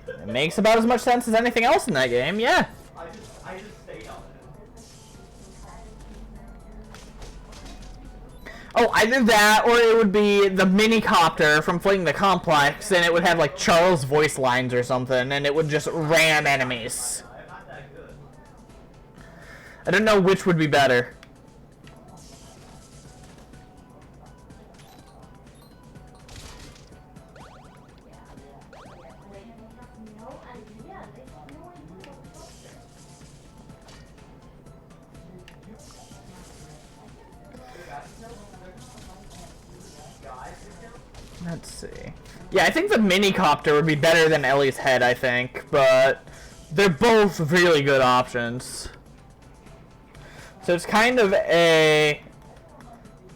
It makes about as much sense as anything else in that game, yeah. I just stayed on it. Oh, either that, or it would be the mini-copter from Fleeing the Complex, and it would have, like, Charles' voice lines or something, and it would just ram enemies. I'm not that good. I don't know which would be better. No idea. They have no idea what's up there. Let's see. Yeah, I think the mini-copter would be better than Ellie's head, I think, but they're both really good options. So it's kind of a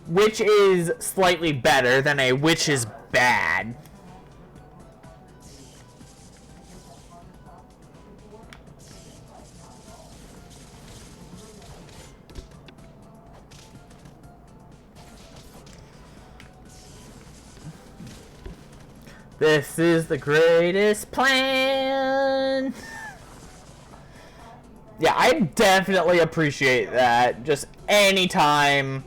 which is slightly better than a which is bad. This is the greatest plan. Yeah, I definitely appreciate that. Just any time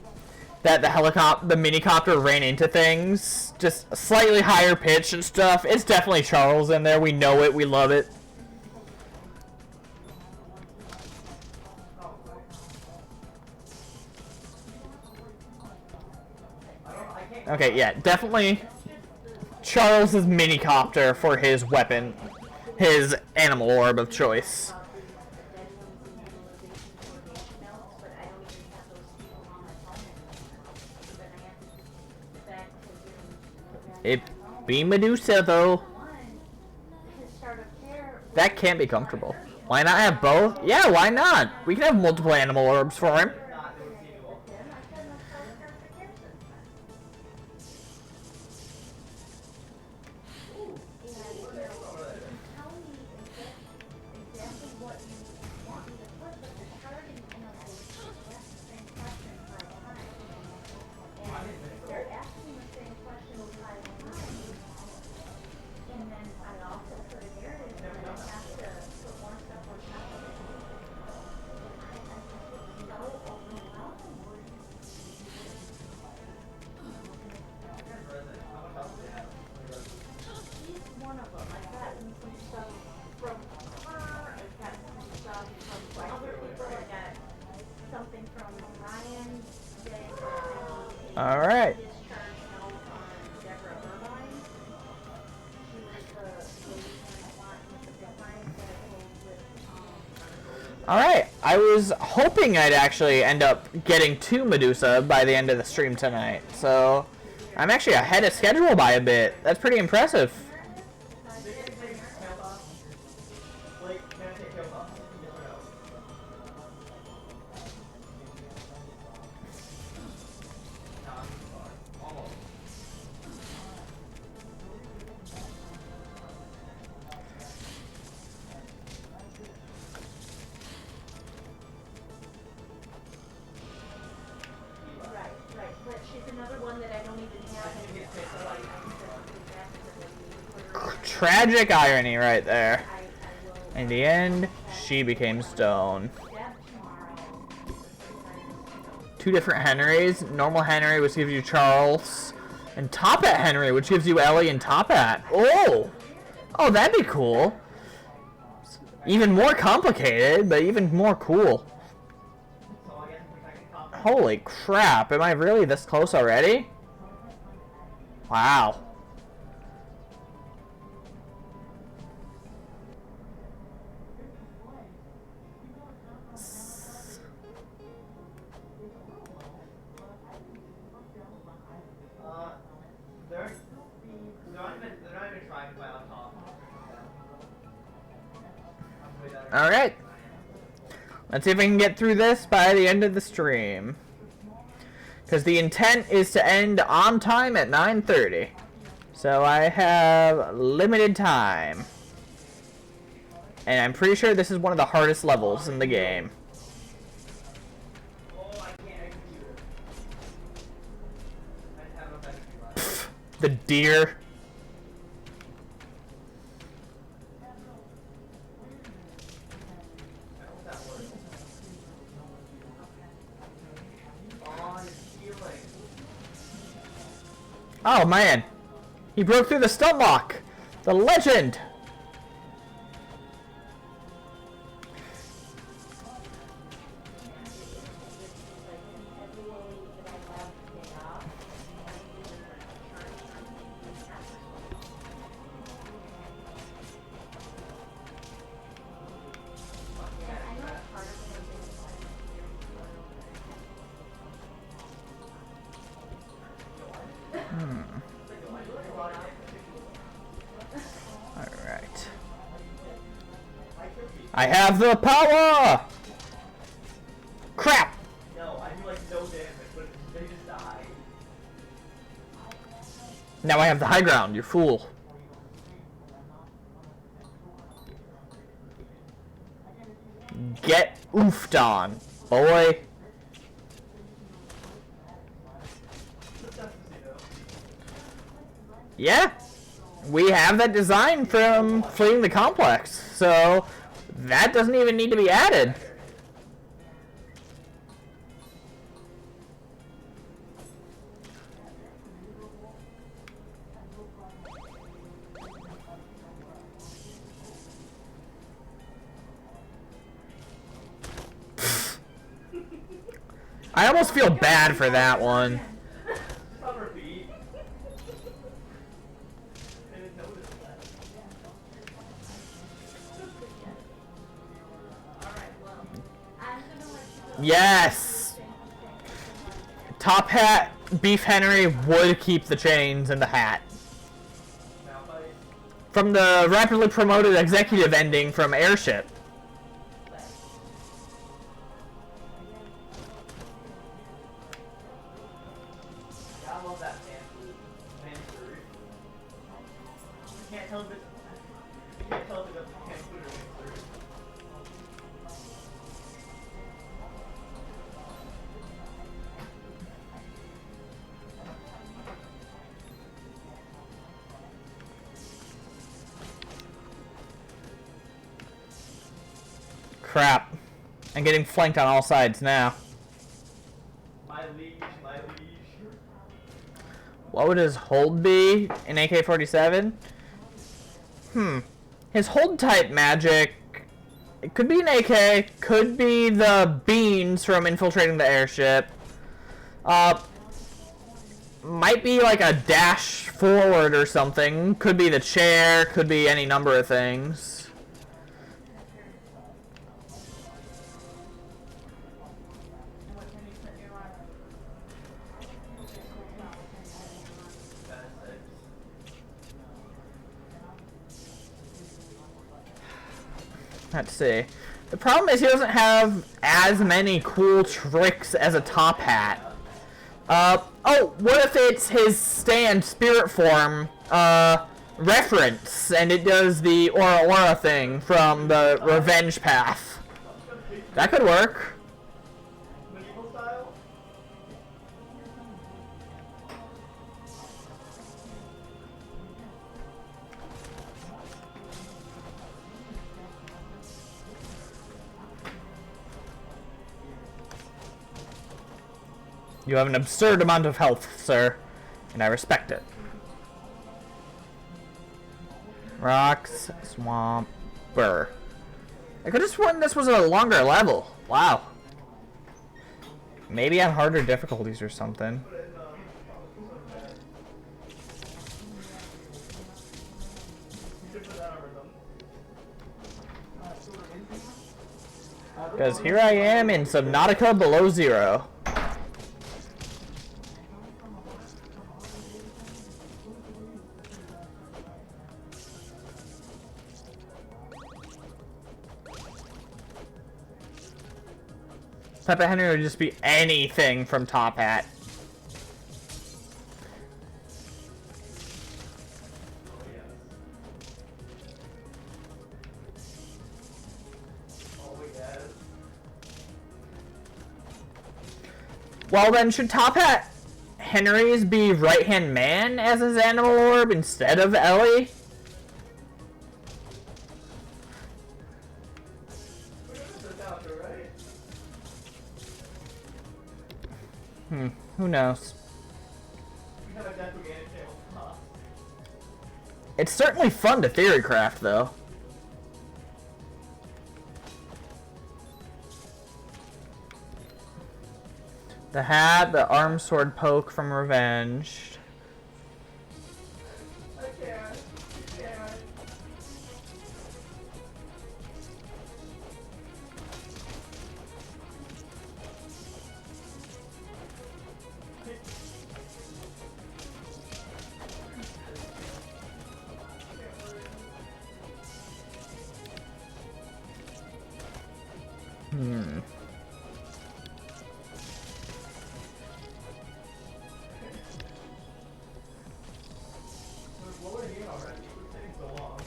that the mini-copter ran into things, just slightly higher pitch and stuff. It's definitely Charles in there. We know it. We love it. Okay, yeah, definitely Charles's mini-copter for his weapon, his animal orb of choice. It be Medusa though. That can't be comfortable. Why not have both? Yeah, why not? We can have multiple animal orbs for him. All right. Alright, I was hoping I'd actually end up getting to Medusa by the end of the stream tonight, so I'm actually ahead of schedule by a bit. That's pretty impressive. Tragic irony right there. In the end, she became stone. Two different Henrys. Normal Henry, which gives you Charles, and Top Hat Henry, which gives you Ellie and Top Hat. Oh! Oh, that'd be cool. Even more complicated, but even more cool. Holy crap, am I really this close already? Wow. Alright. Let's see if I can get through this by the end of the stream. Because the intent is to end on time at 9:30. So I have limited time. And I'm pretty sure this is one of the hardest levels in the game. Pfft, the deer. man. He broke through the stun lock. The legend. Alright. I have the power! Crap! No, I do like no damage, but they just die. Now I have the high ground, you fool. Get oofed on, boy. Yeah, we have that design from fleeing the complex, so that doesn't even need to be added. I almost feel bad for that one. Just on repeat. I didn't notice that. Yes! Top Hat Beef Henry would keep the chains and the hat. Now fight. From the rapidly promoted executive ending from Airship. Yeah, I love that fan food. Man food. You can't tell if it's. You can't tell if it's a fan food or man food. Crap. I'm getting flanked on all sides now. My liege, my liege. What would his hold be in AK-47? His hold type magic, it could be an AK, could be the beans from infiltrating the airship. Might be like a dash forward or something. Could be the chair, could be any number of things. Let's see. The problem is he doesn't have as many cool tricks as a Top Hat. Oh, what if it's his stand spirit form, reference, and it does the Aura thing from the Revenge Path? That could work. Medieval style? You have an absurd amount of health, sir, and I respect it. Rocks, swamp, burr. I could have sworn this was a longer level. Wow. Maybe on harder difficulties or something. Because here I am in Subnautica Below Zero. Peppa Henry would just be anything from Top Hat. Well then, should Top Hat Henry's be right-hand man as his animal orb instead of Ellie? Who knows? We have a death organic channel. It's certainly fun to theorycraft, though. The hat, the arm sword poke from Revenge. I can't. I can't. Hmm. We're loading in already. It's taking so long.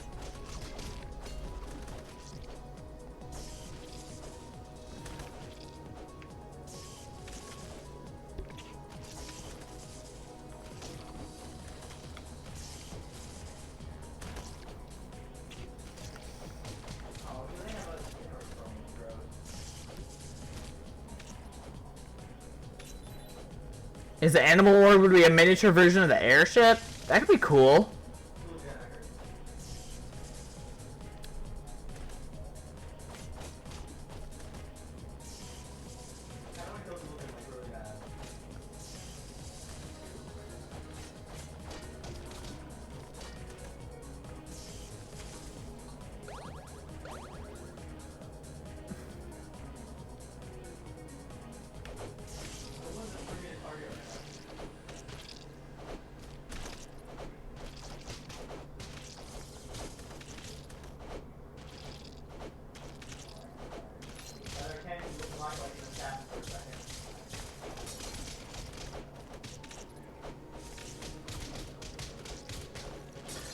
Oh, do they have a dinner from Road? Is the Animal Orb would be a miniature version of the airship? That could be cool.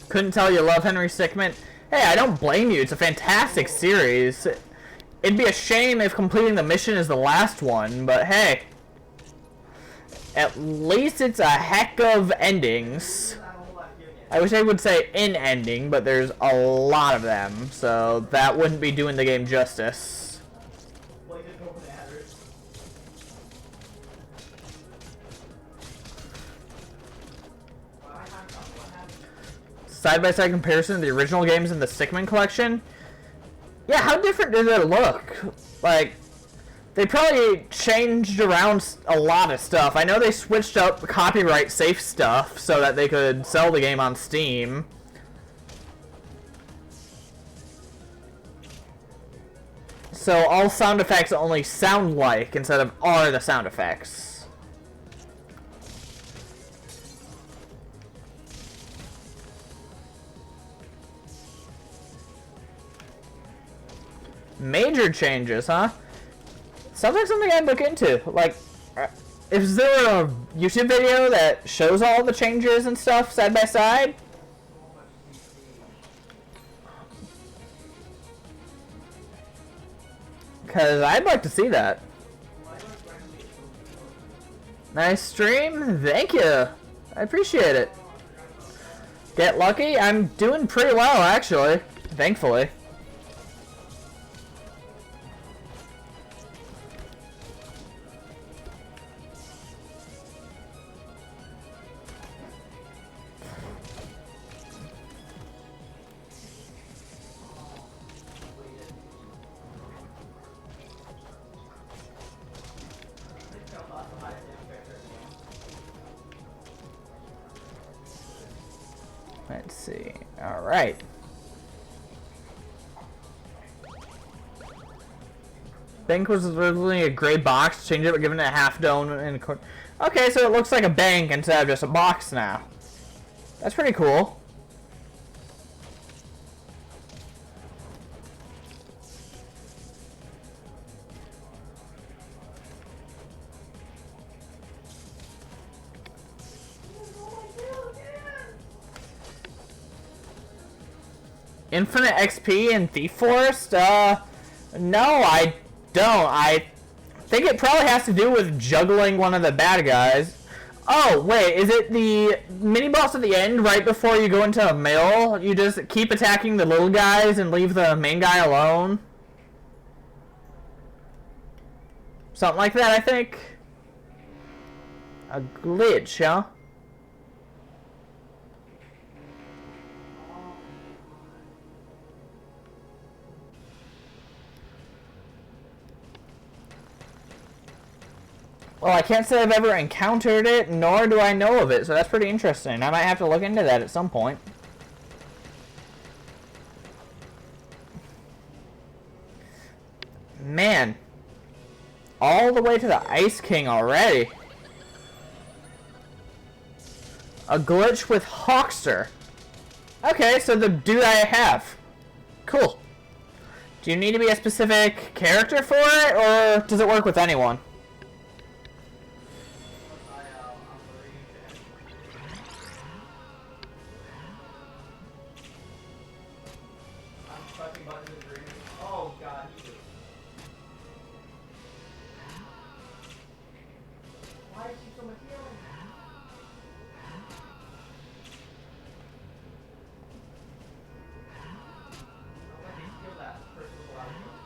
Couldn't tell you love Henry Stickmin. Hey, I don't blame you. It's a fantastic series. It'd be a shame if completing the mission is the last one, but hey. At least it's a heck of endings. I wish I would say in ending, but there's a lot of them, so that wouldn't be doing the game justice. Side-by-side comparison of the original games in the Stickmin collection? Yeah, how different did it look? Like, they probably changed around a lot of stuff. I know they switched up copyright safe stuff so that they could sell the game on Steam. So all sound effects only sound like instead of are the sound effects. Major changes, huh? Sounds like something I'd look into. Like, is there a YouTube video that shows all the changes and stuff side by side? Because I'd like to see that. Nice stream. Thank you. I appreciate it. Get lucky? I'm doing pretty well, actually. Thankfully. Let's see. All right. Bank was originally a gray box. Changed it by giving it a half dome and okay, so it looks like a bank instead of just a box now. That's pretty cool. Infinite XP in Thief Forest? No, I don't. I think it probably has to do with juggling one of the bad guys. Oh, wait, is it the mini-boss at the end, right before you go into a mill? You just keep attacking the little guys and leave the main guy alone? Something like that, I think. A glitch, huh? Well, I can't say I've ever encountered it, nor do I know of it, so that's pretty interesting. I might have to look into that at some point. Man. All the way to the Ice King already. A glitch with Hawkster. Okay, so the dude I have. Cool. Do you need to be a specific character for it, or does it work with anyone? Oh god, why is she so much healing? I didn't kill that person with a lot of healing.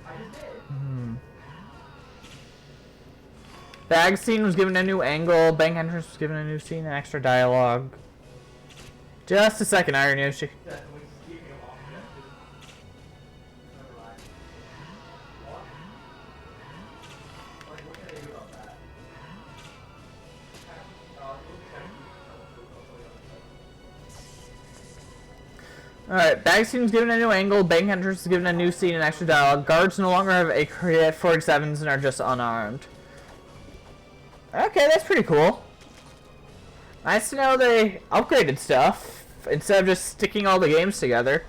I just did. Bag scene was given a new angle. Bank entrance was given a new scene and extra dialogue. Just a second, Iron Yoshi. Alright, bag scene was given a new angle, bank entrance was given a new scene and extra dialogue. Guards no longer have a crit 47s and are just unarmed. Okay, that's pretty cool. Nice to know they upgraded stuff instead of just sticking all the games together.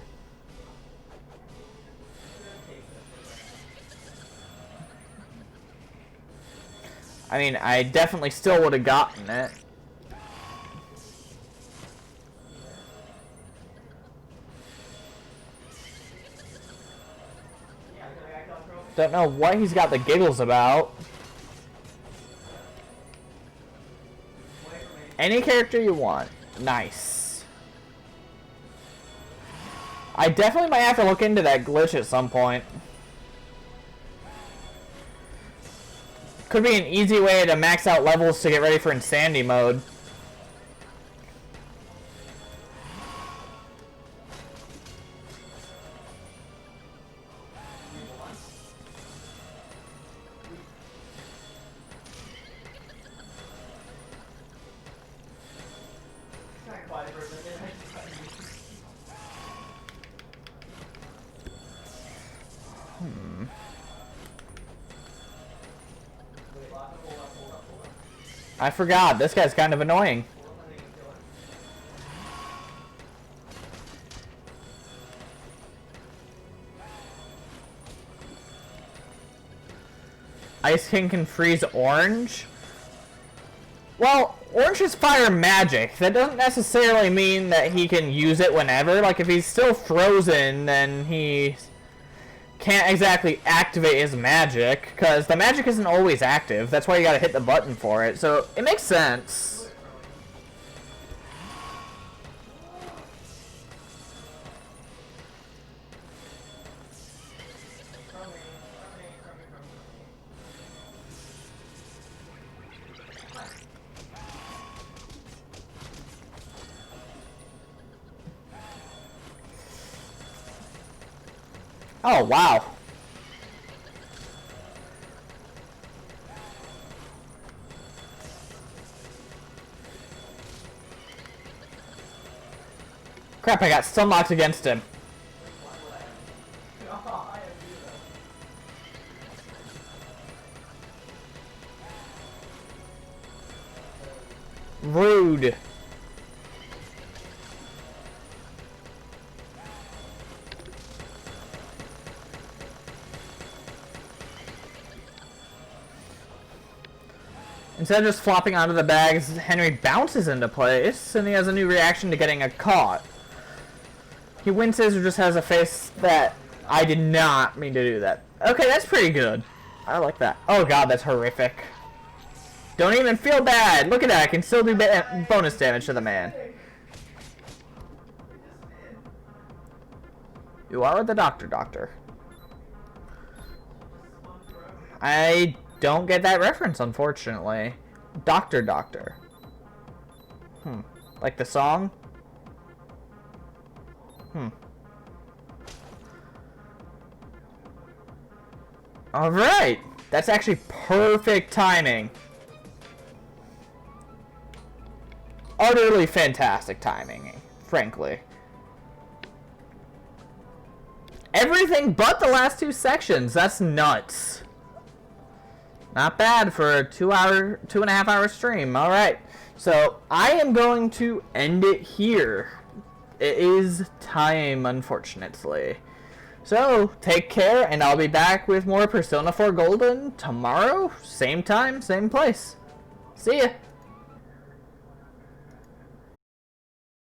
I mean, I definitely still would have gotten it. Don't know what he's got the giggles about. Any character you want. Nice. I definitely might have to look into that glitch at some point. Could be an easy way to max out levels to get ready for Insanity mode. I forgot, this guy's kind of annoying. Ice King can freeze orange? Well, orange is fire magic. That doesn't necessarily mean that he can use it whenever. Like, if he's still frozen, then he can't exactly activate his magic, because the magic isn't always active. That's why you gotta hit the button for it. So, it makes sense. Oh, wow. Crap, I got stun locked against him. Rude. Instead of just flopping onto the bags, Henry bounces into place, and he has a new reaction to getting caught. He winces or just has a face that I did not mean to do that. Okay, that's pretty good. I like that. Oh god, that's horrific. Don't even feel bad. Look at that, I can still do bonus damage to the man. You are the doctor. I don't get that reference, unfortunately. Doctor. Like the song? Alright. That's actually perfect timing. Utterly fantastic timing, frankly. Everything but the last two sections. That's nuts. Not bad for a 2.5 hour stream. Alright. So, I am going to end it here. It is time, unfortunately. So, take care, and I'll be back with more Persona 4 Golden tomorrow. Same time, same place. See ya.